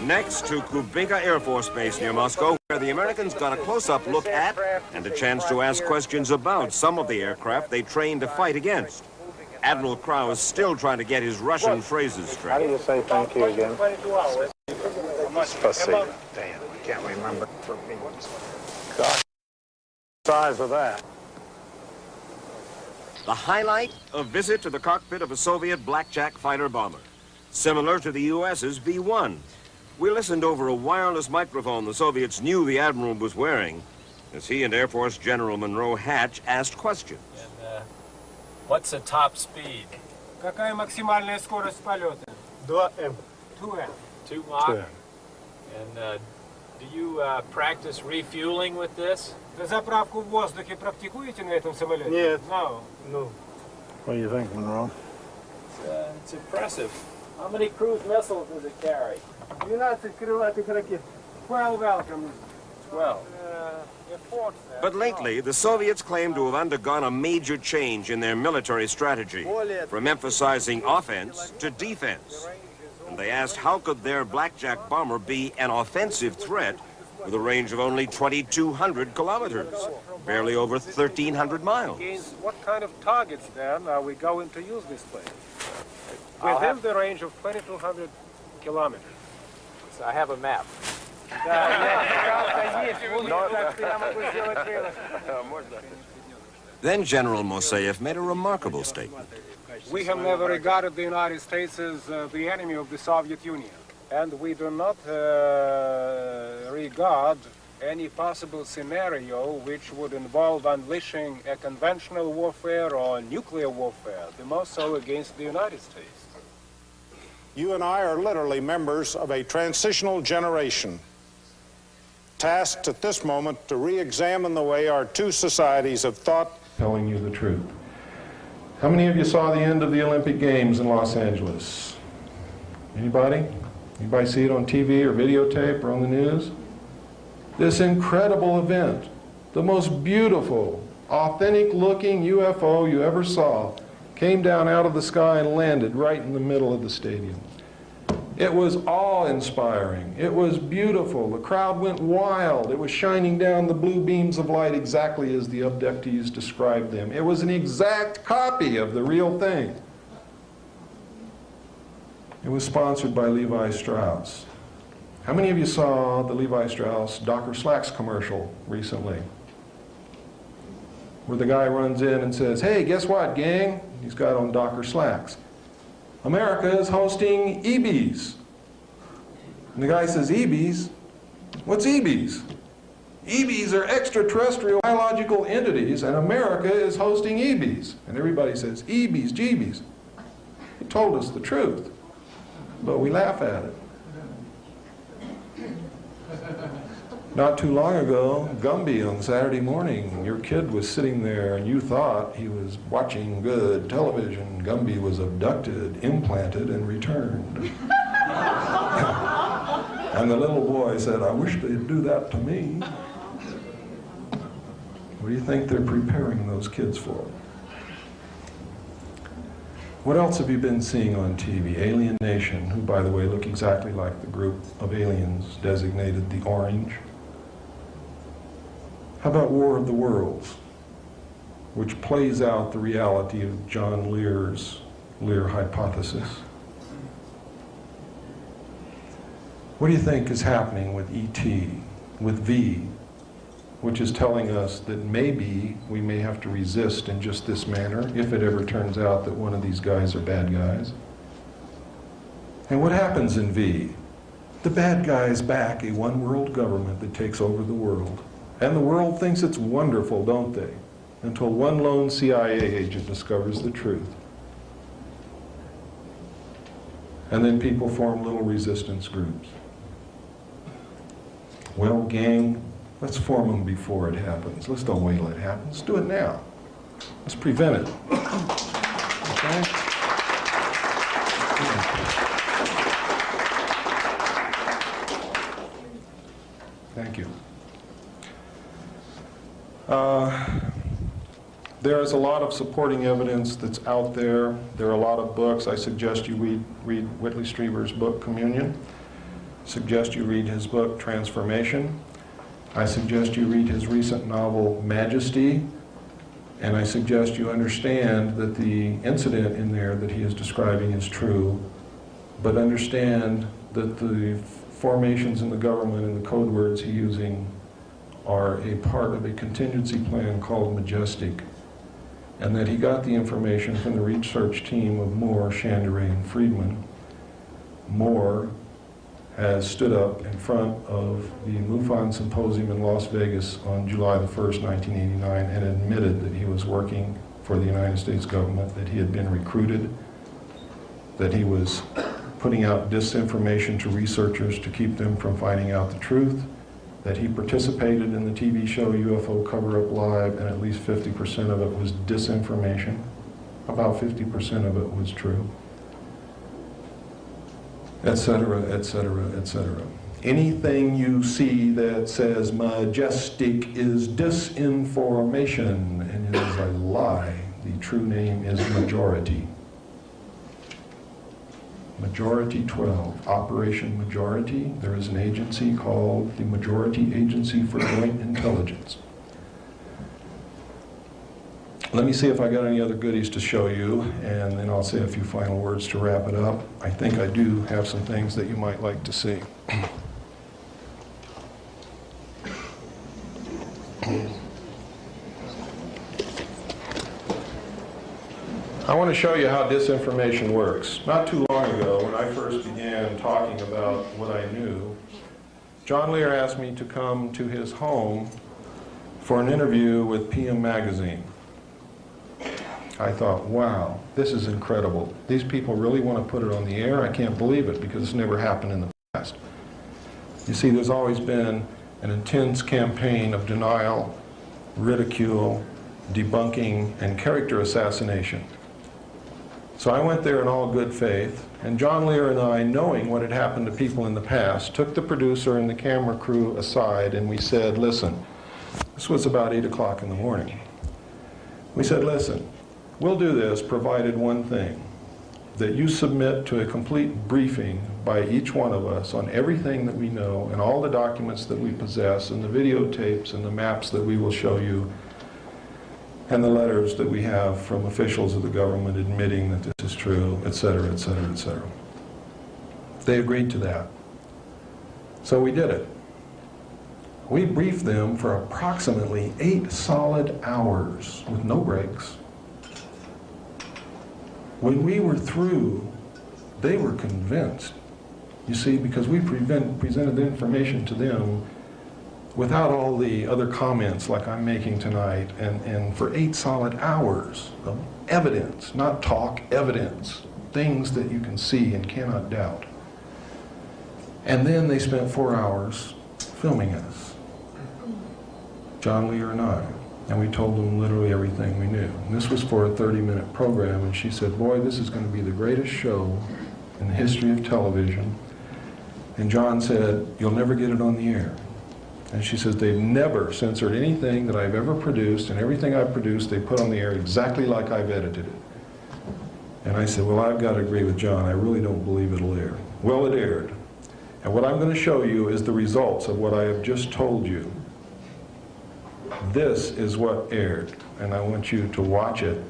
Next to Kubinka Air Force Base near Moscow, where the Americans got a close-up look at and a chance to ask questions about some of the aircraft they trained to fight against. Admiral Crowe is still trying to get his Russian phrases How straight. do you say thank you again? 22 hours. Let's see. Damn, I can't remember. God, size of that. The highlight, a visit to the cockpit of a Soviet blackjack fighter bomber, similar to the U.S.'s B-1. We listened over a wireless microphone the Soviets knew the Admiral was wearing as he and Air Force General Monroe Hatch asked questions. And what's the top speed? Какая максимальная скорость полета? 2M. 2M. 2 Mach? 2M. And do you practice refueling with this? Заправку в воздухе практикуете на этом самолете? Нет. No. No. What do you think, Monroe? It's impressive. How many cruise missiles does it carry? 12 крылатых ракет. 12 Welcome. 12. But lately, the Soviets claim to have undergone a major change in their military strategy, from emphasizing offense to defense. And they asked how could their blackjack bomber be an offensive threat with a range of only 2,200 kilometers, barely over 1,300 miles. Against what kind of targets, then, are we going to use this plane? Within the range of 2,200 kilometers. So I have a map. Then General Mosaev made a remarkable statement. We have never regarded the United States as the enemy of the Soviet Union, and we do not regard any possible scenario which would involve unleashing a conventional warfare or nuclear warfare, the most so against the United States. You and I are literally members of a transitional generation, tasked at this moment to re-examine the way our two societies have thought. Telling you the truth. How many of you saw the end of the Olympic Games in Los Angeles? Anybody? Anybody see it on TV or videotape or on the news? This incredible event, the most beautiful, authentic-looking UFO you ever saw, came down out of the sky and landed right in the middle of the stadium. It was awe-inspiring. It was beautiful. The crowd went wild. It was shining down the blue beams of light exactly as the abductees described them. It was an exact copy of the real thing. It was sponsored by Levi Strauss. How many of you saw the Levi Strauss Docker Slacks commercial recently? Where the guy runs in and says, "Hey, guess what, gang?" He's got on Docker Slacks. "America is hosting EBs." And the guy says, "EBs? What's EBs?" EBs are extraterrestrial biological entities, and America is hosting EBs. And everybody says, "EBs, GBs." He told us the truth, but we laugh at it. Not too long ago, Gumby on Saturday morning, your kid was sitting there and you thought he was watching good television. Gumby was abducted, implanted, and returned. And the little boy said, "I wish they'd do that to me." What do you think they're preparing those kids for? What else have you been seeing on TV? Alien Nation, who, by the way, look exactly like the group of aliens designated the Orange. How about War of the Worlds, which plays out the reality of John Lear's Lear hypothesis? What do you think is happening with ET, with V, which is telling us that maybe we may have to resist in just this manner if it ever turns out that one of these guys are bad guys? And what happens in V? The bad guys back a one-world government that takes over the world. And the world thinks it's wonderful, don't they? Until one lone CIA agent discovers the truth. And then people form little resistance groups. Well, gang, let's form them before it happens. Let's don't wait till it happens. Let's do it now. Let's prevent it. Okay? Thank you. There is a lot of supporting evidence that's out there. There are a lot of books. I suggest you read Whitley Strieber's book, Communion. Suggest you read his book, Transformation. I suggest you read his recent novel, Majesty. And I suggest you understand that the incident in there that he is describing is true, but understand that the formations in the government and the code words he's using are a part of a contingency plan called Majestic, and that he got the information from the research team of Moore, Chandray, and Friedman. Moore has stood up in front of the MUFON Symposium in Las Vegas on July the 1st, 1989, and admitted that he was working for the United States government, that he had been recruited, that he was putting out disinformation to researchers to keep them from finding out the truth, that he participated in the TV show UFO Cover-Up Live, and at least 50% of it was disinformation. About 50% of it was true. Etc., etc., etc. Anything you see that says Majestic is disinformation, and it is a lie. The true name is Majority. Majority 12, Operation Majority. There is an agency called the Majority Agency for Joint Intelligence. Let me see if I got any other goodies to show you, and then I'll say a few final words to wrap it up. I think I do have some things that you might like to see. I want to show you how disinformation works. Not too long ago, when I first began talking about what I knew, John Lear asked me to come to his home for an interview with PM Magazine. I thought, wow, this is incredible. These people really want to put it on the air? I can't believe it, because it's never happened in the past. You see, there's always been an intense campaign of denial, ridicule, debunking, and character assassination. So I went there in all good faith, and John Lear and I, knowing what had happened to people in the past, took the producer and the camera crew aside, and we said, listen, this was about 8 o'clock in the morning. We said, listen, we'll do this provided one thing, that you submit to a complete briefing by each one of us on everything that we know and all the documents that we possess and the videotapes and the maps that we will show you and the letters that we have from officials of the government admitting that this is true, etc., etc., etc. They agreed to that. So we did it. We briefed them for approximately 8 solid hours with no breaks. When we were through, they were convinced. You see, because we presented the information to them without all the other comments like I'm making tonight, and for 8 solid hours of evidence, not talk, evidence, things that you can see and cannot doubt. And then they spent 4 hours filming us, John Lear and I. And we told them literally everything we knew. And this was for a 30-minute program, and she said, boy, this is going to be the greatest show in the history of television. And John said, you'll never get it on the air. And she says, they've never censored anything that I've ever produced, and everything I've produced they put on the air exactly like I've edited it. And I said, well, I've got to agree with John. I really don't believe it'll air. Well, it aired. And what I'm going to show you is the results of what I have just told you. This is what aired, and I want you to watch it.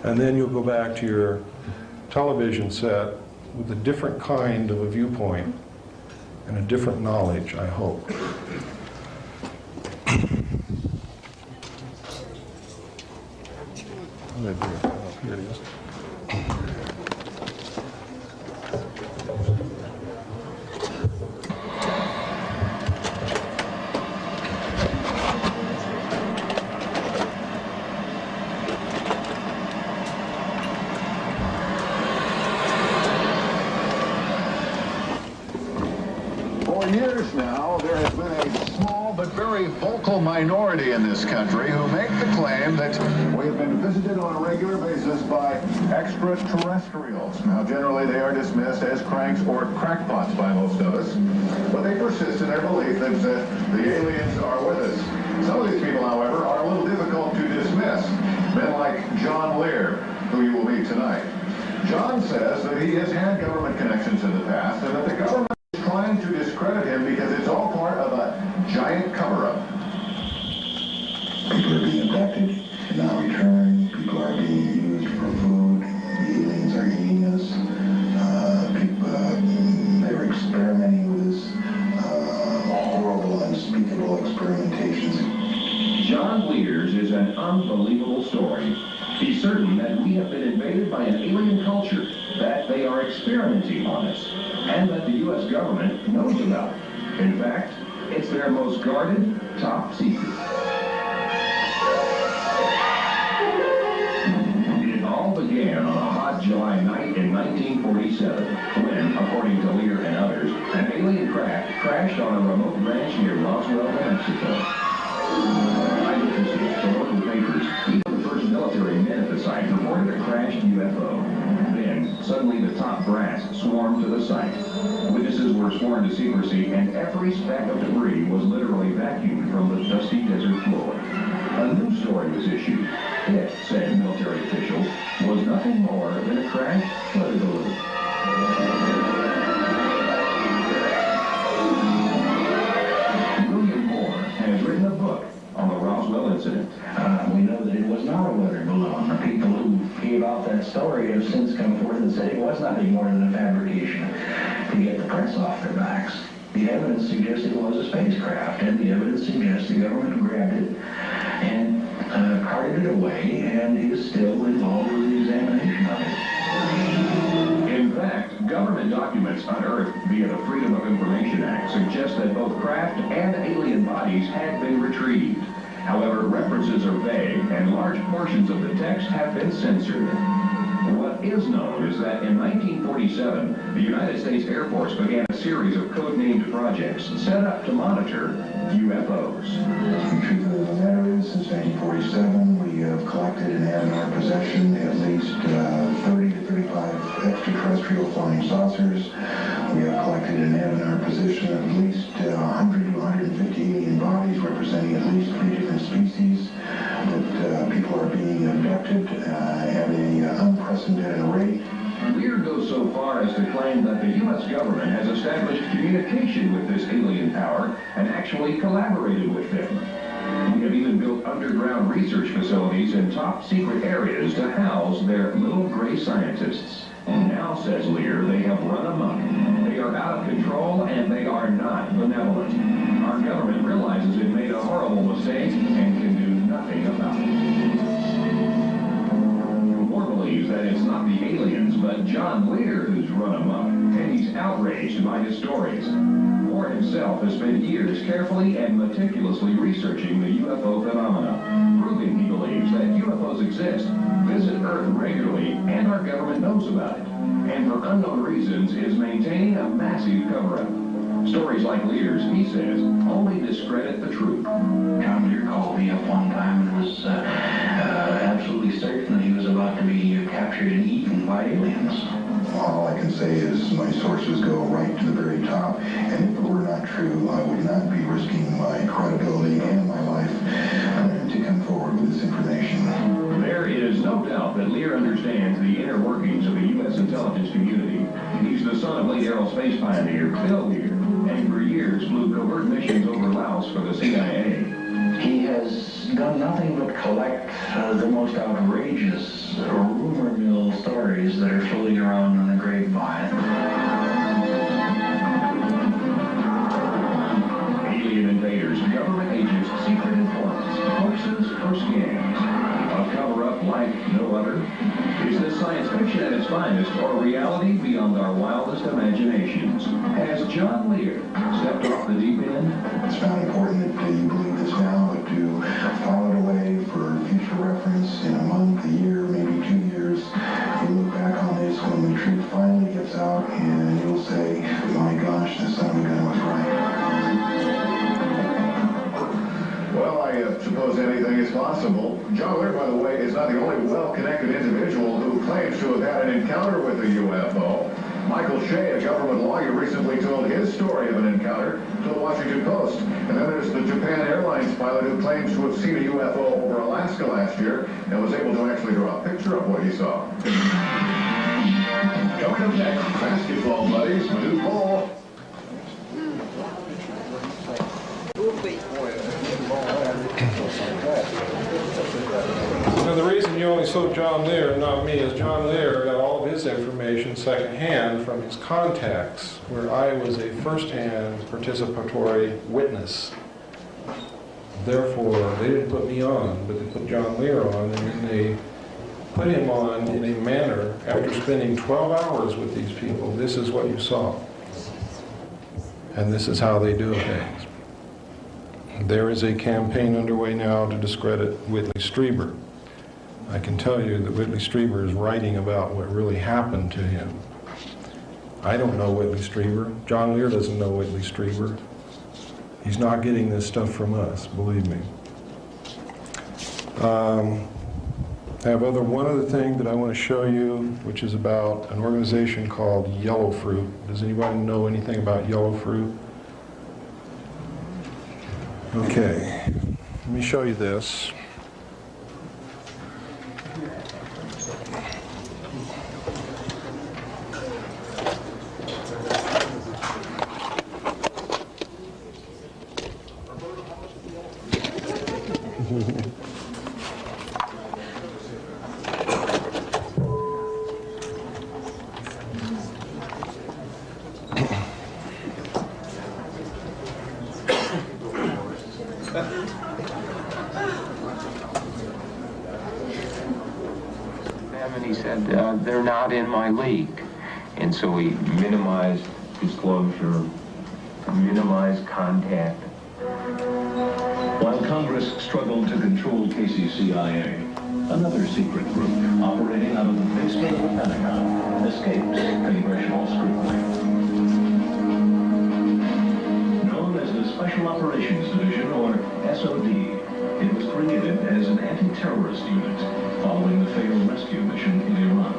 And then you'll go back to your television set with a different kind of a viewpoint and a different knowledge, I hope. Here it is. Years now, there has been a small but very vocal minority in this country who make the claim that we have been visited on a regular basis by extraterrestrials. Now, generally they are dismissed as cranks or crackpots by most of us, but they persist in their belief that the aliens are with us. Some of these people, however, are a little difficult to dismiss. Men like John Lear, who you will meet tonight. John says that he has had government connections in the past and that the government trying to discredit him because it's all part of a giant cover-up. People are being abducted. being used for food. The aliens are eating us. They're experimenting with us. Horrible, unspeakable experimentations. John Lear's is an unbelievable story. He's certain that we have been invaded by an alien culture, that they are experimenting on us, and that the U.S. government knows about it. In fact, it's their most guarded, top secret. It all began on a hot July night in 1947, when, according to Lear and others, an alien craft crashed on a remote ranch near Roswell, New Mexico. Eyewitnesses, the local papers, even the first military men at the site reported a crashed UFO. Then, suddenly the top brass swarmed to the site. Witnesses were sworn to secrecy, and every speck of debris was literally vacuumed from the dusty desert floor. A news story was issued. It, said military officials, was nothing more than a crashed weather balloon. William Moore has written a book on the Roswell incident. We know that it was not a weather balloon. The people who gave out that story have since come forward and said it was nothing more than a fabrication to get the press off their backs. The evidence suggests it was a spacecraft, and the evidence suggests the government grabbed it and carted it away and is still involved with the examination of it. In fact, government documents unearthed via the Freedom of Information Act suggest that both craft and alien bodies had been retrieved. However, references are vague, and large portions of the text have been censored. What is known is that in 1947, the United States Air Force began a series of code-named projects set up to monitor UFOs. The truth of the matter is, since 1947, we have collected and had in our possession at least 30 to 35 extraterrestrial flying saucers. We have collected and had in our possession at least 100 to 150 alien bodies representing at least 3 different species that people are being abducted at an unprecedented rate. Lear goes so far as to claim that the U.S. government has established communication with this alien power and actually collaborated with them. We have even built underground research facilities in top secret areas to house their little gray scientists. Now, says Lear, they have run amok. They are out of control and they are not benevolent. Our government realizes it made a horrible mistake and can do nothing about it. Moore believes that it's not the aliens, but John Lear who's run amok, and he's outraged by his stories. Moore himself has spent years carefully and meticulously researching the UFO phenomena, proving, he believes, that UFOs exist, visit Earth regularly, and our government knows about it, and for unknown reasons is maintaining a massive cover-up. Stories like Lear's, he says, only discredit the truth. John Lear called me up one time and was absolutely certain that he was about to be captured and eaten by aliens. All I can say is my sources go right to the very top, and if it were not true, I would not be risking my credibility and my life to come forward with this information. There is no doubt that Lear understands the inner workings of the U.S. intelligence community. He's the son of late aerospace pioneer Bill Lear, and for years flew covert missions over Laos for the CIA. He has done nothing but collect the most outrageous rumor mill stories that are floating around on the grapevine. Alien invaders, government agents, secret informants, hoaxes, or scams. A cover-up like no other? Is this science fiction at its finest, or reality beyond our wildest imaginations? Has John Lear stepped off the deep end? It's not important that you believe this now, but to file it away for future reference in a month, a year, maybe 2 years. You look back on this when the truth finally gets out, and you'll say, my gosh, the son of a gun was right. Well, I suppose anything is possible. John Lear, by the way, is not the only well-connected individual who claims to have had an encounter with a UFO. Michael Shea, a government lawyer, recently told his story of an encounter to the Washington Post. And then there's the Japan Airlines pilot who claims to have seen a UFO over Alaska last year and was able to actually draw a picture of what he saw. Coming up next, basketball buddies, new ball. The reason you only saw John Lear, not me, as John Lear got all of his information secondhand from his contacts, where I was a first-hand participatory witness. Therefore, they didn't put me on, but they put John Lear on, and then they put him on in a manner, after spending 12 hours with these people, this is what you saw. And this is how they do things. There is a campaign underway now to discredit Whitley Strieber. I can tell you that Whitley Strieber is writing about what really happened to him. I don't know Whitley Strieber. John Lear doesn't know Whitley Strieber. He's not getting this stuff from us, believe me. I have one other thing that I want to show you, which is about an organization called Yellow Fruit. Does anybody know anything about Yellow Fruit? Okay, let me show you this. And he said, they're not in my league. And so we minimized disclosure, minimized contact. While Congress struggled to control KCCIA, another secret group operating out of the basement of the Pentagon escaped congressional scrutiny. Known as the Special Operations Division, or SOD, it was created as an anti-terrorist unit following the failed rescue mission in Iran.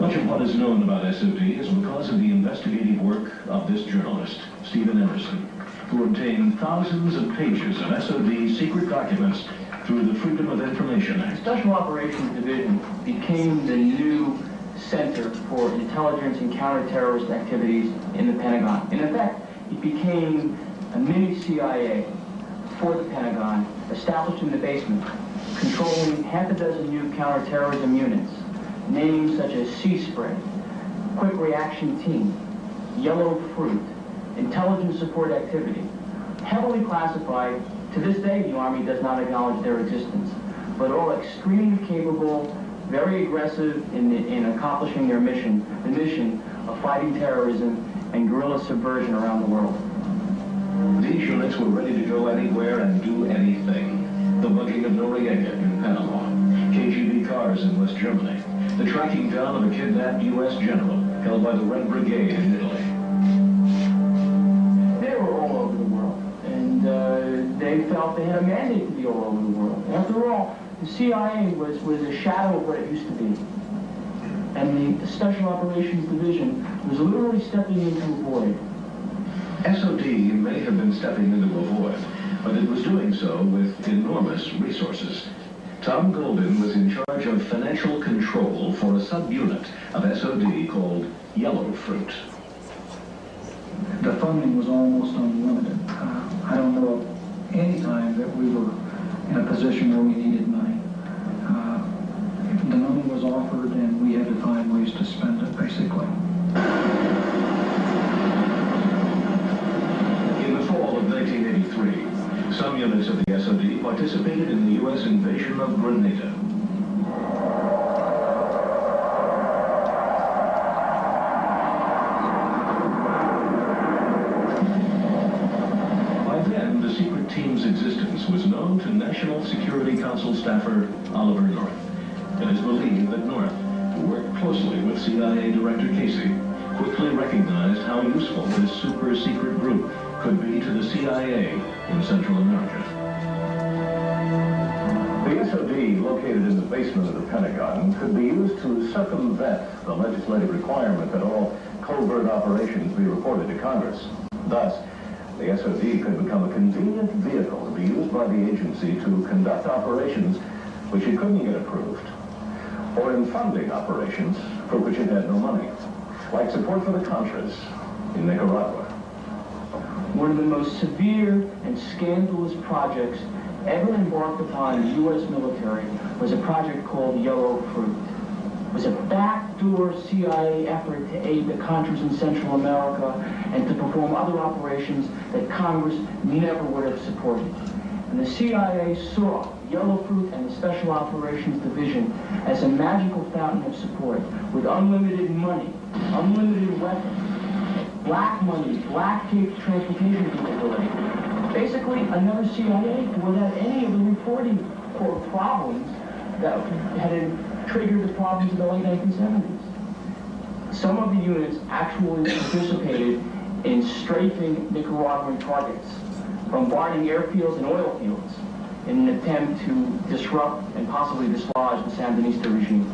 Much of what is known about SOD is because of the investigative work of this journalist, Stephen Emerson, who obtained thousands of pages of SOD secret documents through the Freedom of Information Act. Special Operations Division became the new center for intelligence and counterterrorist activities in the Pentagon. In effect, it became a mini CIA for the Pentagon, established in the basement, controlling half a dozen new counterterrorism units, names such as Sea Spray, Quick Reaction Team, Yellow Fruit, Intelligence Support Activity, heavily classified. To this day, the Army does not acknowledge their existence, but all extremely capable, very aggressive in accomplishing their mission, the mission of fighting terrorism and guerrilla subversion around the world. These units were ready to go anywhere and do anything. The bugging of Noriega in Panama, KGB cars in West Germany, the tracking down of a kidnapped U.S. general held by the Red Brigade in Italy. They were all over the world, and they felt they had a mandate to be all over the world. After all, the CIA was a shadow of what it used to be. And the Special Operations Division was literally stepping into a void. SOD may have been stepping into a void, but it was doing so with enormous resources. Tom Golden was in charge of financial control for a subunit of SOD called Yellow Fruit. The funding was almost unlimited. I don't know of any time that we were in a position where we needed money. The money was offered and we had to find ways to spend it, basically. In the fall of 1983, some units of the SOD participated in the U.S. invasion of Grenada. By then, the secret team's existence was known to National Security Council staffer Oliver North. It is believed that North, who worked closely with CIA Director Casey, quickly recognized how useful this super-secret group could be to the CIA in Central America. The SOD, located in the basement of the Pentagon, could be used to circumvent the legislative requirement that all covert operations be reported to Congress. Thus, the SOD could become a convenient vehicle to be used by the agency to conduct operations which it couldn't get approved, or in funding operations for which it had no money, like support for the Contras in Nicaragua. One of the most severe and scandalous projects ever embarked upon the U.S. military was a project called Yellow Fruit. It was a backdoor CIA effort to aid the Contras in Central America and to perform other operations that Congress never would have supported. And the CIA saw Yellow Fruit and the Special Operations Division as a magical fountain of support with unlimited money, unlimited weapons, black money, black tape transportation capability. Basically, another CIA without any of the reporting or problems that had triggered the problems in the late 1970s. Some of the units actually participated in strafing Nicaraguan targets, bombarding airfields and oil fields in an attempt to disrupt and possibly dislodge the Sandinista regime.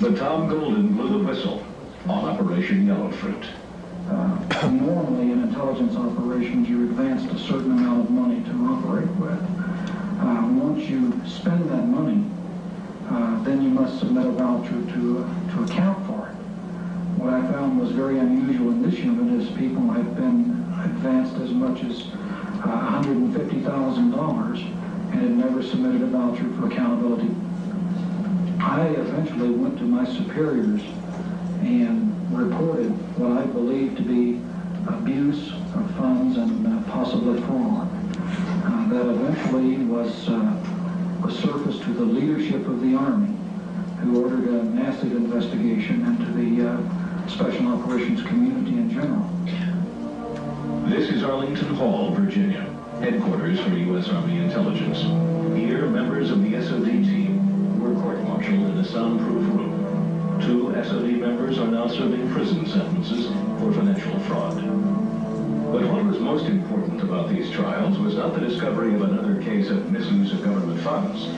But Tom Golden blew the whistle on Operation Yellow Fruit. Normally in intelligence operations, you're advanced a certain amount of money to operate with. Once you spend that money, then you must submit a voucher to account for it. What I found was very unusual in this unit is people have been advanced as much as $150,000 and had never submitted a voucher for accountability. I eventually went to my superiors and reported what I believed to be abuse of funds and possibly fraud. That eventually was surfaced to the leadership of the Army, who ordered a massive investigation into the Special Operations community in general. This is Arlington Hall, Virginia, headquarters for U.S. Army Intelligence. Here, members of the SOD team were court-martialed in a soundproof room. 2 SOD members are now serving prison sentences for financial fraud. But what was most important about these trials was not the discovery of another case of misuse of government funds,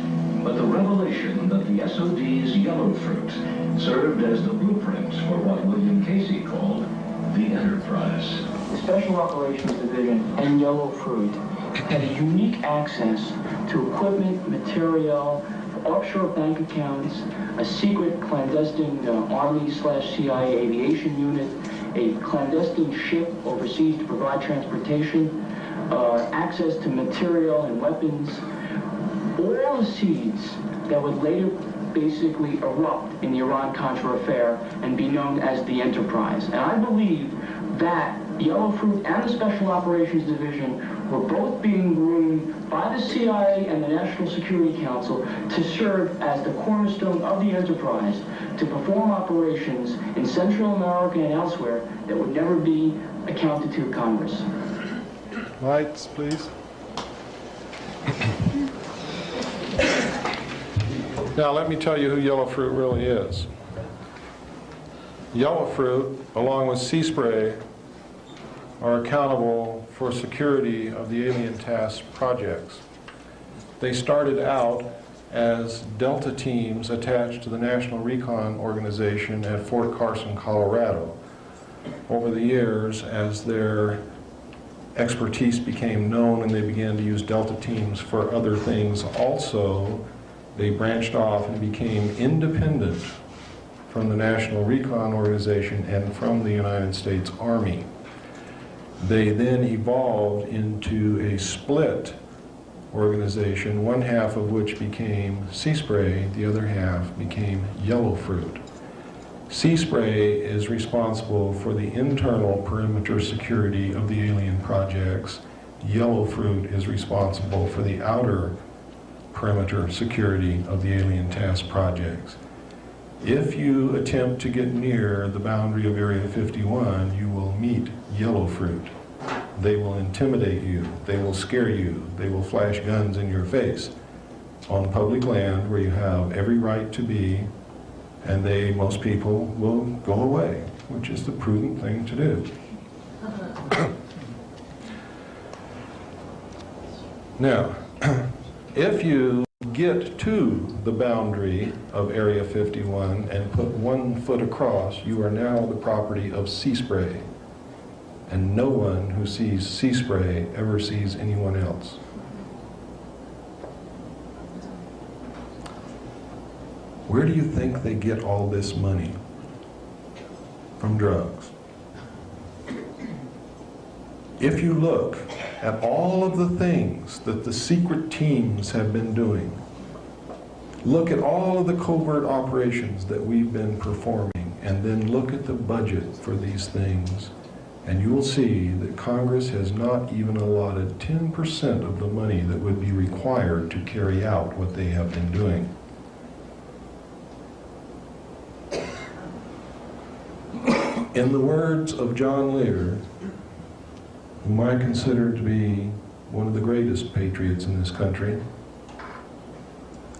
but the revelation that the SOD's Yellow Fruit served as the blueprint for what William Casey called the Enterprise. The Special Operations Division and Yellow Fruit had a unique access to equipment, material, offshore bank accounts, a secret clandestine Army/CIA aviation unit, a clandestine ship overseas to provide transportation, access to material and weapons, all the seeds that would later basically erupt in the Iran-Contra affair and be known as the Enterprise. And I believe that Yellow Fruit and the Special Operations Division were both being groomed by the CIA and the National Security Council to serve as the cornerstone of the Enterprise to perform operations in Central America and elsewhere that would never be accounted to Congress. Lights, please. Now, let me tell you who Yellow Fruit really is. Yellow Fruit, along with Sea Spray, are accountable for security of the alien task projects. They started out as Delta teams attached to the National Recon Organization at Fort Carson, Colorado. Over the years, as their expertise became known and they began to use Delta teams for other things also, they branched off and became independent from the National Recon Organization and from the United States Army. They then evolved into a split organization, one half of which became Sea Spray, the other half became Yellow Fruit. Sea Spray is responsible for the internal perimeter security of the alien projects. Yellow Fruit is responsible for the outer perimeter security of the alien task projects. If you attempt to get near the boundary of Area 51, you will meet Yellow Fruit. They will intimidate you, they will scare you, they will flash guns in your face on public land where you have every right to be, and most people will go away, which is the prudent thing to do. Now, if you get to the boundary of Area 51 and put 1 foot across, you are now the property of Sea Spray. And no one who sees Sea Spray ever sees anyone else. Where do you think they get all this money? From drugs. If you look at all of the things that the secret teams have been doing, look at all of the covert operations that we've been performing, and then look at the budget for these things, and you will see that Congress has not even allotted 10% of the money that would be required to carry out what they have been doing. In the words of John Lear, whom I consider to be one of the greatest patriots in this country,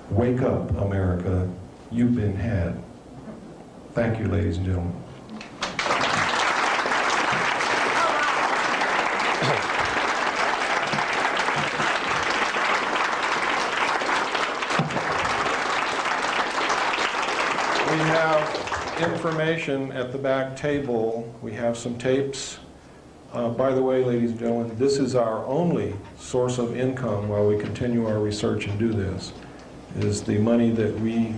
wake up, America, you've been had. Thank you, ladies and gentlemen. We have information at the back table. We have some tapes. By the way, ladies and gentlemen, this is our only source of income while we continue our research and do this, is the money that we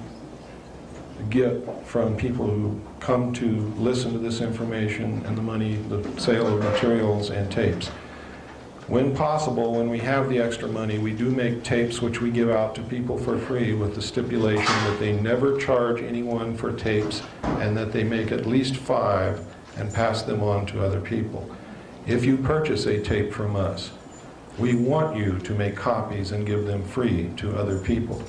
get from people who come to listen to this information, and the money, the sale of materials and tapes. When possible, when we have the extra money, we do make tapes which we give out to people for free with the stipulation that they never charge anyone for tapes and that they make at least 5 and pass them on to other people. If you purchase a tape from us, we want you to make copies and give them free to other people.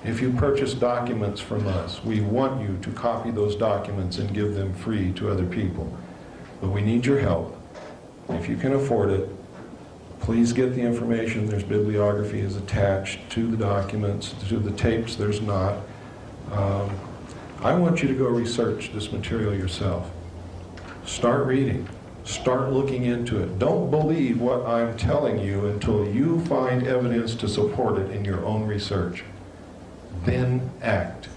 If you purchase documents from us, we want you to copy those documents and give them free to other people. But we need your help. If you can afford it, please get the information. There's bibliography is attached to the documents. To the tapes, there's not. I want you to go research this material yourself. Start reading. Start looking into it. Don't believe what I'm telling you until you find evidence to support it in your own research. Then act.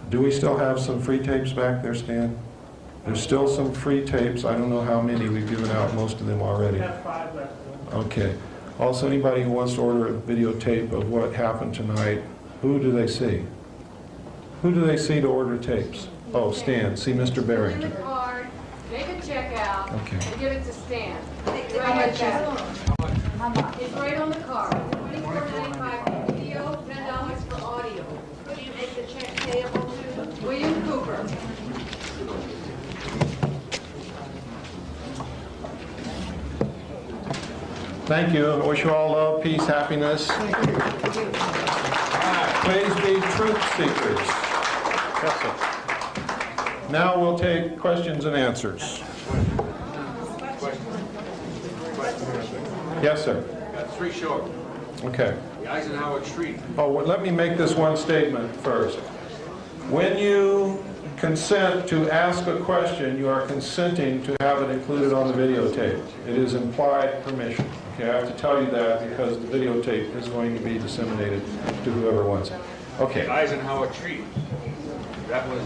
Do we still have some free tapes back there, Stan? There's still some free tapes. I don't know how many. We've given out most of them already. We have 5 left. Okay. Also, anybody who wants to order a videotape of what happened tonight, who do they see? Who do they see to order tapes? Oh, Stan. See Mr. Barrington. Make a check out Okay. and give it to Stan. How much it's right on the card. $24.95 for video, $10 for audio. Who do you make the check payable to? William Cooper. Thank you. I wish you all love, peace, happiness. Please be truth seekers. Yes, sir. Now we'll take questions and answers. Yes, sir. Got 3 short. Okay. The Eisenhower Treaty. Oh, well, let me make this one statement first. When you consent to ask a question, you are consenting to have it included on the videotape. It is implied permission. Okay, I have to tell you that because the videotape is going to be disseminated to whoever wants it. Okay. The Eisenhower Treaty. That was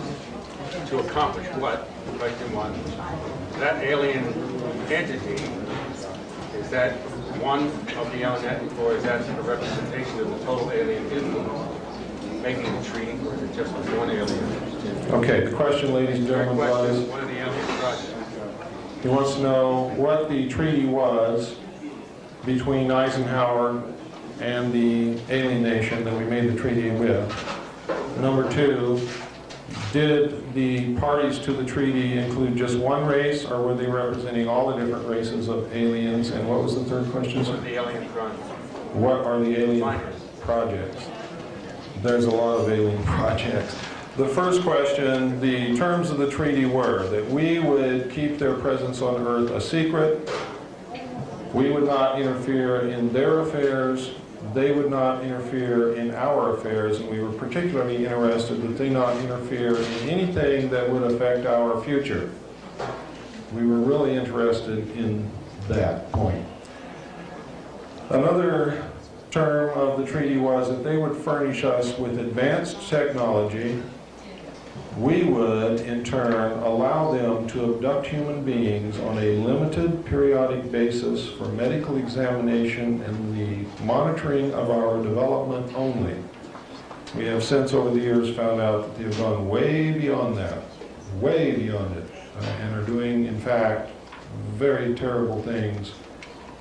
to accomplish what? Question 1. That alien entity, is that one of the alien, or is that a representation of the total alien influence making the treaty, or is it just one alien? Okay, the question, ladies and gentlemen, was, One of the alien projects. he wants to know what the treaty was between Eisenhower and the alien nation that we made the treaty with. Number 2, did the parties to the treaty include just one race, or were they representing all the different races of aliens? And what was the third question, sir? What are the alien projects? What are the alien projects? There's a lot of alien projects. The first question, the terms of the treaty were that we would keep their presence on Earth a secret. We would not interfere in their affairs. They would not interfere in our affairs, and we were particularly interested that they not interfere in anything that would affect our future. We were really interested in that point. Another term of the treaty was that they would furnish us with advanced technology. We would, in turn, allow them to abduct human beings on a limited periodic basis for medical examination and the monitoring of our development only. We have since, over the years, found out that they have gone way beyond that, way beyond it, and are doing, in fact, very terrible things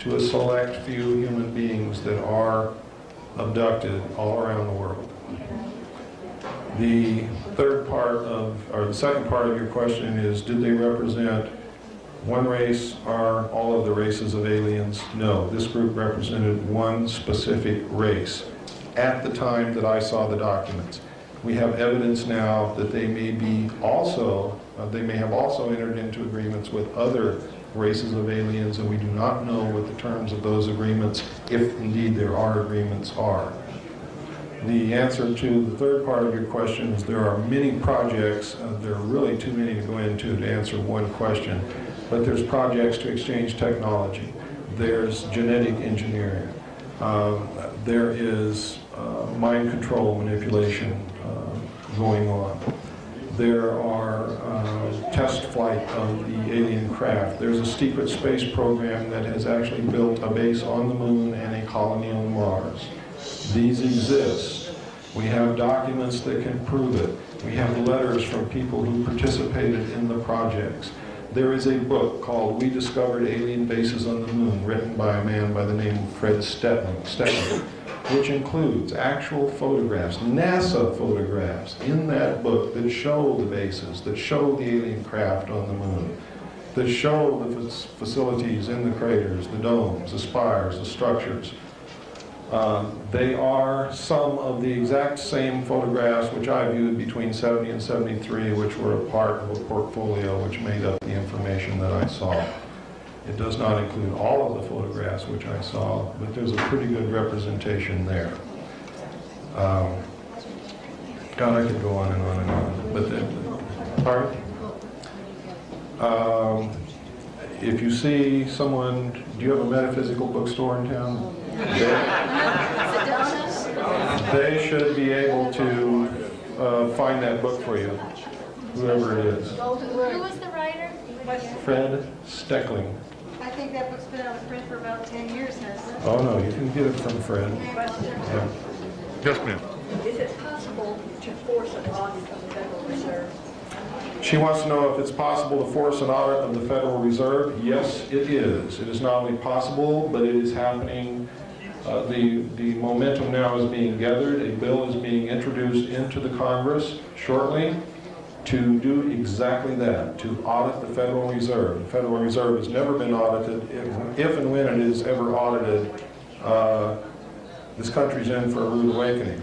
to a select few human beings that are abducted all around the world. The third part of, or the second part of your question is, did they represent one race or all of the races of aliens? No, this group represented one specific race at the time that I saw the documents. We have evidence now that they may be also, they may have also entered into agreements with other races of aliens, and we do not know what the terms of those agreements, if indeed there are agreements, are. The answer to the third part of your question is there are many projects. There are really too many to go into to answer one question, but there's projects to exchange technology. There's genetic engineering. There is mind control manipulation going on. There are test flight of the alien craft. There's a secret space program that has actually built a base on the moon and a colony on Mars. These exist. We have documents that can prove it. We have letters from people who participated in the projects. There is a book called We Discovered Alien Bases on the Moon, written by a man by the name of Fred Stettling, which includes actual photographs, NASA photographs in that book that show the bases, that show the alien craft on the moon, that show the facilities in the craters, the domes, the spires, the structures. They are some of the exact same photographs which I viewed between 70 and 73, which were a part of a portfolio which made up the information that I saw. It does not include all of the photographs which I saw, but there's a pretty good representation there. God, I could go on and on and on. But then, pardon? If you see someone, do you have a metaphysical bookstore in town? They should be able to find that book for you, whoever it is. Who was the writer? Fred Stettling. I think that book's been out of print for about 10 years, hasn't it? Oh no, you can get it from Fred. Yeah. Yes, ma'am. Is it possible to force an audit of the Federal Reserve? She wants to know if it's possible to force an audit of the Federal Reserve. Yes, it is. It is not only possible, but it is happening. The momentum now is being gathered. A bill is being introduced into the Congress shortly to do exactly that, to audit the Federal Reserve. The Federal Reserve has never been audited. If and when it is ever audited, this country's in for a rude awakening.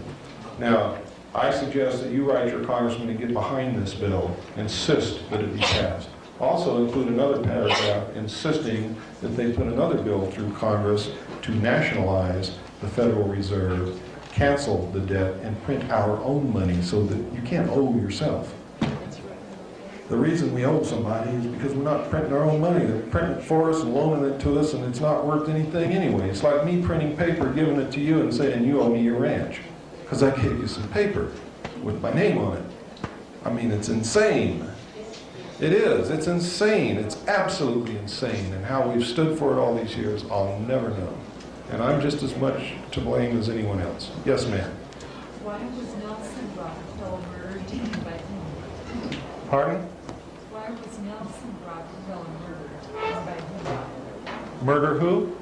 Now, I suggest that you write your congressman to get behind this bill, insist that it be passed. Also include another paragraph insisting that they put another bill through Congress to nationalize the Federal Reserve, cancel the debt, and print our own money so that you can't owe yourself. The reason we owe somebody is because we're not printing our own money. They're printing it for us and loaning it to us, and it's not worth anything anyway. It's like me printing paper, giving it to you, and saying you owe me your ranch because I gave you some paper with my name on it. I mean, it's insane. It is. It's insane. It's absolutely insane. And how we've stood for it all these years, I'll never know. And I'm just as much to blame as anyone else. Yes, ma'am. Why was Nelson Rockefeller murdered and by whom? Pardon? Why was Nelson Rockefeller murdered and by whom? Murder who?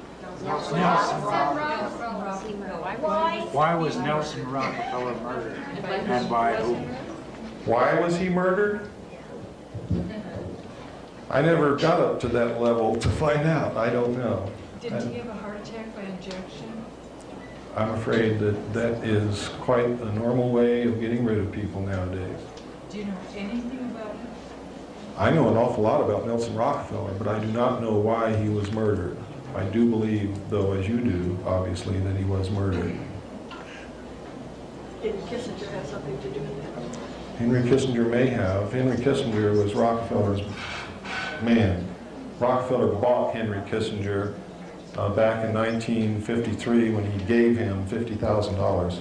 Nelson Rockefeller. Why was Nelson Rockefeller murdered and by whom? Why was he murdered? I never got up to that level to find out. I don't know. Did he have a heart attack by injection? I'm afraid that that is quite a normal way of getting rid of people nowadays. Do you know anything about him? I know an awful lot about Nelson Rockefeller, but I do not know why he was murdered. I do believe, though, as you do, obviously, that he was murdered. Did Kissinger have something to do with that? Henry Kissinger may have. Henry Kissinger was Rockefeller's man. Rockefeller bought Henry Kissinger back in 1953 when he gave him $50,000.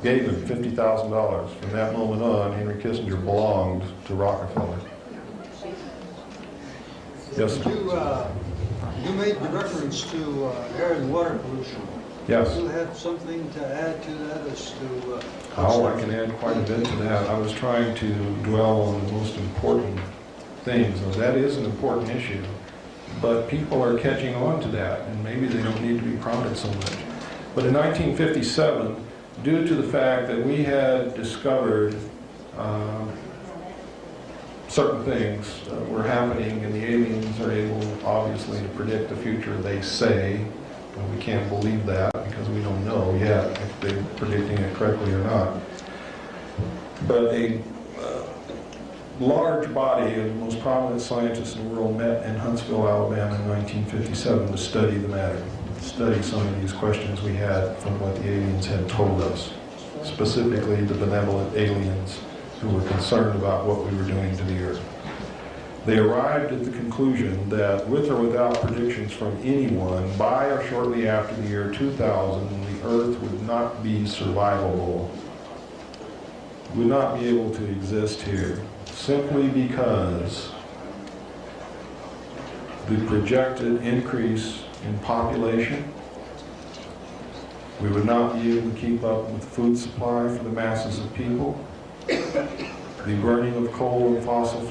Gave him $50,000. From that moment on, Henry Kissinger belonged to Rockefeller. Yes, sir. You made the reference to air and water pollution. Yes. Do you have something to add to that as to... Oh, I can add quite a bit to that. I was trying to dwell on the most important things. Now, that is an important issue. But people are catching on to that, and maybe they don't need to be prodded so much. But in 1957, due to the fact that we had discovered certain things were happening, and the aliens are able, obviously, to predict the future, they say, and we can't believe that because we don't know yet if they're predicting it correctly or not. But a large body of the most prominent scientists in the world met in Huntsville, Alabama in 1957 to study the matter, study some of these questions we had from what the aliens had told us, specifically the benevolent aliens who were concerned about what we were doing to the Earth. They arrived at the conclusion that with or without predictions from anyone, by or shortly after the year 2000, the Earth would not be survivable, would not be able to exist here, simply because the projected increase in population, we would not be able to keep up with food supply for the masses of people. The burning of coal and fossil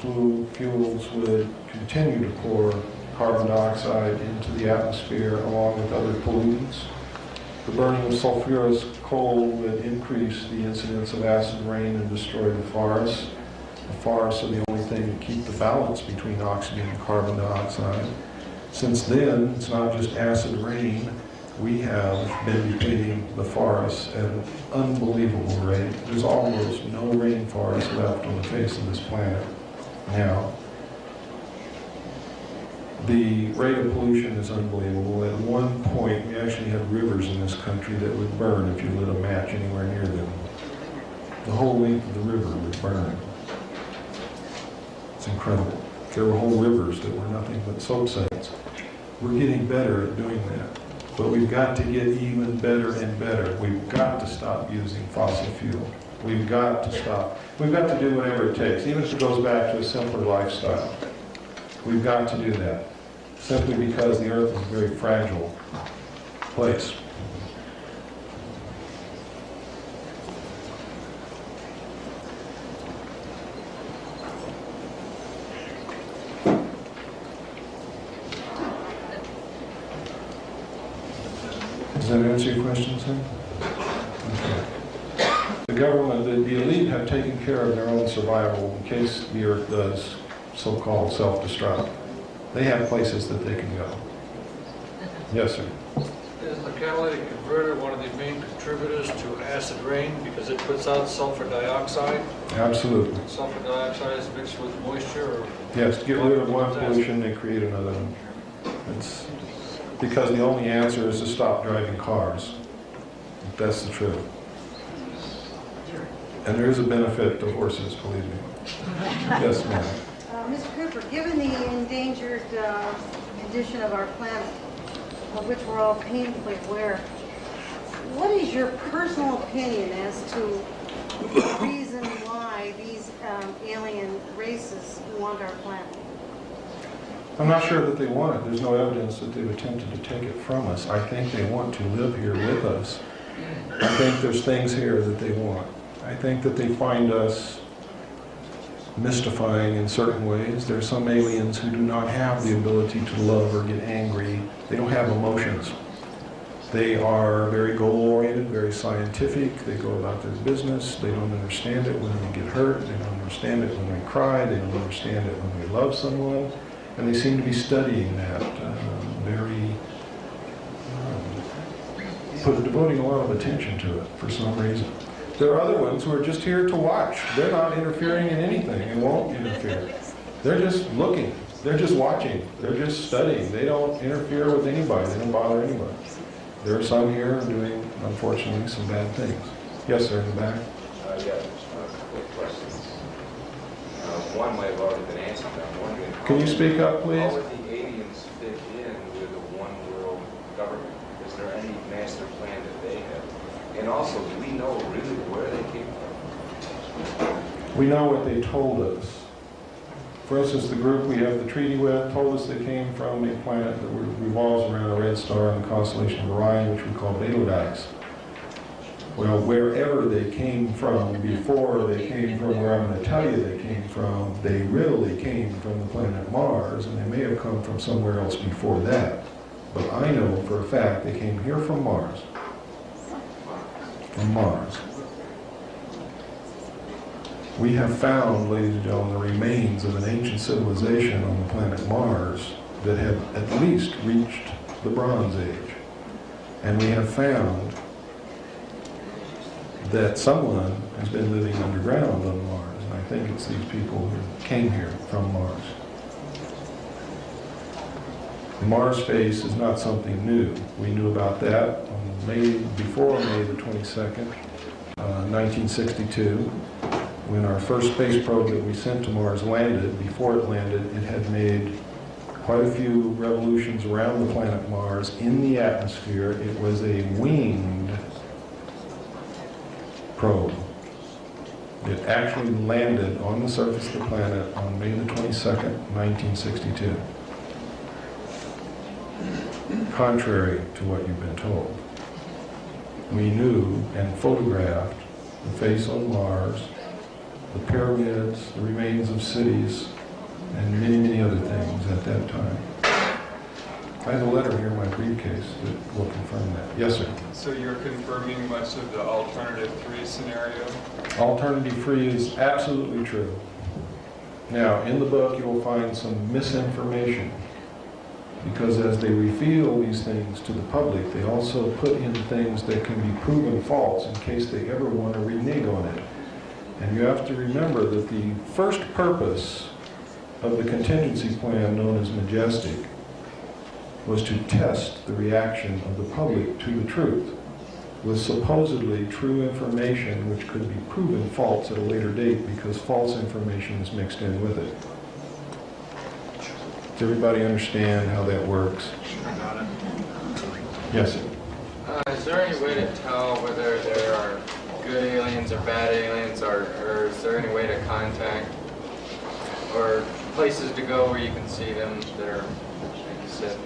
fuels would continue to pour carbon dioxide into the atmosphere along with other pollutants. The burning of sulfurous coal would increase the incidence of acid rain and destroy the forests. The forests are the only thing that keep the balance between oxygen and carbon dioxide. Since then, it's not just acid rain. We have been depleting the forests at an unbelievable rate. There's almost no rainforest left on the face of this planet now. The rate of pollution is unbelievable. At one point, we actually had rivers in this country that would burn if you lit a match anywhere near them. The whole length of the river would burn. It's incredible. There were whole rivers that were nothing but soap suds. We're getting better at doing that. But we've got to get even better and better. We've got to stop using fossil fuel. We've got to stop. We've got to do whatever it takes, even if it goes back to a simpler lifestyle. We've got to do that, simply because the Earth is a very fragile place. Does that answer your question, sir? Okay. The government, the elite have taken care of their own survival in case the Earth does so-called self-destruct. They have places that they can go. Yes, sir. Is the catalytic converter one of the main contributors to acid rain because it puts out sulfur dioxide? Absolutely. Sulfur dioxide is mixed with moisture? Or yes, to get rid of one pollution and create another one. It's because the only answer is to stop driving cars. That's the truth. And there is a benefit to horses, believe me. Yes, ma'am. Mr. Cooper, given the endangered condition of our planet, of which we're all painfully aware, what is your personal opinion as to the reason why these alien races want our planet? I'm not sure that they want it. There's no evidence that they've attempted to take it from us. I think they want to live here with us. I think there's things here that they want. I think that they find us mystifying in certain ways. There are some aliens who do not have the ability to love or get angry. They don't have emotions. They are very goal-oriented, very scientific. They go about their business. They don't understand it when we get hurt. They don't understand it when we cry. They don't understand it when we love someone. And they seem to be studying that devoting a lot of attention to it for some reason. There are other ones who are just here to watch. They're not interfering in anything and won't interfere. They're just looking. They're just watching. They're just studying. They don't interfere with anybody. They don't bother anybody. There are some here doing, unfortunately, some bad things. Yes, sir, in the back. Yes, quick questions. One might have already been answered. I'm wondering, can you speak up, please? How would the aliens fit in with a one-world government? Is there any master plan that they have? And also, do we know really where they came from? We know what they told us. For instance, the group we have the treaty with told us they came from a planet that revolves around a red star in the constellation of Orion, which we call Betelgeuse. Well, wherever they came from before they came from where I'm going to tell you they came from, they really came from the planet Mars, and they may have come from somewhere else before that. But I know for a fact they came here from Mars. From Mars. We have found, ladies and gentlemen, the remains of an ancient civilization on the planet Mars that had at least reached the Bronze Age. And we have found that someone has been living underground on Mars, and I think it's these people who came here from Mars. Mars space is not something new. We knew about that on before May the 22nd, 1962, when our first space probe that we sent to Mars landed. Before it landed, it had made quite a few revolutions around the planet Mars in the atmosphere. It was a winged probe. It actually landed on the surface of the planet on May the 22nd, 1962. Contrary to what you've been told. We knew and photographed the face on Mars, the pyramids, the remains of cities, and many, many other things at that time. I have a letter here in my briefcase that will confirm that. Yes, sir. So you're confirming much of the alternative 3 scenario? Alternative 3 is absolutely true. Now, in the book, you will find some misinformation, because as they reveal these things to the public, they also put in things that can be proven false in case they ever want to renege on it. And you have to remember that the first purpose of the contingency plan, known as Majestic, was to test the reaction of the public to the truth with supposedly true information which could be proven false at a later date because false information is mixed in with it. Does everybody understand how that works? I got it. Yes, sir. Is there any way to tell whether there are good aliens or bad aliens, or is there any way to contact or places to go where you can see them that are, like you said?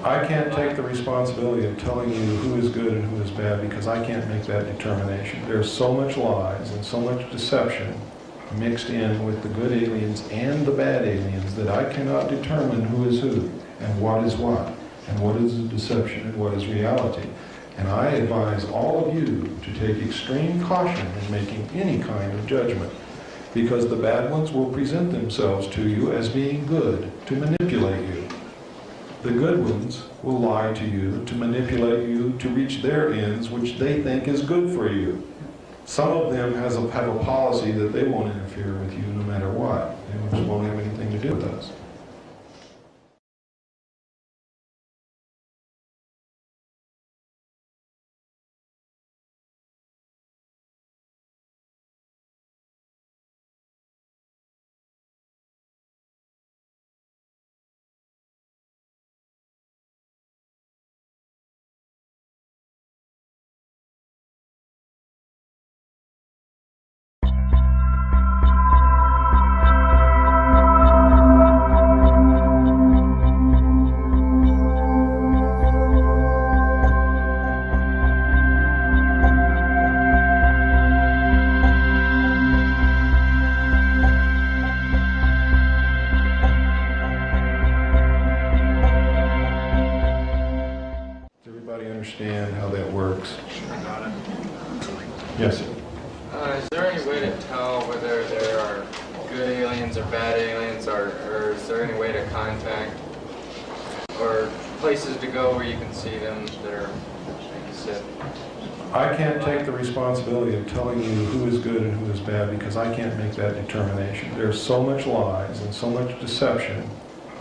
I can't take the responsibility of telling you who is good and who is bad because I can't make that determination. There's so much lies and so much deception mixed in with the good aliens and the bad aliens that I cannot determine who is who and what is the deception and what is reality. And I advise all of you to take extreme caution in making any kind of judgment, because the bad ones will present themselves to you as being good to manipulate you. The good ones will lie to you to manipulate you to reach their ends, which they think is good for you. Some of them have a policy that they won't interfere with you no matter what. They just won't have anything to do with us. Understand how that works? I got it. Yes, sir. Is there any way to tell whether there are good aliens or bad aliens, or is there any way to contact or places to go where you can see them that are, like you said? I can't take the responsibility of telling you who is good and who is bad because I can't make that determination. There's so much lies and so much deception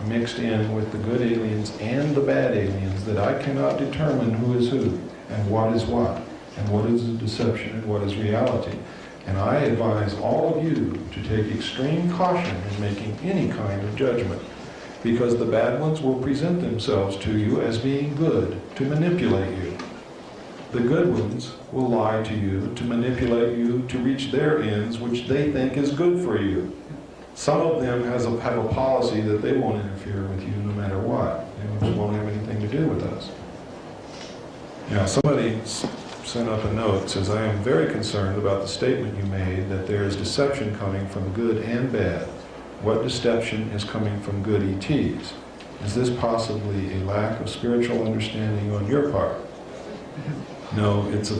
mixed in with the good aliens and the bad aliens that I cannot determine who is who and what is the deception and what is reality. And I advise all of you to take extreme caution in making any kind of judgment, because the bad ones will present themselves to you as being good to manipulate you. The good ones will lie to you to manipulate you to reach their ends, which they think is good for you. Some of them have a policy that they won't interfere with you no matter what. They just won't have anything to do with us. Now, somebody sent up a note, says, I am very concerned about the statement you made that there is deception coming from good and bad. What deception is coming from good ETs? Is this possibly a lack of spiritual understanding on your part? No, it's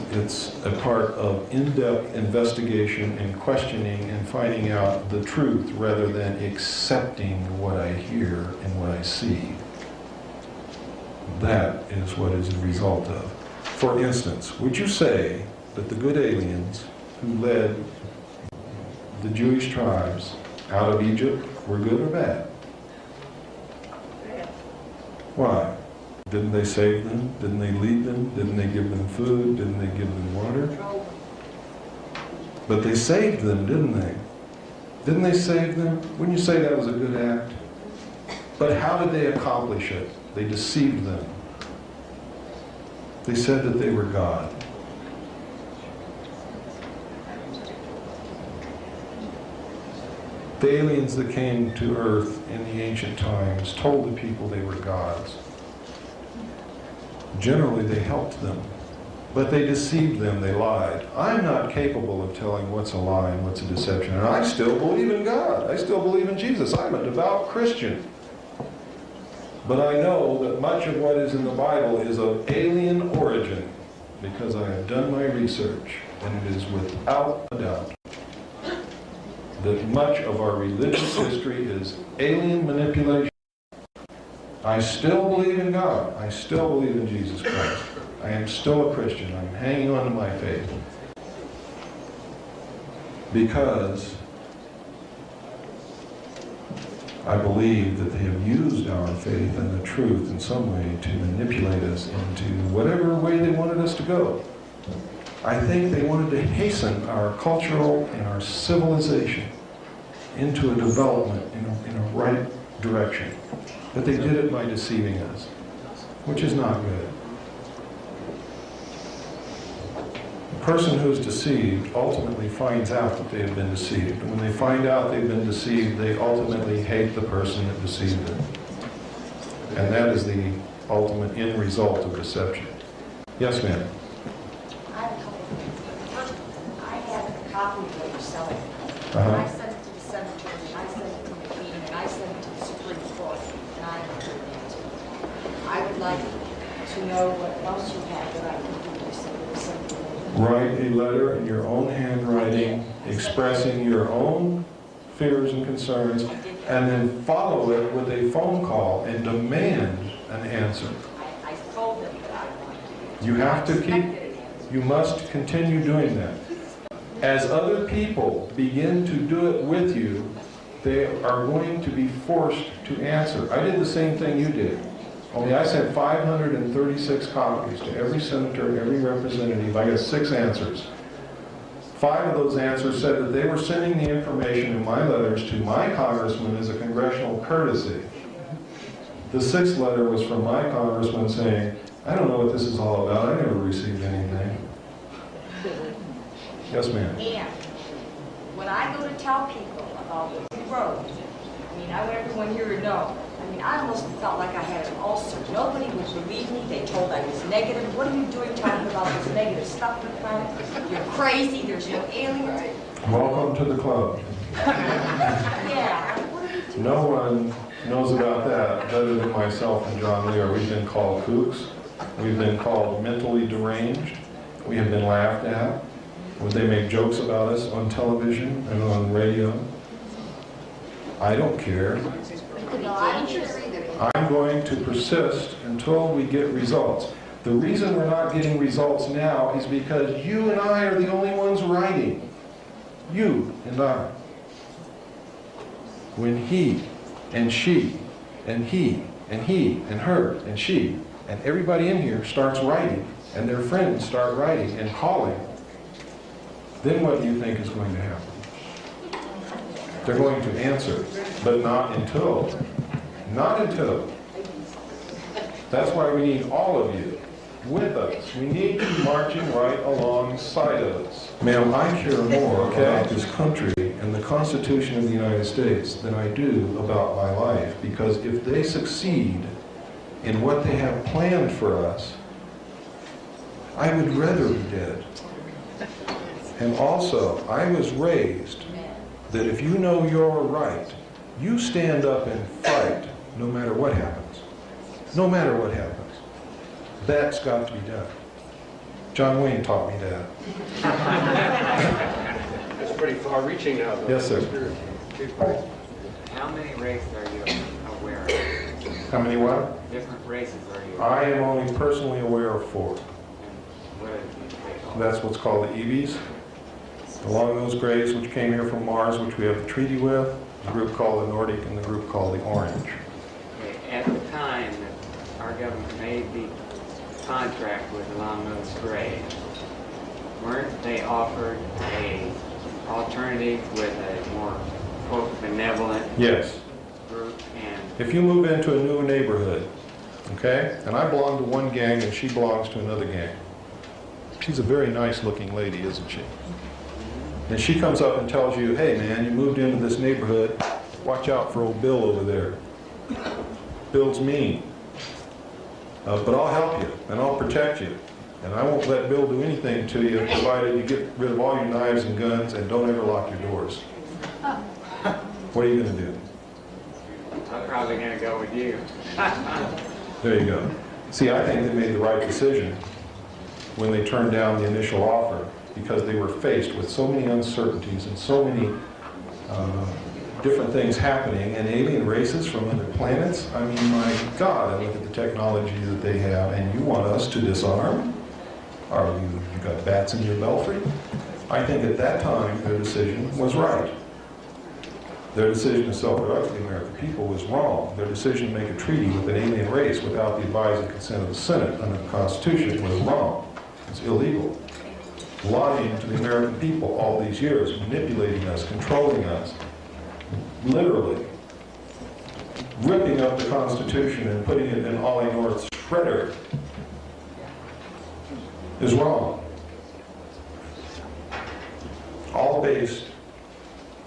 a part of in-depth investigation and questioning and finding out the truth rather than accepting what I hear and what I see. That is what is the result of. For instance, would you say that the good aliens who led the Jewish tribes out of Egypt were good or bad? Why? Didn't they save them? Didn't they lead them? Didn't they give them food? Didn't they give them water? But they saved them, didn't they? Didn't they save them? Wouldn't you say that was a good act? But how did they accomplish it? They deceived them. They said that they were God. The aliens that came to Earth in the ancient times told the people they were gods. Generally, they helped them, but they deceived them, they lied. I'm not capable of telling what's a lie and what's a deception, and I still believe in God. I still believe in Jesus. I'm a devout Christian. But I know that much of what is in the Bible is of alien origin because I have done my research, and it is without a doubt that much of our religious history is alien manipulation. I still believe in God. I still believe in Jesus Christ. I am still a Christian. I'm hanging on to my faith. Because I believe that they have used our faith and the truth in some way to manipulate us into whatever way they wanted us to go. I think they wanted to hasten our cultural and our civilization into a development in a right direction. But they did it by deceiving us, which is not good. The person who is deceived ultimately finds out that they have been deceived. And when they find out they've been deceived, they ultimately hate the person that deceived them. And that is the ultimate end result of deception. Yes, ma'am? I have a couple of things. First, I had a copy of what you're selling. Uh-huh. I sent it to the cemetery, I sent it to McKean, and I sent it to the Supreme Court, and I haven't heard an answer. I would like to know what else you have that I can do to send it something. Write a letter in your own handwriting expressing your own fears and concerns, and then follow it with a phone call and demand an answer. I told them that I wanted to. You have to you must continue doing that. As other people begin to do it with you, they are going to be forced to answer. I did the same thing you did. Only I sent 536 copies to every senator, every representative. I got 6 answers. 5 of those answers said that they were sending the information in my letters to my congressman as a congressional courtesy. The 6th letter was from my congressman saying, I don't know what this is all about. I never received anything. Yes, ma'am. And when I go to tell people about what you wrote, I mean, I want everyone here to know. I mean, I almost felt like I had an ulcer. Nobody would believe me. They told I was negative. What are you doing talking about this negative stuff in the planet? You're crazy. There's no aliens. Welcome to the club. Yeah. No one knows about that better than myself and John Lear. We've been called kooks. We've been called mentally deranged. We have been laughed at. Would they make jokes about us on television and on radio? I don't care. I'm going to persist until we get results. The reason we're not getting results now is because you and I are the only ones writing. You and I. When he and she and he and he and her and she and everybody in here starts writing and their friends start writing and calling, then what do you think is going to happen? They're going to answer, but not until. Not until. That's why we need all of you with us. We need you marching right alongside of us. Ma'am, I care more about this country and the Constitution of the United States than I do about my life, because if they succeed in what they have planned for us, I would rather be dead. And also, I was raised that if you know you're right, you stand up and fight no matter what happens. No matter what happens. That's got to be done. John Wayne taught me that. That's pretty far-reaching now, though. Yes, sir. How many races are you aware of? How many what? Different races are you aware of? I am only personally aware of 4. What are they called? That's what's called the Eevees. The Long-Nosed Greys, which came here from Mars, which we have the treaty with, the group called the Nordic, and the group called the Orange. Okay, at the time that our government made the contract with the Long-Nosed Greys, weren't they offered a alternative with a more, quote, benevolent Yes. group? And If you move into a new neighborhood, okay, and I belong to one gang and she belongs to another gang. She's a very nice looking lady, isn't she? And she comes up and tells you, hey man, you moved into this neighborhood, watch out for old Bill over there. Bill's mean. But I'll help you and I'll protect you. And I won't let Bill do anything to you provided you get rid of all your knives and guns and don't ever lock your doors. What are you going to do? I'm probably going to go with you. There you go. See, I think they made the right decision when they turned down the initial offer because they were faced with so many uncertainties and so many different things happening and alien races from other planets. I mean, my God, I look at the technology that they have and you want us to disarm? Are you got bats in your belfry? I think at that time their decision was right. Their decision to self-destruct the American people was wrong. Their decision to make a treaty with an alien race without the advice and consent of the Senate under the Constitution was wrong. It's illegal. Lying to the American people all these years, manipulating us, controlling us, literally ripping up the Constitution and putting it in Ollie North's shredder is wrong. All based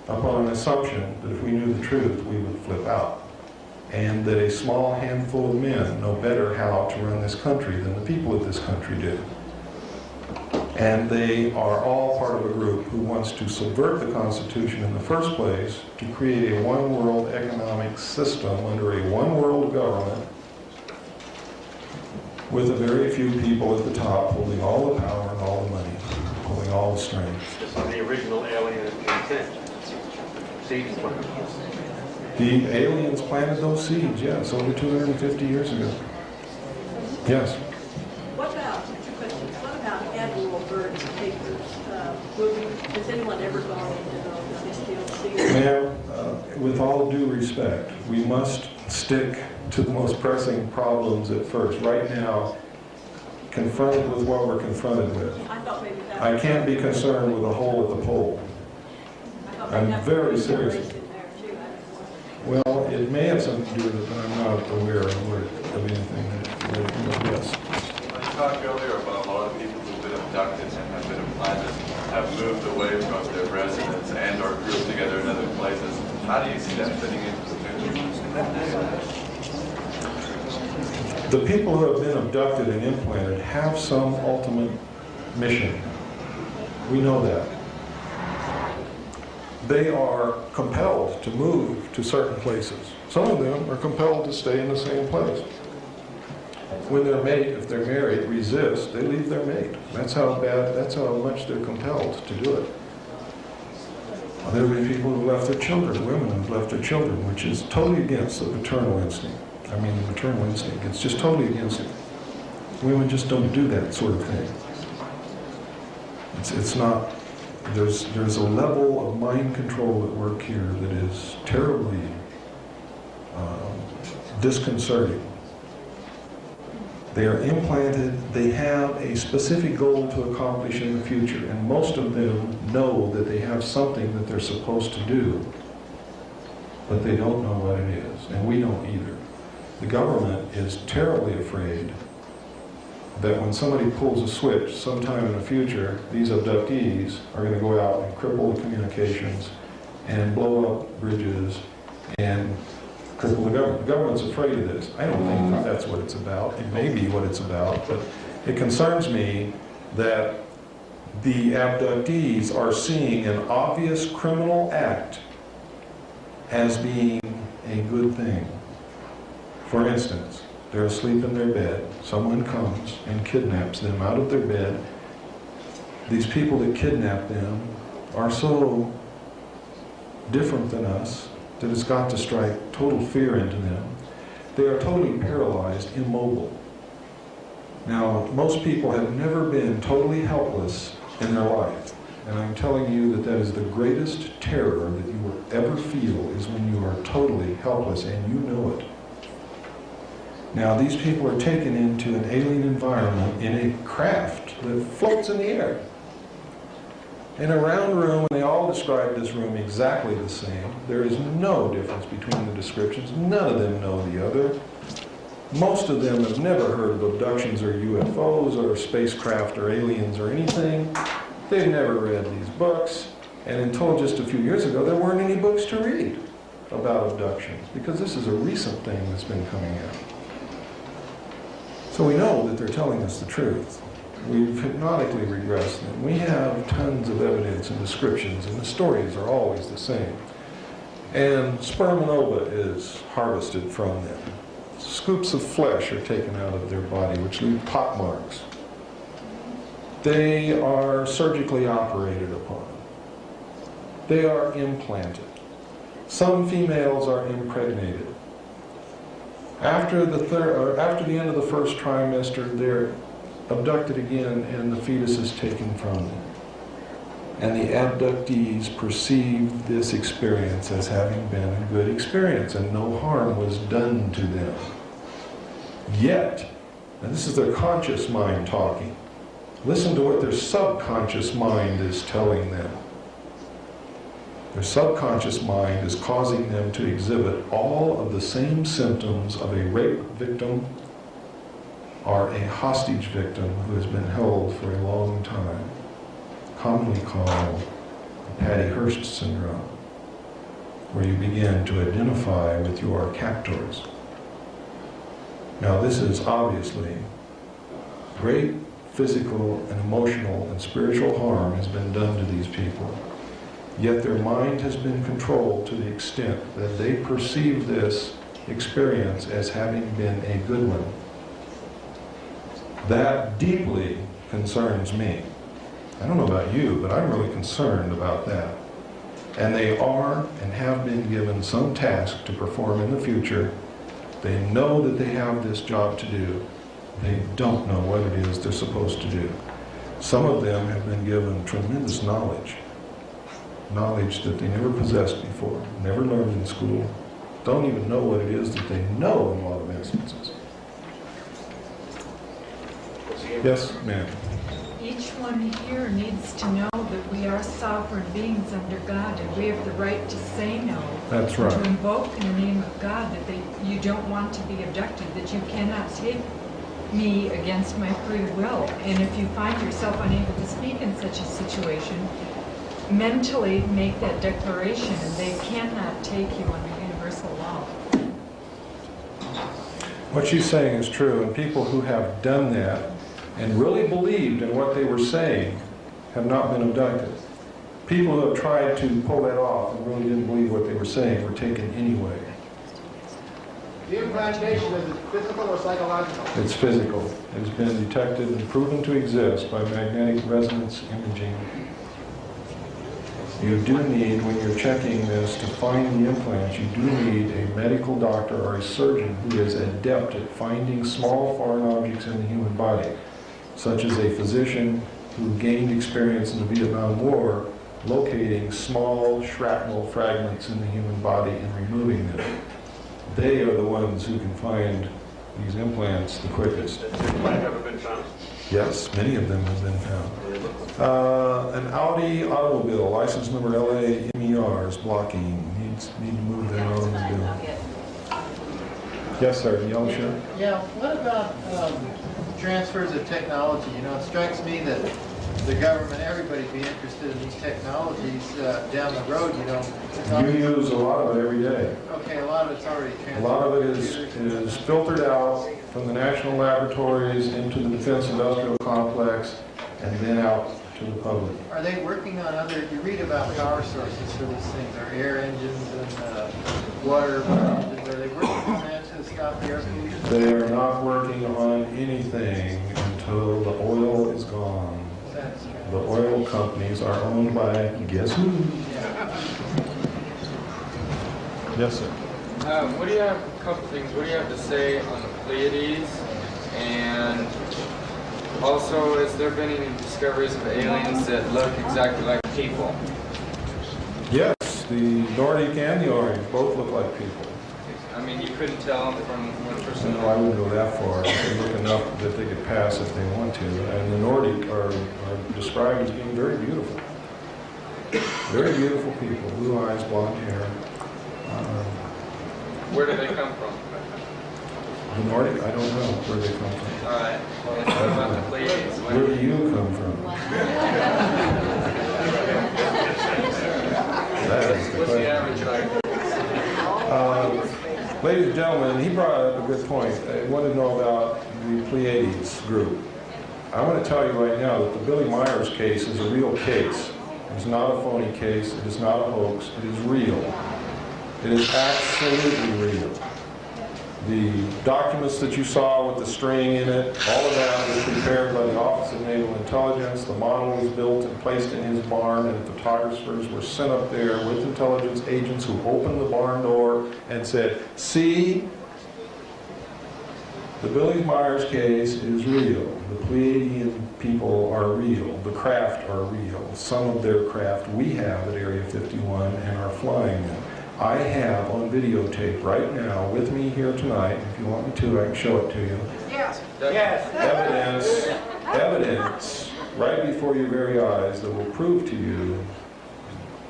upon an assumption that if we knew the truth, we would flip out. And that a small handful of men know better how to run this country than the people of this country do. And they are all part of a group who wants to subvert the Constitution in the first place to create a one-world economic system under a one-world government with a very few people at the top holding all the power and all the money, holding all the strings. This is the original alien intent. Seeds planted. The aliens planted those seeds, yes, over 250 years ago. Yes? What about, what about Admiral Byrd's papers? Has anyone ever gone into those? Are they still sealed? Ma'am, with all due respect, we must stick to the most pressing problems at first. Right now, confronted with what we're confronted with. I thought maybe that I can't be concerned with a hole at the pole. I'm very serious. Well, it may have something to do with it, but I'm not aware of anything that yes. You talked earlier about a lot of people who've been abducted and have been implanted, have moved away from their residence and or grouped together in other places. How do you see that fitting into the picture? The people who have been abducted and implanted have some ultimate mission. We know that. They are compelled to move to certain places. Some of them are compelled to stay in the same place. When their mate, if they're married, resists, they leave their mate. That's how much they're compelled to do it. There have been people who left their children, women who've left their children, which is totally against the paternal instinct. I mean, the maternal instinct. It's just totally against it. Women just don't do that sort of thing. It's not. There's a level of mind control at work here that is terribly disconcerting. They are implanted, they have a specific goal to accomplish in the future, and most of them know that they have something that they're supposed to do, but they don't know what it is, and we don't either. The government is terribly afraid that when somebody pulls a switch sometime in the future, these abductees are going to go out and cripple the communications and blow up bridges and cripple the government. The government's afraid of this. I don't think that's what it's about. It may be what it's about, but It concerns me that the abductees are seeing an obvious criminal act as being a good thing. For instance, they're asleep in their bed. Someone comes and kidnaps them out of their bed. These people that kidnap them are so different than us that it's got to strike total fear into them. They are totally paralyzed, immobile. Now, most people have never been totally helpless in their life. And I'm telling you that that is the greatest terror that you will ever feel, is when you are totally helpless and you know it. Now, these people are taken into an alien environment in a craft that floats in the air. In a round room, and they all describe this room exactly the same. There is no difference between the descriptions. None of them know the other. Most of them have never heard of abductions or UFOs or spacecraft or aliens or anything. They've never read these books. And until just a few years ago, there weren't any books to read about abductions, because this is a recent thing that's been coming out. So we know that they're telling us the truth. We've hypnotically regressed them. We have tons of evidence and descriptions, and the stories are always the same. And sperm and ova is harvested from them. Scoops of flesh are taken out of their body, which leave pot marks. They are surgically operated upon. They are implanted. Some females are impregnated. After the end of the first trimester, they're abducted again, and the fetus is taken from them. And the abductees perceive this experience as having been a good experience, and no harm was done to them. Yet, and this is their conscious mind talking, listen to what their subconscious mind is telling them. Their subconscious mind is causing them to exhibit all of the same symptoms of a rape victim or a hostage victim who has been held for a long time, commonly called Patty Hearst syndrome, where you begin to identify with your captors. Now, this is obviously great physical and emotional and spiritual harm has been done to these people. Yet their mind has been controlled to the extent that they perceive this experience as having been a good one. That deeply concerns me. I don't know about you, but I'm really concerned about that. And they are and have been given some task to perform in the future. They know that they have this job to do. They don't know what it is they're supposed to do. Some of them have been given tremendous knowledge that they never possessed before, never learned in school, don't even know what it is that they know in a lot of instances. Yes, ma'am. Each one here needs to know that we are sovereign beings under God, and we have the right to say no. That's right. To invoke in the name of God that you don't want to be abducted, that you cannot take me against my free will. And if you find yourself unable to speak in such a situation, mentally make that declaration, and they cannot take you under universal law. What she's saying is true, and people who have done that and really believed in what they were saying have not been abducted. People who have tried to pull that off and really didn't believe what they were saying were taken anyway. The implantation, is it physical or psychological? It's physical. It has been detected and proven to exist by magnetic resonance imaging. You do need, when you're checking this to find the implants, you do need a medical doctor or a surgeon who is adept at finding small foreign objects in the human body, such as a physician who gained experience in the Vietnam War locating small shrapnel fragments in the human body and removing them. They are the ones who can find these implants the quickest. Has this implant ever been found? Yes, many of them have been found. An Audi automobile, license number LA MER, is blocking. Need to move their automobile. Yes, sir. Yellow shirt. Yeah, what about transfers of technology? You know, it strikes me that the government, everybody be interested in these technologies down the road, you know. You use a lot of it every day. Okay, a lot of it's already transferred. A lot of it is filtered out from the national laboratories into the defense industrial complex and then out to the public. Are they working on other, you read about power sources for these things, or air engines and water engines, are they working on that to stop the air pollution? They are not working on anything until the oil is gone. The oil companies are owned by, guess who? Yes, sir. What do you have, a couple things, what do you have to say on the Pleiades? And also, has there been any discoveries of aliens that look exactly like people? Yes, the Nordic and the Orange both look like people. I mean, you couldn't tell from one person. No, I wouldn't go that far. They look enough that they could pass if they want to. And the Nordic are described as being very beautiful. Very beautiful people. Blue eyes, blonde hair. Where do they come from? The Nordic, I don't know where they come from. All right. Well, let's talk about the Pleiades. Where do you come from? That is the What's question. the average height? Ladies and gentlemen, he brought up a good point. I want to know about the Pleiades group. I want to tell you right now that the Billy Myers case is a real case. It is not a phony case. It is not a hoax. It is real. It is absolutely real. The documents that you saw with the string in it, all of that was prepared by the Office of Naval Intelligence. The model was built and placed in his barn, and photographers were sent up there with intelligence agents who opened the barn door and said, see, the Billy Myers case is real. The Pleiadian people are real. The craft are real. Some of their craft we have at Area 51 and are flying them. I have on videotape right now with me here tonight, if you want me to, I can show it to you. Yes. Yes. Evidence right before your very eyes that will prove to you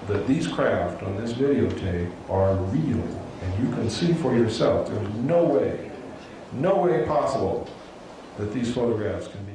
that these craft on this videotape are real. And you can see for yourself, there's no way possible that these photographs can be